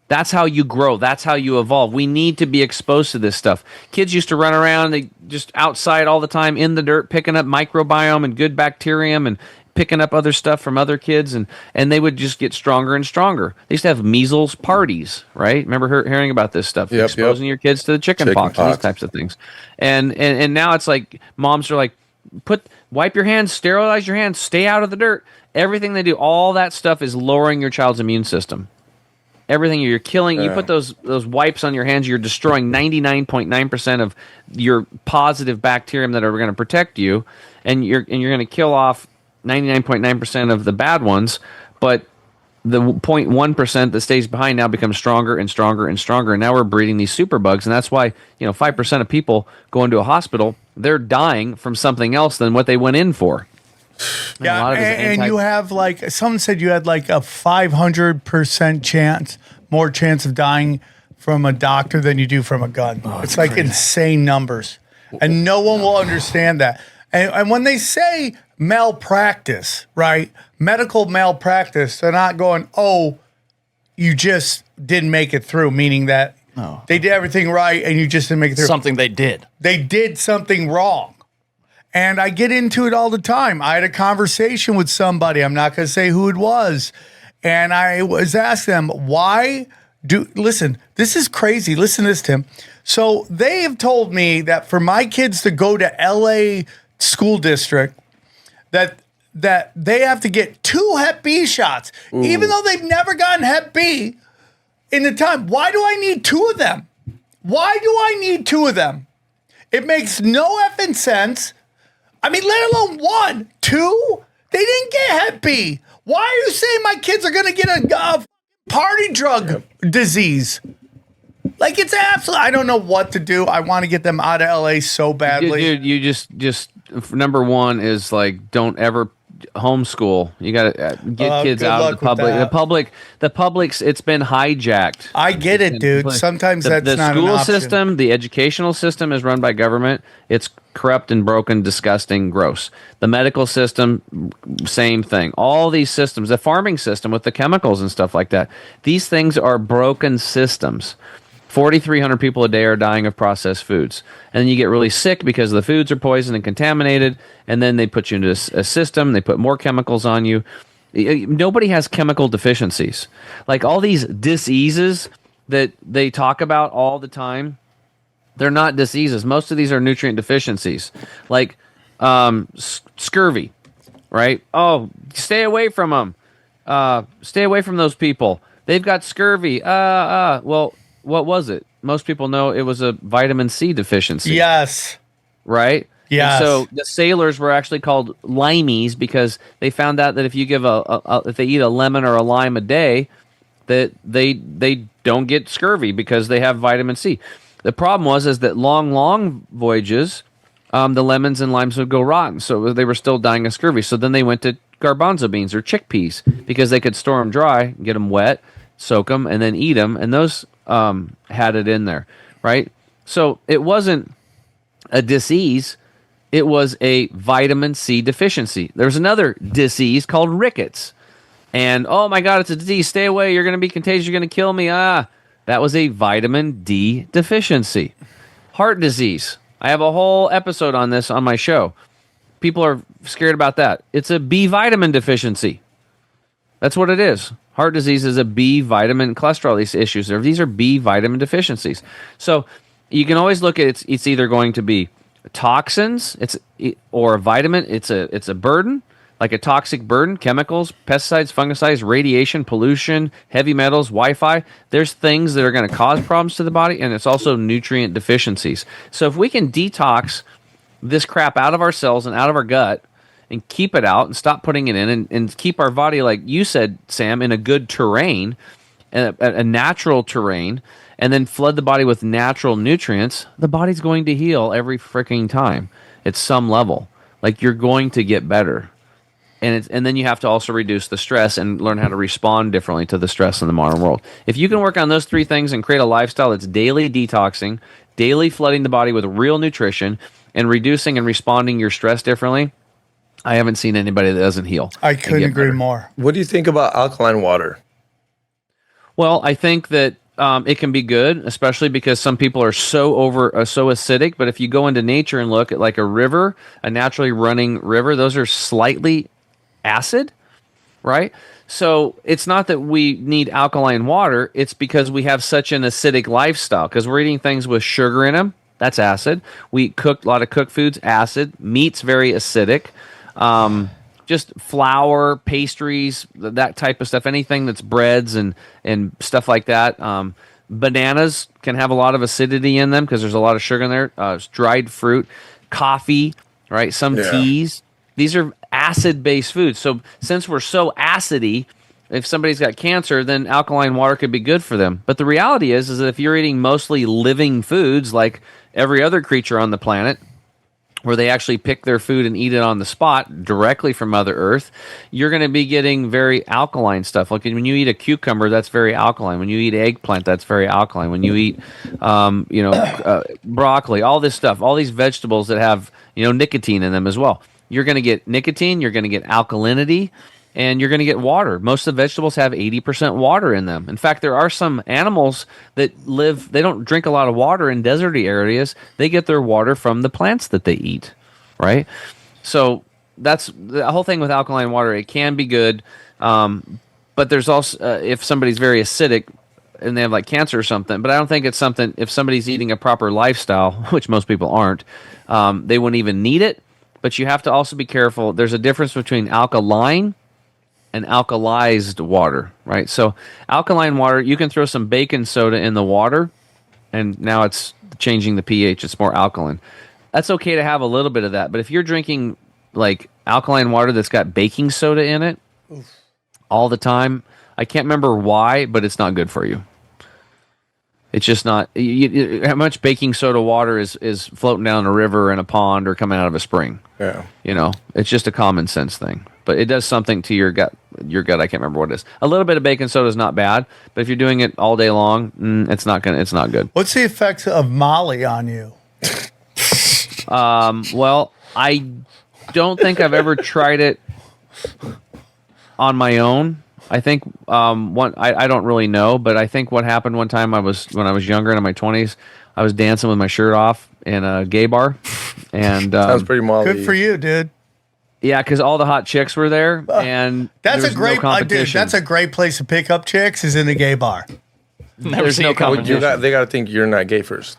That's how you grow. That's how you evolve. We need to be exposed to this stuff. Kids used to run around, they just outside all the time in the dirt, picking up microbiome and good bacterium and picking up other stuff from other kids, and they would just get stronger and stronger. They used to have measles parties, right? Remember hearing about this stuff, exposing your kids to the chicken pox and these types of things. And now it's like moms are like, wipe your hands, sterilize your hands, stay out of the dirt. Everything they do, all that stuff is lowering your child's immune system. Everything you're killing, you put those wipes on your hands, you're destroying 99.9% of your positive bacterium that are going to protect you, and you're going to kill off 99.9% of the bad ones, but the 0.1% that stays behind now becomes stronger and stronger and stronger, and now we're breeding these superbugs, and that's why 5% of people go into a hospital, they're dying from something else than what they went in for. Yeah, and you have like someone said you had like a 500% more chance of dying from a doctor than you do from a gun. It's like crazy. Insane numbers, and no one will understand that. And when they say malpractice, right? Medical malpractice, they're not going, oh, you just didn't make it through, meaning that they did everything right and you just didn't make it through. Something they did. They did something wrong. And I get into it all the time. I had a conversation with somebody. I'm not going to say who it was. And I was asking them, listen, this is crazy. Listen to this, Tim. So they have told me that for my kids to go to LA school district, that they have to get 2 Hep B shots, even though they've never gotten Hep B in the time. Why do I need 2 of them? Why do I need 2 of them? It makes no effing sense. I mean, let alone 1, 2. They didn't get Hep B. Why are you saying my kids are going to get a party drug disease? Like, it's absolute. I don't know what to do. I want to get them out of LA so badly. Dude, you just number one is like, don't ever homeschool. You got to get kids out of the public. The public's, it's been hijacked. I get it, dude. Sometimes that's the not school an option. system, the educational system is run by government. It's corrupt and broken, disgusting, gross. The medical system, same thing. All these systems, the farming system with the chemicals and stuff like that. These things are broken systems. 4,300 people a day are dying of processed foods. And then you get really sick because the foods are poisoned and contaminated, and then they put you into a system, they put more chemicals on you. Nobody has chemical deficiencies. Like all these diseases that they talk about all the time, they're not diseases. Most of these are nutrient deficiencies. Like scurvy, right? Oh, stay away from them. Stay away from those people. They've got scurvy. Well, what was it? Most people know it was a vitamin C deficiency. Yes. Right? Yes. And so the sailors were actually called limeys because they found out that if you give if they eat a lemon or a lime a day, that they don't get scurvy because they have vitamin C. The problem is that long voyages, the lemons and limes would go rotten, so they were still dying of scurvy. So then they went to garbanzo beans or chickpeas because they could store them dry, get them wet, soak them, and then eat them, and those had it in there, right? So it wasn't a disease, it was a vitamin C deficiency. There's another disease called rickets, and oh my God, it's a disease, stay away, you're going to be contagious, you're going to kill me. That was a vitamin D deficiency. Heart disease, I have a whole episode on this on my show. People are scared about that. It's a B vitamin deficiency. That's what it is. Heart disease is a B vitamin, cholesterol issues. These are B vitamin deficiencies. So you can always look at it's either going to be toxins, or a vitamin. It's a burden, like a toxic burden, chemicals, pesticides, fungicides, radiation, pollution, heavy metals, Wi-Fi. There's things that are going to cause problems to the body, and it's also nutrient deficiencies. So if we can detox this crap out of our cells and out of our gut, and keep it out and stop putting it in and keep our body, like you said, Sam, in a good terrain, a natural terrain, and then flood the body with natural nutrients, the body's going to heal every freaking time at some level. Like, you're going to get better. And then you have to also reduce the stress and learn how to respond differently to the stress in the modern world. If you can work on those 3 things and create a lifestyle that's daily detoxing, daily flooding the body with real nutrition, and reducing and responding your stress differently, I haven't seen anybody that doesn't heal. I couldn't agree more. What do you think about alkaline water? Well, I think that it can be good, especially because some people are so acidic. But if you go into nature and look at like a river, a naturally running river, those are slightly acid, right? So it's not that we need alkaline water. It's because we have such an acidic lifestyle because we're eating things with sugar in them. That's acid. We eat a lot of cooked foods, acid. Meat's very acidic. Just flour, pastries, that type of stuff. Anything that's breads and stuff like that. Bananas can have a lot of acidity in them because there's a lot of sugar in there. Dried fruit, coffee, right? Some teas. These are acid-based foods. So since we're so acidy, if somebody's got cancer, then alkaline water could be good for them. But the reality is that if you're eating mostly living foods like every other creature on the planet, where they actually pick their food and eat it on the spot directly from Mother Earth, you're going to be getting very alkaline stuff. Like when you eat a cucumber, that's very alkaline. When you eat eggplant, that's very alkaline. When you eat, broccoli, all this stuff, all these vegetables that have, nicotine in them as well. You're going to get nicotine, you're going to get alkalinity, and you're going to get water. Most of the vegetables have 80% water in them. In fact, there are some animals that they don't drink a lot of water in deserty areas. They get their water from the plants that they eat, right? So that's the whole thing with alkaline water. It can be good, but there's also, if somebody's very acidic and they have like cancer or something, but I don't think it's something, if somebody's eating a proper lifestyle, which most people aren't, they wouldn't even need it. But you have to also be careful. There's a difference between alkaline and alkalized water, right? So alkaline water, you can throw some baking soda in the water, and now it's changing the pH. It's more alkaline. That's okay to have a little bit of that. But if you're drinking like alkaline water that's got baking soda in it all the time, I can't remember why, but it's not good for you. It's just not. How much baking soda water is floating down a river in a pond or coming out of a spring? Yeah. It's just a common sense thing. But it does something to your gut. I can't remember what it is. A little bit of baking soda is not bad, but if you're doing it all day long, it's not good. What's the effect of Molly on you? Well, I don't think I've ever tried it on my own. I think I don't really know, but I think what happened one time when I was younger and in my 20s, I was dancing with my shirt off in a gay bar, and sounds pretty Molly. Good for you, dude. Yeah, because all the hot chicks were there, and that's there was a great no competition. dude. That's a great place to pick up chicks is in a gay bar. There's no competition. They got to think you're not gay first.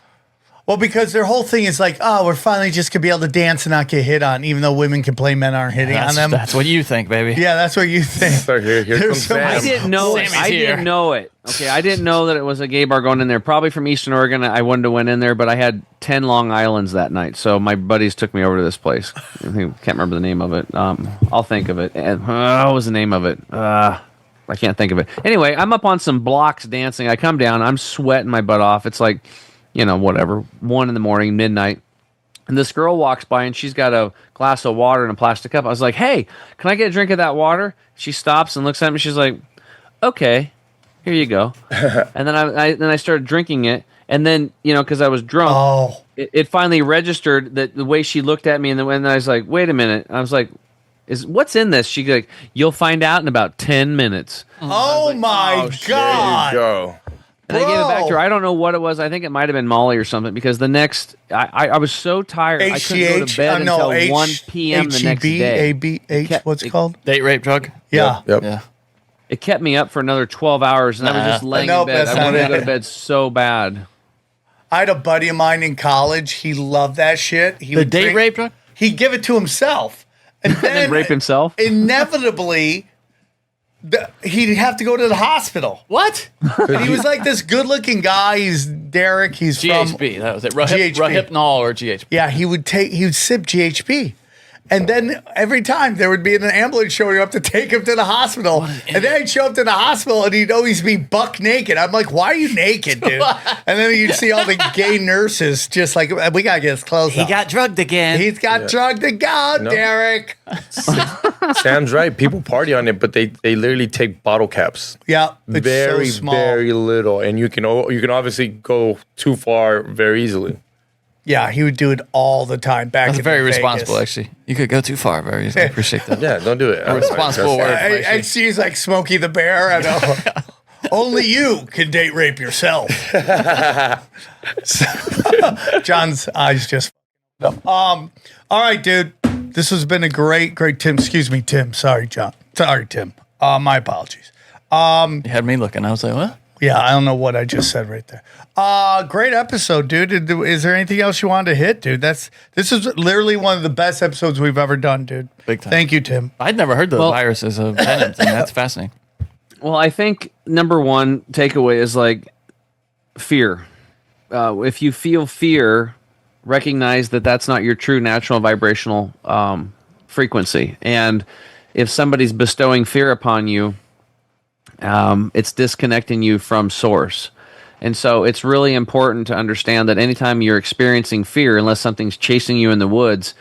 Well, because their whole thing is like, we're finally just gonna be able to dance and not get hit on, even though women complain men aren't hitting on them. That's what you think, baby. Yeah, that's what you think. So here comes Sam. I didn't know it. I didn't know it. Okay, I didn't know that it was a gay bar going in there. Probably from Eastern Oregon. I wouldn't have went in there, but I had 10 Long Islands that night. So my buddies took me over to this place. Can't remember the name of it. I'll think of it. What was the name of it? I can't think of it. Anyway, I'm up on some blocks dancing. I come down. I'm sweating my butt off. It's like, whatever, 1 a.m, midnight. And this girl walks by and she's got a glass of water in a plastic cup. I was like, hey, can I get a drink of that water? She stops and looks at me. She's like, okay, here you go. And then I started drinking it. And then, because I was drunk, it finally registered that the way she looked at me. And then I was like, wait a minute. I was like, what's in this? She's like, you'll find out in about 10 minutes. Oh, my God. There you go. And I gave it back to her. I don't know what it was. I think it might have been Molly or something because the next, I was so tired. I couldn't go to bed until 1 p.m. the next day. ABH, what's it called? Date rape drug? Yeah. Yep. Yeah. It kept me up for another 12 hours, and I was just laying in bed. I wanted to go to bed so bad. I had a buddy of mine in college. He loved that shit. The date rape drug? He'd give it to himself. And then rape himself? Inevitably, he'd have to go to the hospital. What? And he was like this good-looking guy. He's Derek. He's GHB. from That was it. GHB. Rohypnol or GHB. Yeah, he would sip GHB. And then every time there would be an ambulance showing up to take him to the hospital. And then he'd show up to the hospital and he'd always be buck naked. I'm like, why are you naked, dude? And then you'd see all the gay nurses just like, we got to get his clothes off. He got drugged again. He's got drugged again, Derek. Sam's right. People party on it, but they literally take bottle caps. Yeah. It's Very, so small. very little. And you can obviously go too far very easily. Yeah, he would do it all the time back That's in very Vegas. responsible, actually. You could go too far, very easily. I appreciate that. Yeah, don't do it. A responsible word. And she's like Smokey the Bear. I know. Only you can date rape yourself. John's eyes just. All right, dude. This has been a great Tim. Excuse me, Tim. Sorry, John. Sorry, Tim. My apologies. You had me looking. I was like, what? Yeah, I don't know what I just said right there. Great episode, dude. Is there anything else you wanted to hit, dude? This is literally one of the best episodes we've ever done, dude. Big time. Thank you, Tim. I'd never heard the viruses of Venom thing. That's fascinating. Well, I think number one takeaway is like fear. If you feel fear, recognize that that's not your true natural vibrational frequency. And if somebody's bestowing fear upon you, it's disconnecting you from source. And so it's really important to understand that anytime you're experiencing fear, unless something's chasing you in the woods,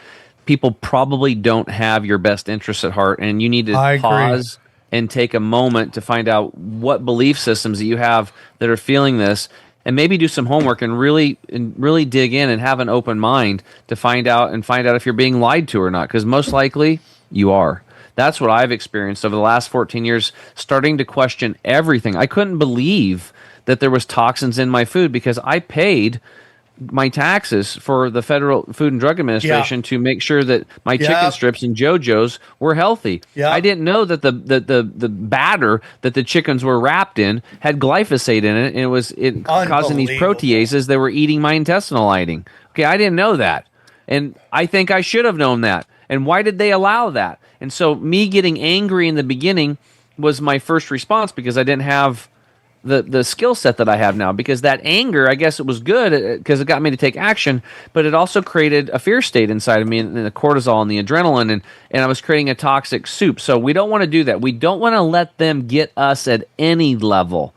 people probably don't have your best interests at heart. And you need to pause and take a moment to find out what belief systems that you have that are feeling this, and maybe do some homework and really dig in and have an open mind to find out if you're being lied to or not, because most likely you are. That's what I've experienced over the last 14 years, starting to question everything. I couldn't believe that there was toxins in my food because I paid my taxes for the Federal Food and Drug Administration to make sure that my chicken strips and JoJo's were healthy. I didn't know that the batter that the chickens were wrapped in had glyphosate in it, and it was causing these proteases that were eating my intestinal lining. Okay, I didn't know that, and I think I should have known that. And why did they allow that? And so me getting angry in the beginning was my first response because I didn't have the skill set that I have now, because that anger, I guess it was good because it got me to take action, but it also created a fear state inside of me, and the cortisol and the adrenaline, and I was creating a toxic soup. So we don't want to do that. We don't want to let them get us at any level.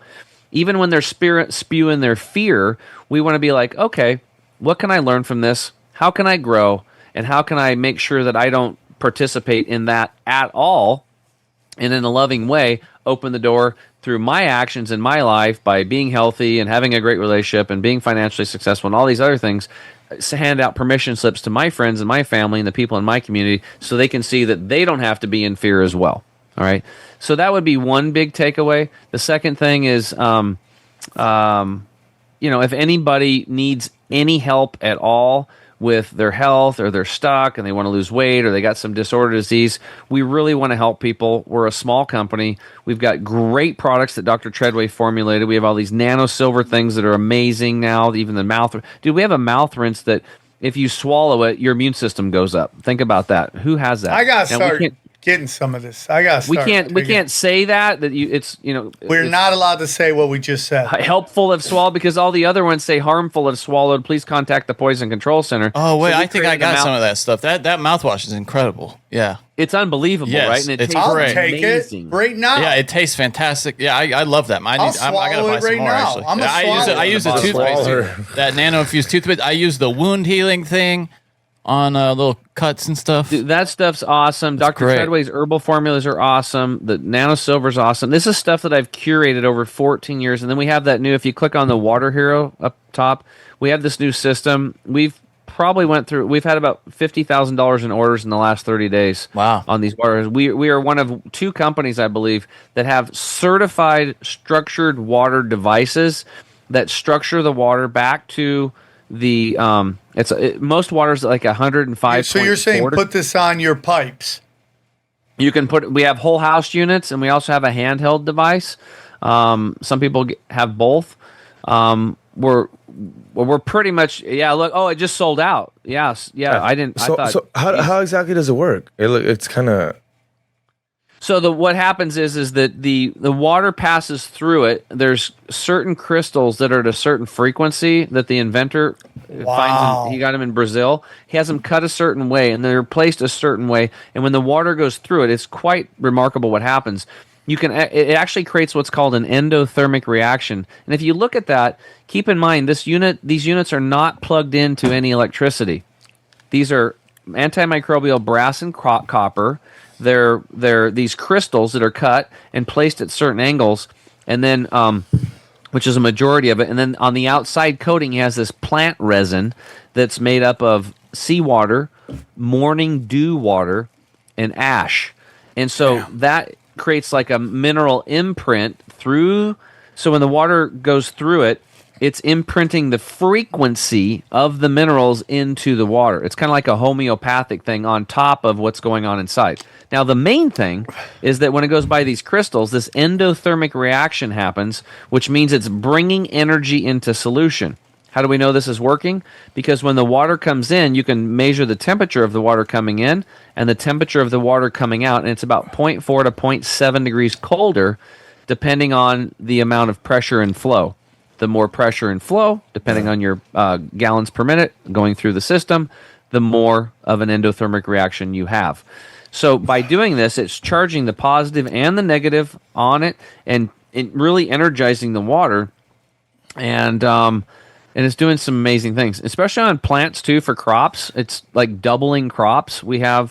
Even when they're spewing their fear, we want to be like, okay, what can I learn from this? How can I grow? And how can I make sure that I don't participate in that at all? And in a loving way, open the door through my actions in my life by being healthy and having a great relationship and being financially successful and all these other things, hand out permission slips to my friends and my family and the people in my community so they can see that they don't have to be in fear as well. All right. So that would be one big takeaway. The second thing is, if anybody needs any help at all with their health, or they're stuck and they want to lose weight, or they got some disorder disease, we really want to help people. We're a small company. We've got great products that Dr. Treadway formulated. We have all these nano silver things that are amazing now, even the mouth. Dude, we have a mouth rinse that if you swallow it, your immune system goes up. Think about that. Who has that? I got to start getting some of this. We can't say that we're not allowed to say what we just said. Helpful if swallowed, because all the other ones say harmful if swallowed. Please contact the Poison Control Center. Oh wait, I think I got some of that stuff. That mouthwash is incredible. Yeah, it's unbelievable, right? And it's great. Take it right now. Yeah, it tastes fantastic. Yeah, I love that. I gotta buy some more. Now. Actually, I use the toothpaste. That nano infused toothpaste. I use the wound healing thing on little cuts and stuff. Dude, that stuff's awesome. Dr. Treadway's herbal formulas are awesome. The nano silver's awesome. This is stuff that I've curated over 14 years. And then we have that new, if you click on the Water Hero up top, we have this new system. We've had about $50,000 in orders in the last 30 days. Wow. On these waters. We are one of two companies, I believe, that have certified structured water devices that structure the water back to the most water's like 105. So you're saying put this on your pipes? You can we have whole house units, and we also have a handheld device. Some people have both. We're pretty much look. Oh, it just sold out. Yes, yeah. I didn't. So how exactly does it work? It's kind of. So what happens is that the water passes through it. There's certain crystals that are at a certain frequency that the inventor finds. He got them in Brazil. He has them cut a certain way, and they're placed a certain way. And when the water goes through it, it's quite remarkable what happens. It actually creates what's called an endothermic reaction. And if you look at that, keep in mind these units are not plugged into any electricity. These are antimicrobial brass and copper. They're these crystals that are cut and placed at certain angles, and then which is a majority of it. And then on the outside coating, he has this plant resin that's made up of seawater, morning dew water, and ash. And so that creates like a mineral imprint through So when the water goes through it, it's imprinting the frequency of the minerals into the water. It's kind of like a homeopathic thing on top of what's going on inside. Now, the main thing is that when it goes by these crystals, this endothermic reaction happens, which means it's bringing energy into solution. How do we know this is working? Because when the water comes in, you can measure the temperature of the water coming in and the temperature of the water coming out, and it's about 0.4 to 0.7 degrees colder, depending on the amount of pressure and flow. The more pressure and flow, depending on your gallons per minute going through the system, the more of an endothermic reaction you have. So by doing this, it's charging the positive and the negative on it, and it really energizing the water, and it's doing some amazing things, especially on plants too. For crops, it's like doubling crops. We have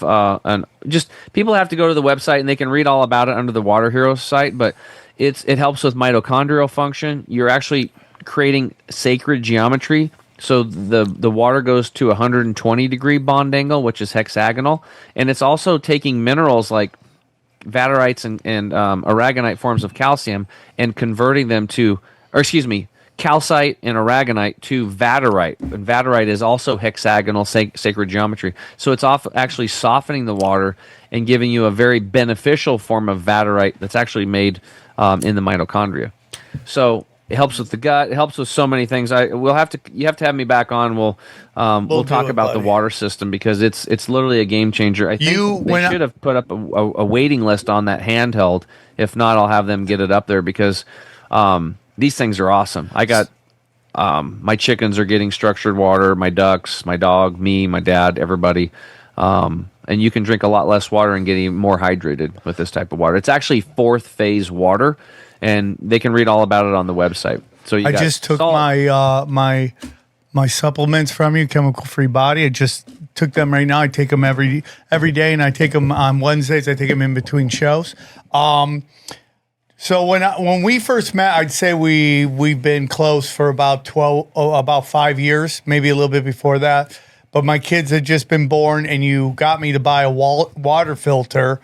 just people have to go to the website and they can read all about it under the Water Heroes site, but it helps with mitochondrial function. You're actually creating sacred geometry. So the water goes to 120 degree bond angle, which is hexagonal, and it's also taking minerals like vaterites and aragonite forms of calcium and converting them to, calcite and aragonite to vaterite. And vaterite is also hexagonal sacred geometry. So it's actually softening the water and giving you a very beneficial form of vaterite that's actually made in the mitochondria. So it helps with the gut. It helps with so many things. You have to have me back on. We'll talk about the water system, because it's literally a game changer. I think they should have put up a waiting list on that handheld. If not, I'll have them get it up there, because these things are awesome. I got my chickens are getting structured water, my ducks, my dog, me, my dad, everybody. And you can drink a lot less water and get even more hydrated with this type of water. It's actually 4th phase water, and they can read all about it on the website. So I just took my supplements from you, Chemical Free Body. I just took them right now. I take them every day, and I take them on Wednesdays. I take them in between shows. So when we first met, I'd say we've been close for about 5 years, maybe a little bit before that. But my kids had just been born, and you got me to buy a water filter,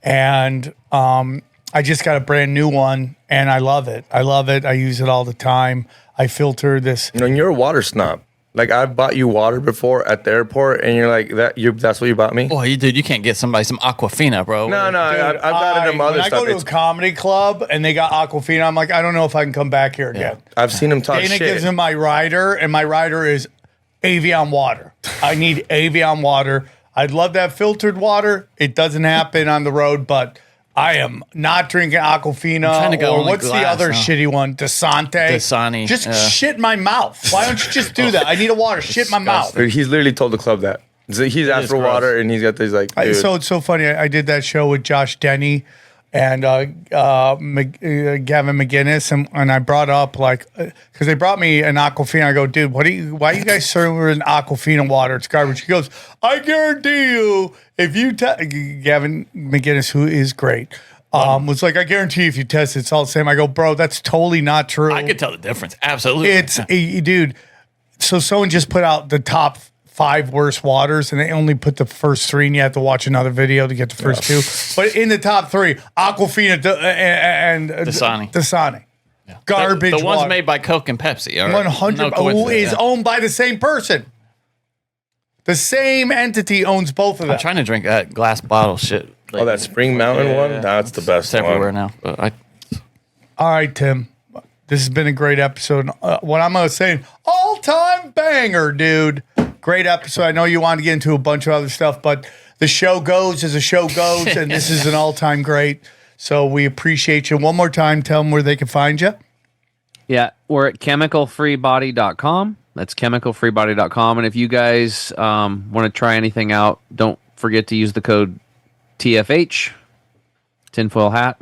and I just got a brand new one, and I love it. I use it all the time. I filter this. And you're a water snob. Like, I've bought you water before at the airport, and you're like, that's what you bought me? Boy, you can't get somebody some Aquafina, bro. No, I've got it in other when stuff. I go to a comedy club and they got Aquafina, I'm like, I don't know if I can come back here again. I've seen him talk Dana shit. gives him my rider, and my rider is Avion water. I need Avion water. I'd love that filtered water. It doesn't happen on the road, but I am not drinking Aquafina, or what's the other shitty one? Dasani. Just shit in my mouth. Why don't you just do that? I need a water. Shit in my mouth. He's literally told the club that. He's asked for water, and he's got these like. So it's so funny. I did that show with Josh Denny and Gavin McGinnis, and I brought up because they brought me an Aquafina. I go, dude, why are you guys serving Aquafina water? It's garbage. He goes, I guarantee you, if you Gavin McGinnis, who is great, was like, I guarantee you, if you test it, it's all the same. I go, bro, that's totally not true. I could tell the difference. Absolutely. Dude. So someone just put out the top 5 worst waters, and they only put the first 3, and you have to watch another video to get the first 2. But in the top 3, Aquafina and Dasani. Yeah. Garbage The ones water. made by Coke and Pepsi. 100, who is owned by the same person. The same entity owns both of them. I'm trying to drink that glass bottle shit. Oh, that Spring Mountain one? That's the best one. It's everywhere one. now. But All right, Tim. This has been a great episode. What I'm going to say, all-time banger, dude. Great episode. I know you want to get into a bunch of other stuff, but the show goes as a show goes, and this is an all-time great. So we appreciate you. One more time, tell them where they can find you. Yeah, we're at chemicalfreebody.com. That's chemicalfreebody.com. And if you guys want to try anything out, don't forget to use the code TFH, tinfoil hat.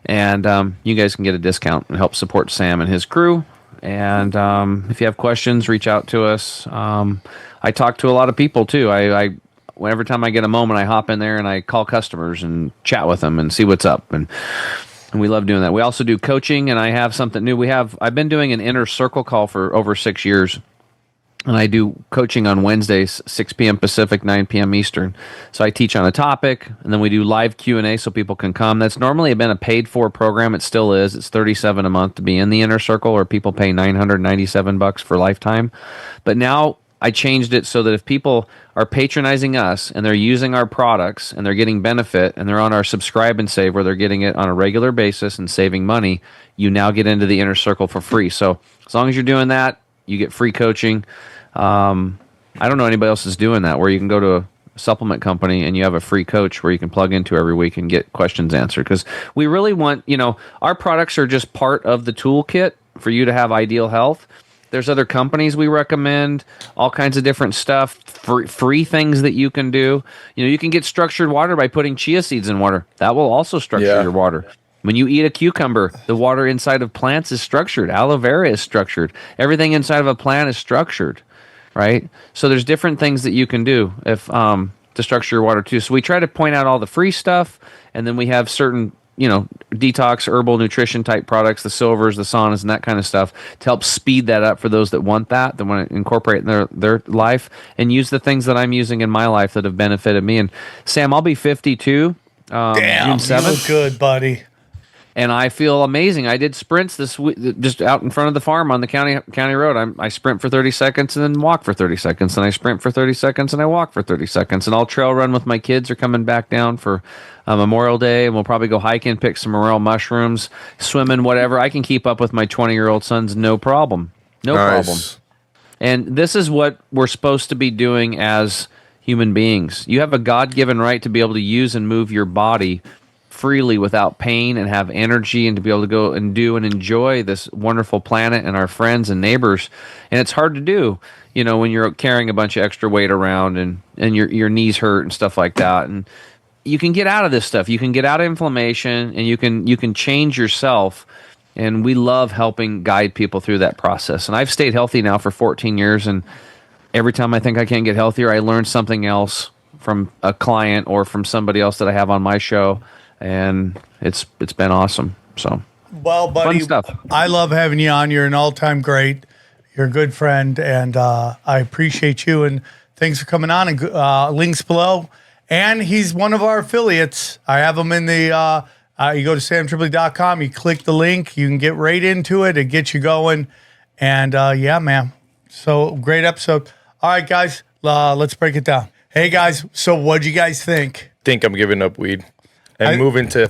And you guys can get a discount and help support Sam and his crew. And if you have questions, reach out to us. I talk to a lot of people too. Every time I get a moment, I hop in there and I call customers and chat with them and see what's up. And we love doing that. We also do coaching, and I have something new. I've been doing an inner circle call for over 6 years. And I do coaching on Wednesdays, 6 p.m. Pacific, 9 p.m. Eastern. So I teach on a topic, and then we do live Q&A so people can come. That's normally been a paid-for program. It still is. It's $37 a month to be in the inner circle, or people pay $997 for lifetime. But now I changed it so that if people are patronizing us and they're using our products and they're getting benefit and they're on our subscribe and save where they're getting it on a regular basis and saving money, you now get into the inner circle for free. So as long as you're doing that, you get free coaching. I don't know anybody else is doing that, where you can go to a supplement company and you have a free coach where you can plug into every week and get questions answered. Because we really want, our products are just part of the toolkit for you to have ideal health. There's other companies we recommend, all kinds of different stuff, free things that you can do. You can get structured water by putting chia seeds in water. That will also structure your water. When you eat a cucumber, the water inside of plants is structured. Aloe vera is structured. Everything inside of a plant is structured, right? So there's different things that you can do to structure your water too. So we try to point out all the free stuff, and then we have certain, detox, herbal nutrition type products, the silvers, the saunas, and that kind of stuff to help speed that up for those that want that want to incorporate in their life and use the things that I'm using in my life that have benefited me. And Sam, I'll be 52. Damn, June 7th. you look good, buddy. And I feel amazing. I did sprints this week, just out in front of the farm on the county road. I sprint for 30 seconds and then walk for 30 seconds. And I sprint for 30 seconds and I walk for 30 seconds. And I'll trail run with my kids. Are coming back down for Memorial Day. And we'll probably go hiking, pick some morel mushrooms, swimming, whatever. I can keep up with my 20-year-old sons, no problem. No problem. And this is what we're supposed to be doing as human beings. You have a God-given right to be able to use and move your body freely without pain and have energy, and to be able to go and do and enjoy this wonderful planet and our friends and neighbors. And it's hard to do, when you're carrying a bunch of extra weight around and your knees hurt and stuff like that. And you can get out of this stuff. You can get out of inflammation, and you can change yourself. And we love helping guide people through that process. And I've stayed healthy now for 14 years. And every time I think I can get healthier, I learn something else from a client or from somebody else that I have on my show. And it's been awesome. So, well, buddy, fun stuff. I love having you on. You're an all-time great. You're a good friend, and I appreciate you. And thanks for coming on. And links below. And he's one of our affiliates. I have him in the. You go to samtripoli.com. You click the link. You can get right into it. It gets you going. And yeah, man. So great episode. All right, guys. Let's break it down. Hey, guys. So what'd you guys think? Think I'm giving up weed and moving to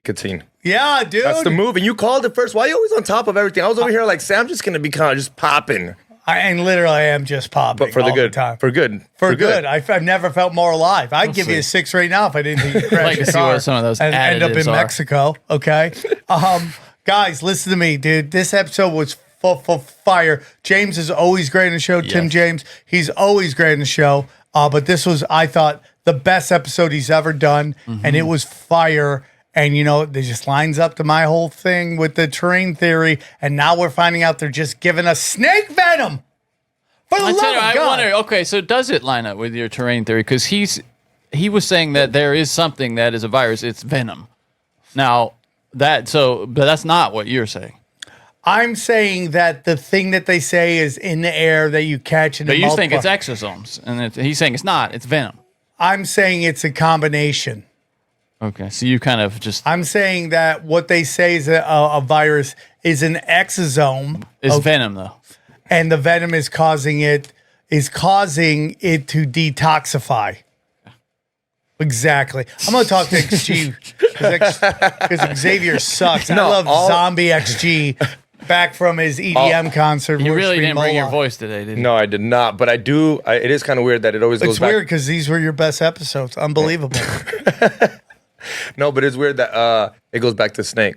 nicotine. Yeah, dude. That's the move. And you called it first. Why are you always on top of everything? I was over here like, Sam, just going to be kind of just popping. And literally, I am just popping. But for the good. time. For good. For good. I've never felt more alive. I'd give you a 6 right now if I didn't think you'd crash like your to see car what some of those and end up in additives are. Mexico. Okay. Guys, listen to me, dude. This episode was full fire. James is always great in the show. Tim James, he's always great in the show. But this was, I thought, the best episode he's ever done. And it was fire. And, it just lines up to my whole thing with the terrain theory. And now we're finding out they're just giving us snake venom. For the love of God. I wonder, okay, so does it line up with your terrain theory? Because he was saying that there is something that is a virus. It's venom. Now, but that's not what you're saying. I'm saying that the thing that they say is in the air that you catch. But you think it's exosomes. And he's saying it's not. It's venom. I'm saying it's a combination. Okay, so you kind of just... I'm saying that what they say is a virus is an exosome. It's venom, though. And the venom is causing it to detoxify. Exactly. I'm going to talk to XG because Xavier sucks. I love Zombie XG back from his EDM concert. You really didn't bring your voice today, did you? No, I did not. But I do. It is kind of weird that it always goes back. It's weird because these were your best episodes. Unbelievable. No, but it's weird that it goes back to snake.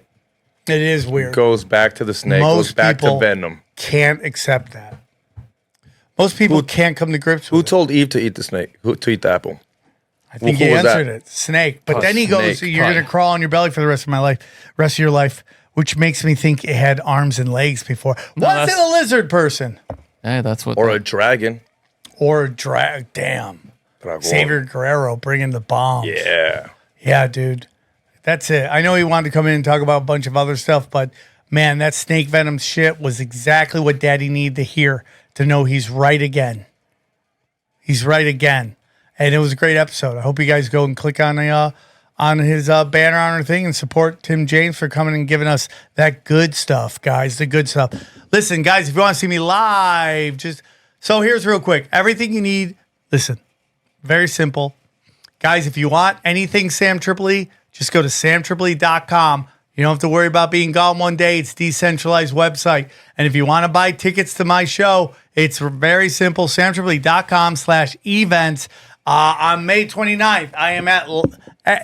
It is weird. Goes back to the snake. Goes back to venom. Can't accept that. Most people can't come to grips with Who it. told Eve to eat the snake? Who to eat the apple? I think Who he was that? answered it. Snake. But then he goes, snake. you're going to crawl on your belly for the rest of your life, which makes me think it had arms and legs before. Was it a lizard person? Yeah, that's what... Or a dragon. Or a damn. Xavier Guerrero bringing the bombs. Yeah. Yeah, dude. That's it. I know he wanted to come in and talk about a bunch of other stuff, but man, that snake venom shit was exactly what Daddy needed to hear. to know he's right again. He's right again. And it was a great episode. I hope you guys go and click on his banner on our thing and support Tim James for coming and giving us that good stuff, guys. The good stuff. Listen, guys, if you want to see me live, so here's real quick. Everything you need, listen, very simple. Guys, if you want anything Sam Tripoli, just go to samtripoli.com. You don't have to worry about being gone one day. It's a decentralized website. And if you want to buy tickets to my show, it's very simple. samtripoli.com/events. On May 29th, I am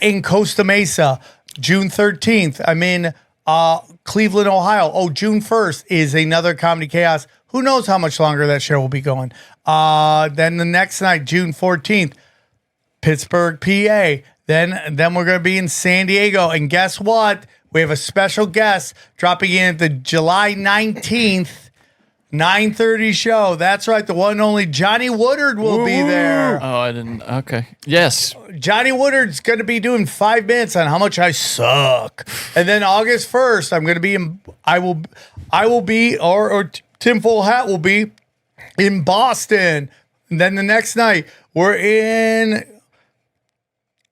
in Costa Mesa. June 13th, I'm in Cleveland, Ohio. Oh, June 1st is another Comedy Chaos. Who knows how much longer that show will be going. Then the next night, June 14th, Pittsburgh, PA. Then we're going to be in San Diego. And guess what? We have a special guest dropping in at the July 19th, 9:30 show. That's right. The one and only Johnny Woodard will be there. Oh, I didn't. Okay. Yes. Johnny Woodard's going to be doing 5 minutes on how much I suck. And then August 1st, I'm going to be or Tinfoil Hat will be in Boston. And then the next night, we're in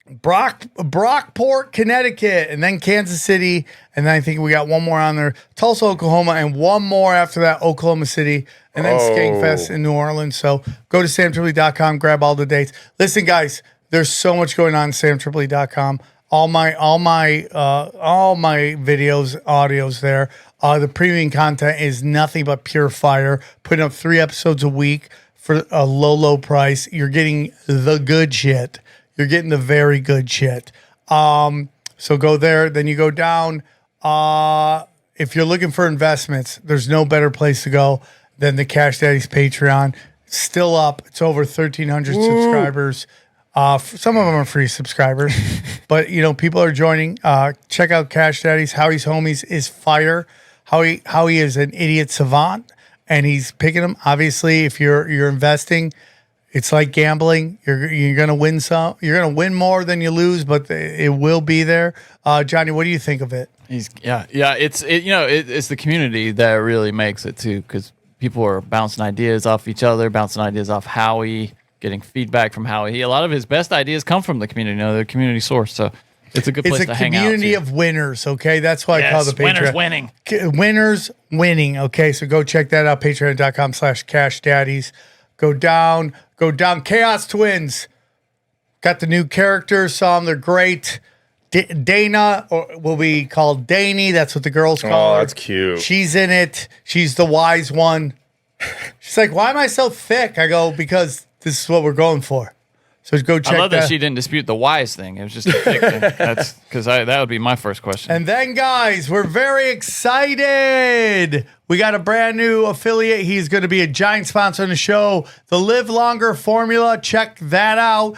Brockport, Connecticut, and then Kansas City, and then I think we got one more on there, Tulsa, Oklahoma, and one more after that, Oklahoma City, and then Skankfest in New Orleans. So go to samtripoli.com, grab all the dates. Listen, guys, there's so much going on at samtripoli.com. All my videos, audios there. The premium content is nothing but pure fire. Putting up 3 episodes a week for a low price. You're getting the good shit. You're getting the very good shit. So go there. Then you go down. If you're looking for investments, there's no better place to go than the Cash Daddy's Patreon. It's still up. It's over 1,300 subscribers. Some of them are free subscribers. But, people are joining. Check out Cash Daddy's. Howie's Homies is fire. Howie is an idiot savant, and he's picking them. Obviously, if you're investing, it's like gambling. You're going to win some. You're going to win more than you lose, but it will be there. Johnny, what do you think of it? It's the community that really makes it too, because people are bouncing ideas off each other, bouncing ideas off Howie, getting feedback from Howie. A lot of his best ideas come from the community. They're community source, so it's a good place to hang out. It's a community of winners. Okay, that's why I call the Patreon. Winners winning. Winners winning. Okay, so go check that out. Patreon.com/cashdaddies. Go down. Chaos Twins. Got the new characters. Saw them. They're great. Dana, or will be called Danny. That's what the girls call her. Oh, that's cute. She's in it. She's the wise one. She's like, why am I so thick? I go, because this is what we're going for. So go check that. I love that she didn't dispute the wise thing. It was just a thick thing. That's because that would be my first question. And then, guys, we're very excited. We got a brand new affiliate. He's going to be a giant sponsor on the show. The Live Longer Formula. Check that out.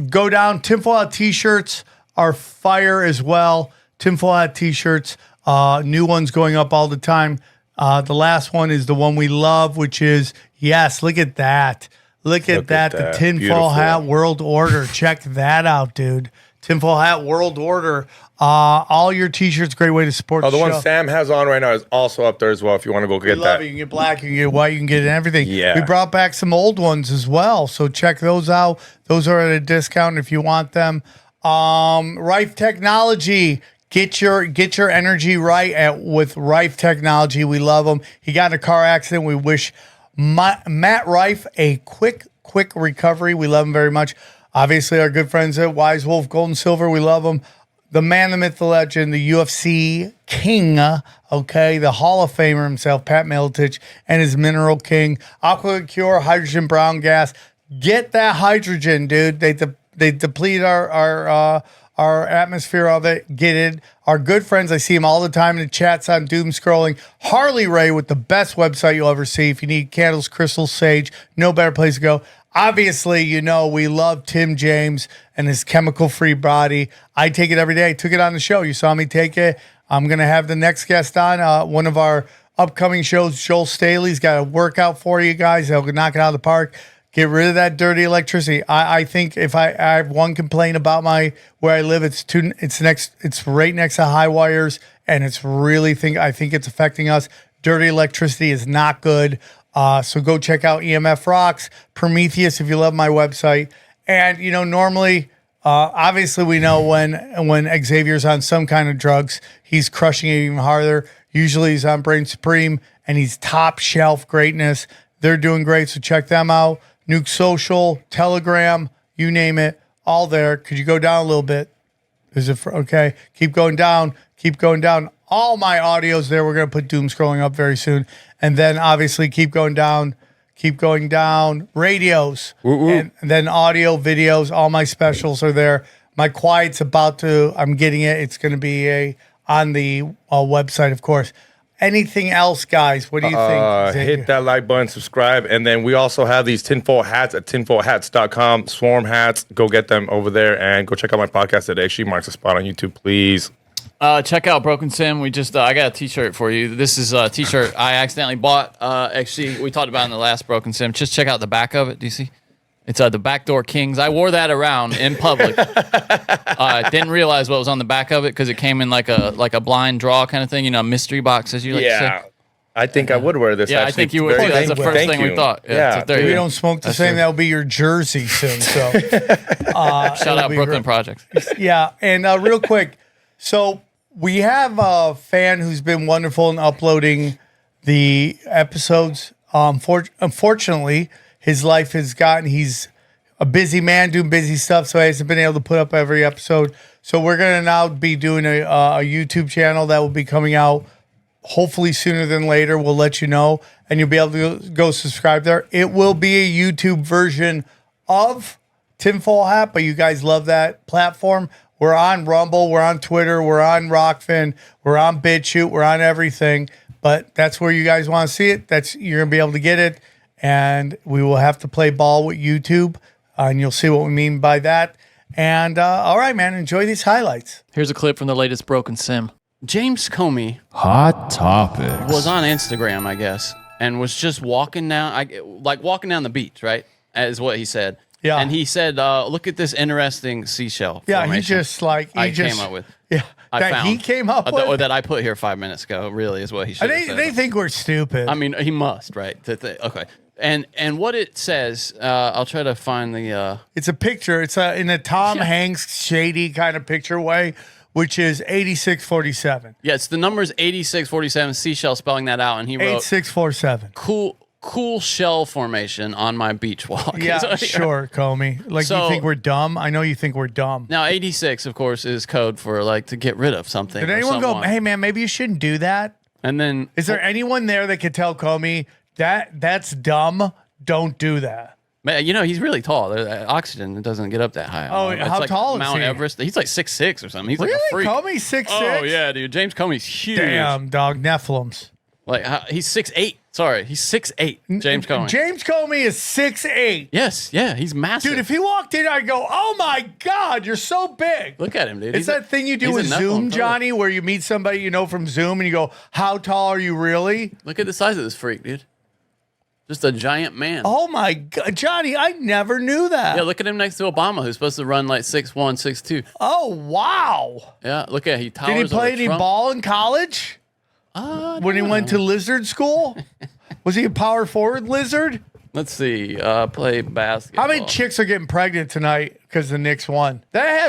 Go down. Tinfoil Hat t-shirts are fire as well. Tinfoil Hat t-shirts. New ones going up all the time. The last one is the one we love, which is, yes, look at that. Look at that. The Tinfoil Hat World Order. Check that out, dude. Tinfoil Hat World Order. All your t-shirts, great way to support the show. The one Sam has on right now is also up there as well if you want to go get that. You can get black, you can get white, you can get everything. Yeah. We brought back some old ones as well, so check those out. Those are at a discount if you want them. Rife Technology. Get your energy right with Rife Technology. We love them. He got in a car accident. We wish Matt Rife a quick recovery. We love him very much. Obviously, our good friends at Wise Wolf Gold and Silver. We love them. The man, the myth, the legend, the UFC king, okay, the Hall of Famer himself, Pat Miletich, and his Mineral King, Aqua Cure, hydrogen brown gas. Get that hydrogen, dude. They deplete our atmosphere of it. Get it. Our good friends, I see them all the time in the chats on doom scrolling. Harley Ray with the best website you'll ever see. If you need candles, crystals, sage, no better place to go. Obviously, we love Tim James and his chemical-free body. I take it every day. I took it on the show. You saw me take it. I'm going to have the next guest on one of our upcoming shows. Joel Staley's got a workout for you guys. He'll knock it out of the park. Get rid of that dirty electricity. I think if I have one complaint about where I live, it's right next to high wires, and I think it's affecting us. Dirty electricity is not good. So go check out EMF Rocks, Prometheus if you love my website. And, normally, obviously we know when Xavier's on some kind of drugs, he's crushing it even harder. Usually he's on Brain Supreme and he's top shelf greatness. They're doing great, so check them out. Nuke Social, Telegram, you name it, all there. Could you go down a little bit? Is it okay? Keep going down. Keep going down. All my audio's there. We're going to put Doom scrolling up very soon. And then obviously keep going down. Keep going down. Radios. And then audio, videos. All my specials are there. My quiet's I'm getting it. It's going to be on the website, of course. Anything else, guys? What do you think? Hit that like button, subscribe, and then we also have these tinfoil hats at tinfoilhats.com. Swarm hats. Go get them over there, and go check out my podcast that actually marks a spot on YouTube, please. Check out Broken Sim. We just I got a T-shirt for you. This is a T-shirt I accidentally bought. Actually, we talked about it in the last Broken Sim. Just check out the back of it. Do you see? It's the Backdoor Kings. I wore that around in public. Didn't realize what was on the back of it because it came in like a blind draw kind of thing. Mystery box, as you like to say. I think I would wear this. Yeah, actually. I think you would. That's the first thing we thought. Yeah. So we don't smoke the same. That'll be your jersey soon. So shout out Brooklyn Projects. Yeah, and real quick, so we have a fan who's been wonderful in uploading the episodes. Unfortunately, his life has he's a busy man doing busy stuff, so he hasn't been able to put up every episode. So we're going to now be doing a YouTube channel that will be coming out hopefully sooner than later. We'll let you know, and you'll be able to go subscribe there. It will be a YouTube version of Tinfoil Hat, but you guys love that platform. We're on Rumble, we're on Twitter, we're on Rockfin, we're on BitChute, we're on everything. But that's where you guys want to see it. You're going to be able to get it. And we will have to play ball with YouTube, and you'll see what we mean by that. And all right, man, enjoy these highlights. Here's a clip from the latest Broken Sim. James Comey Hot topics. was on Instagram, I guess, and was just walking down, walking down the beach, right? Is what he said. Yeah. And he said, "Look at this interesting seashell." Yeah, formation he came up with. Yeah, he came up with, or that I put here 5 minutes ago. Really, is what he should. They think we're stupid. I mean, he must, right? Okay. And what it says, I'll try to find the. It's a picture. It's in a Tom Hanks shady kind of picture way, which is 8647. Yeah, it's the numbers 8647. Seashell spelling that out, and he wrote 8647. Cool shell formation on my beach walk. Yeah, sure, Comey. You think we're dumb? I know you think we're dumb. Now, 86, of course, is code for to get rid of something. Did anyone go, hey, man, maybe you shouldn't do that? And then. Is there anyone there that could tell Comey that's dumb? Don't do that. Man, he's really tall. Oxygen doesn't get up that high. How tall is Mount he? Everest. He's like 6'6" or something. He's really? like a freak. Comey's 6'6"? Oh, yeah, dude. James Comey's huge. Damn, dog. Nephilims. He's 6'8". Sorry, he's 6'8". James Comey. James Comey is 6'8". Yes, yeah, he's massive. Dude, if he walked in, I'd go, oh my God, you're so big. Look at him, dude. It's that thing you do with Zoom, Johnny, where you meet somebody you know from Zoom and you go, how tall are you really? Look at the size of this freak, dude. Just a giant man. Oh my God, Johnny, I never knew that. Yeah, look at him next to Obama, who's supposed to run like 6'1", 6'2". Oh, wow. Yeah, look at he towers. Did he play any Trump. ball in college? When he went to lizard school? Was he a power forward lizard? Let's see. Play basketball. How many chicks are getting pregnant tonight because the Knicks won?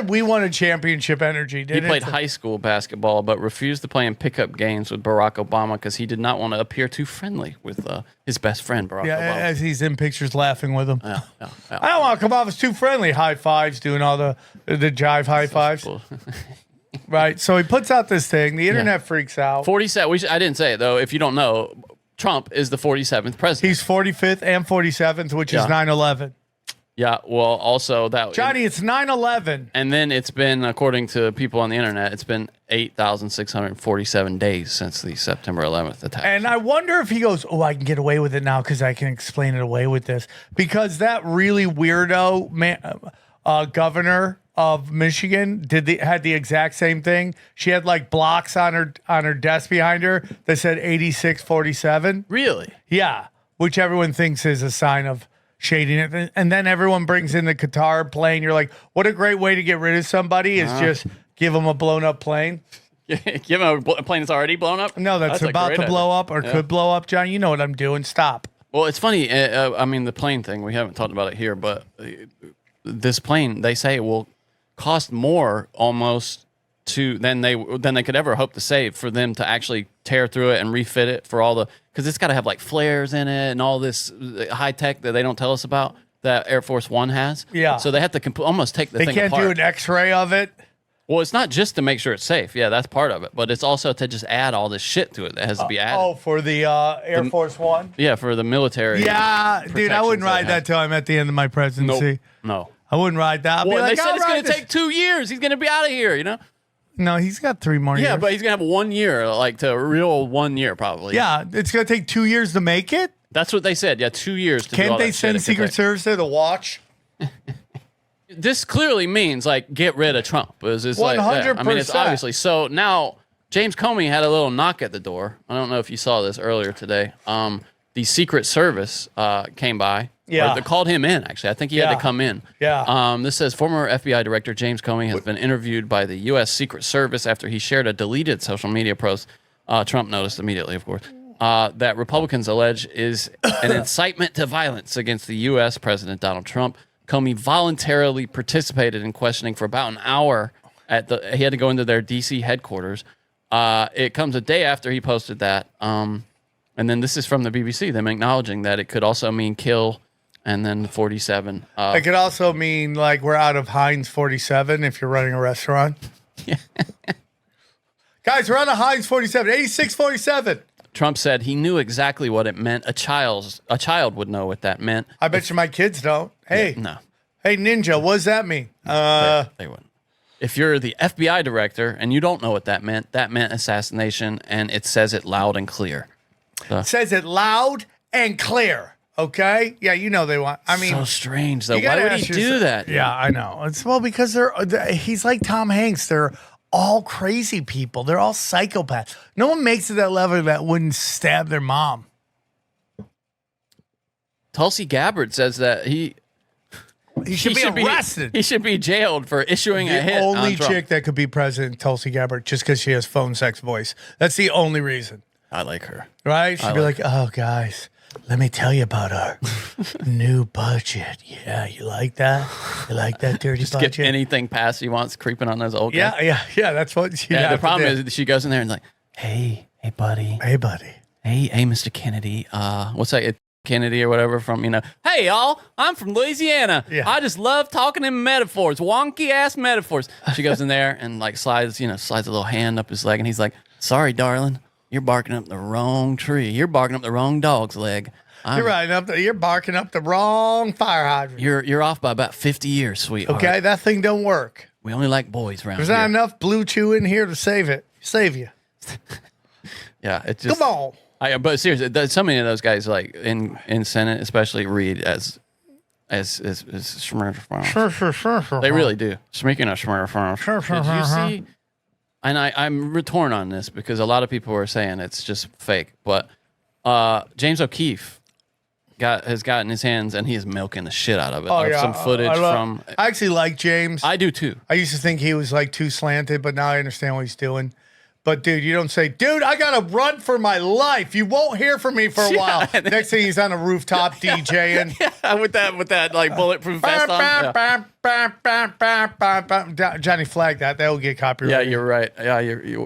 We won a championship energy, didn't He played high school basketball, but refused to play in pickup games with Barack Obama because he did not want to appear too friendly with his best friend, Barack Obama. As he's in pictures laughing with him. Yeah. I don't want to come off as too friendly. High fives, doing all the jive high fives. Right. So he puts out this thing. The internet freaks out. 47. I didn't say it, though. If you don't know, Trump is the 47th president. He's 45th and 47th, which is 9/11. Yeah, well, also that... Johnny, it's 9/11. And then it's been, according to people on the internet, it's been 8,647 days since the September 11th attack. And I wonder if he goes, oh, I can get away with it now because I can explain it away with this. Because that really weirdo governor of Michigan had the exact same thing. She had like blocks on her desk behind her that said 8647. Really? Yeah, which everyone thinks is a sign of shading it. And then everyone brings in the Qatar plane. You're like, what a great way to get rid of somebody is just give them a blown up plane. Give him a plane that's already blown up? No, that's about to blow up or could blow up, John. You know what I'm doing. Stop. Well, it's funny. I mean, the plane thing, we haven't talked about it here, but this plane, they say, will cost more almost than they could ever hope to save for them to actually tear through it and refit it for all the, because it's got to have like flares in it and all this high tech that they don't tell us about that Air Force One has. Yeah. So they have to almost take the thing apart. They can't do an X-ray of it. Well, it's not just to make sure it's safe. Yeah, that's part of it. But it's also to just add all this shit to it that has to be added. Oh, for the Air Force One? Yeah, for the military. Yeah, dude, I wouldn't ride that till I'm at the end of my presidency. No. I wouldn't ride that. Well, they said it's going to take 2 years. He's going to be out of here, you know? No, he's got 3 more years. Yeah, but he's going to have 1 year, like to a real 1 year probably. Yeah, it's going to take 2 years to make it? That's what they said. Yeah, 2 years to do all Can't they that send shit. Secret Service there to watch? This clearly means like get rid of Trump. It's like that. I mean, it's 100%. obviously so. Now James Comey had a little knock at the door. I don't know if you saw this earlier today. The Secret Service came by. Yeah. Or they called him in. Actually, I think he had to come in. Yeah. This says former FBI Director James Comey has been interviewed by the U.S. Secret Service after he shared a deleted social media post. Trump noticed immediately, of course. That Republicans allege is an incitement to violence against the U.S. President Donald Trump. Comey voluntarily participated in questioning for about an hour. He had to go into their D.C. headquarters. It comes a day after he posted that. And then this is from the BBC, them acknowledging that it could also mean kill and then 47. It could also mean like we're out of Heinz 47 if you're running a restaurant. Guys, we're out of Heinz 47, 8647. Trump said he knew exactly what it meant. A child would know what that meant. I bet you my kids don't. Hey, no. Hey, Ninja, what does that mean? They wouldn't. If you're the FBI director and you don't know what that meant assassination, and it says it loud and clear. It says it loud and clear. Okay? Yeah, you know they want. I mean, so strange though. Why would he do that? Yeah, I know. It's because he's like Tom Hanks. They're all crazy people. They're all psychopaths. No one makes it that level that wouldn't stab their mom. Tulsi Gabbard says that he should be arrested. He should be jailed for issuing a hit. The only on Trump. chick that could be president, Tulsi Gabbard, just because she has phone sex voice. That's the only reason. I like her. Right? She'd be like, oh, guys, let me tell you about our new budget. Yeah, you like that? You like that dirty Just budget? get anything passed he wants creeping on those old guys. Yeah. That's what she. Yeah, the problem is she goes in there and like, hey, buddy. Hey, buddy. Hey, Mr. Kennedy. What's that? Kennedy or whatever from, hey, y'all, I'm from Louisiana. Yeah. I just love talking in metaphors, wonky ass metaphors. She goes in there and like slides a little hand up his leg, and he's like, sorry, darling, you're barking up the wrong tree. You're barking up the wrong dog's leg. You're barking up the wrong fire hydrant. You're off by about 50 years, sweetheart. Okay, that thing don't work. We only like boys around There's here. not enough blue chew in here to save you. Yeah, it just Come on. But seriously, so many of those guys, like in Senate, especially, read as Schmerf. They really do. Speaking of Schmerf, did you see? And I'm torn on this because a lot of people are saying it's just fake. But James O'Keefe has gotten his hands, and he is milking the shit out of it. Some footage from. I actually like James. I do too. I used to think he was like too slanted, but now I understand what he's doing. But dude, you don't say, dude, I gotta run for my life. You won't hear from me for a while. Next thing he's on a rooftop DJing. Yeah, with that like bulletproof vest on. Johnny, flag that. That'll get copyrighted. Yeah, you're right. Yeah,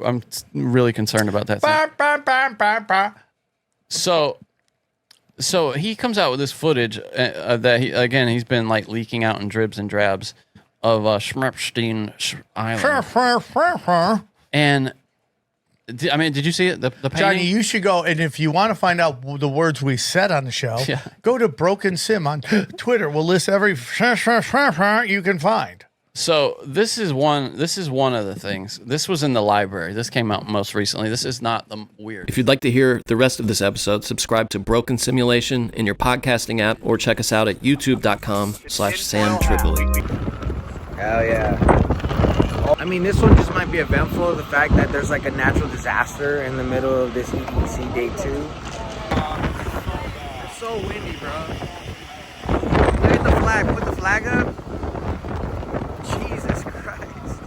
I'm really concerned about that. So he comes out with this footage that he's been like leaking out in dribs and drabs of Schmerpstein Island. And I mean, did you see it? The painting? Johnny, you should go, and if you want to find out the words we said on the show, go to Broken Sim on Twitter. We'll list every you can find. So this is one of the things. This was in the library. This came out most recently. This is not the weird. If you'd like to hear the rest of this episode, subscribe to Broken Simulation in your podcasting app, or check us out at youtube.com/Sam Tripoli. Hell yeah. I mean, this one just might be eventful. The fact that there's like a natural disaster in the middle of this EDC day 2. It's so windy, bro. Look at the flag. Put the flag up. Jesus Christ.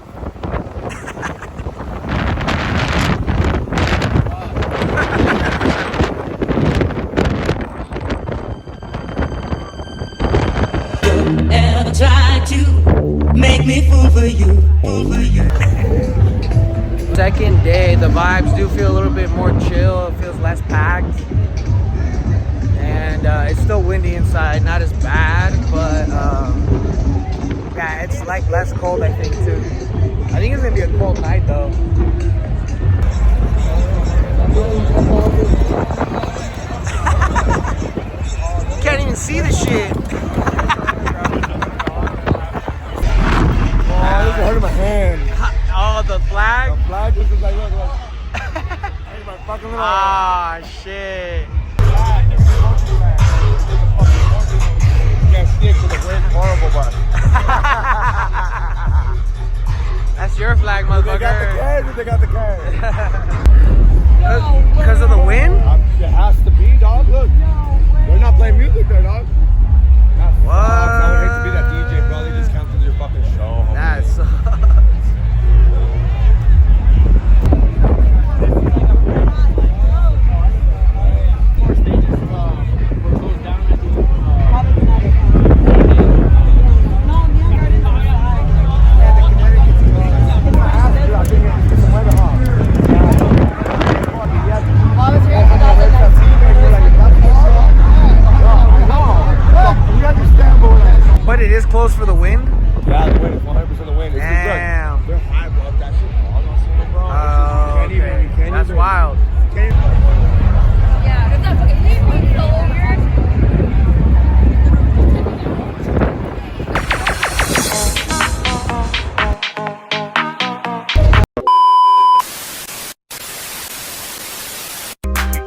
make me fool for you. Second day, the vibes do feel a little bit more chill. It feels less packed. And it's still windy inside, not as bad, but yeah, it's like less cold, I think, too. I think it's gonna be a cold night, though. You can't even see the shit. Oh, this is hurting my hand. Oh, the flag? The flag is just like, look. My fucking little Ah, shit. can't see it because the wind's horrible, but. That's your flag, motherfucker. They got the cards. Because of the wind? It has to be, dog. Look. They're not playing music there, dog. What? I would hate to be that DJ, bro. They just canceled your fucking show. Homie. That sucks. But it is close for the wind? Yeah, the wind is 100% the wind. It's Damn. just they're high, bro. That shit falls on someone, bro. Oh, okay. That's wild. Yeah, that's not okay. Leave me over here.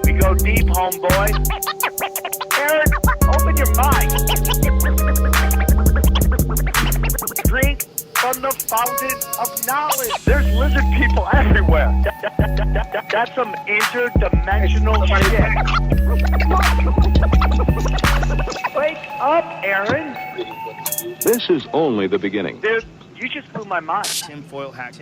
We go deep, homeboy. Aaron, open your mind. Drink from the fountain of knowledge. There's lizard people everywhere. That's some interdimensional shit. Wake up, Aaron. This is only the beginning. Dude, you just blew my mind. Tinfoil hack.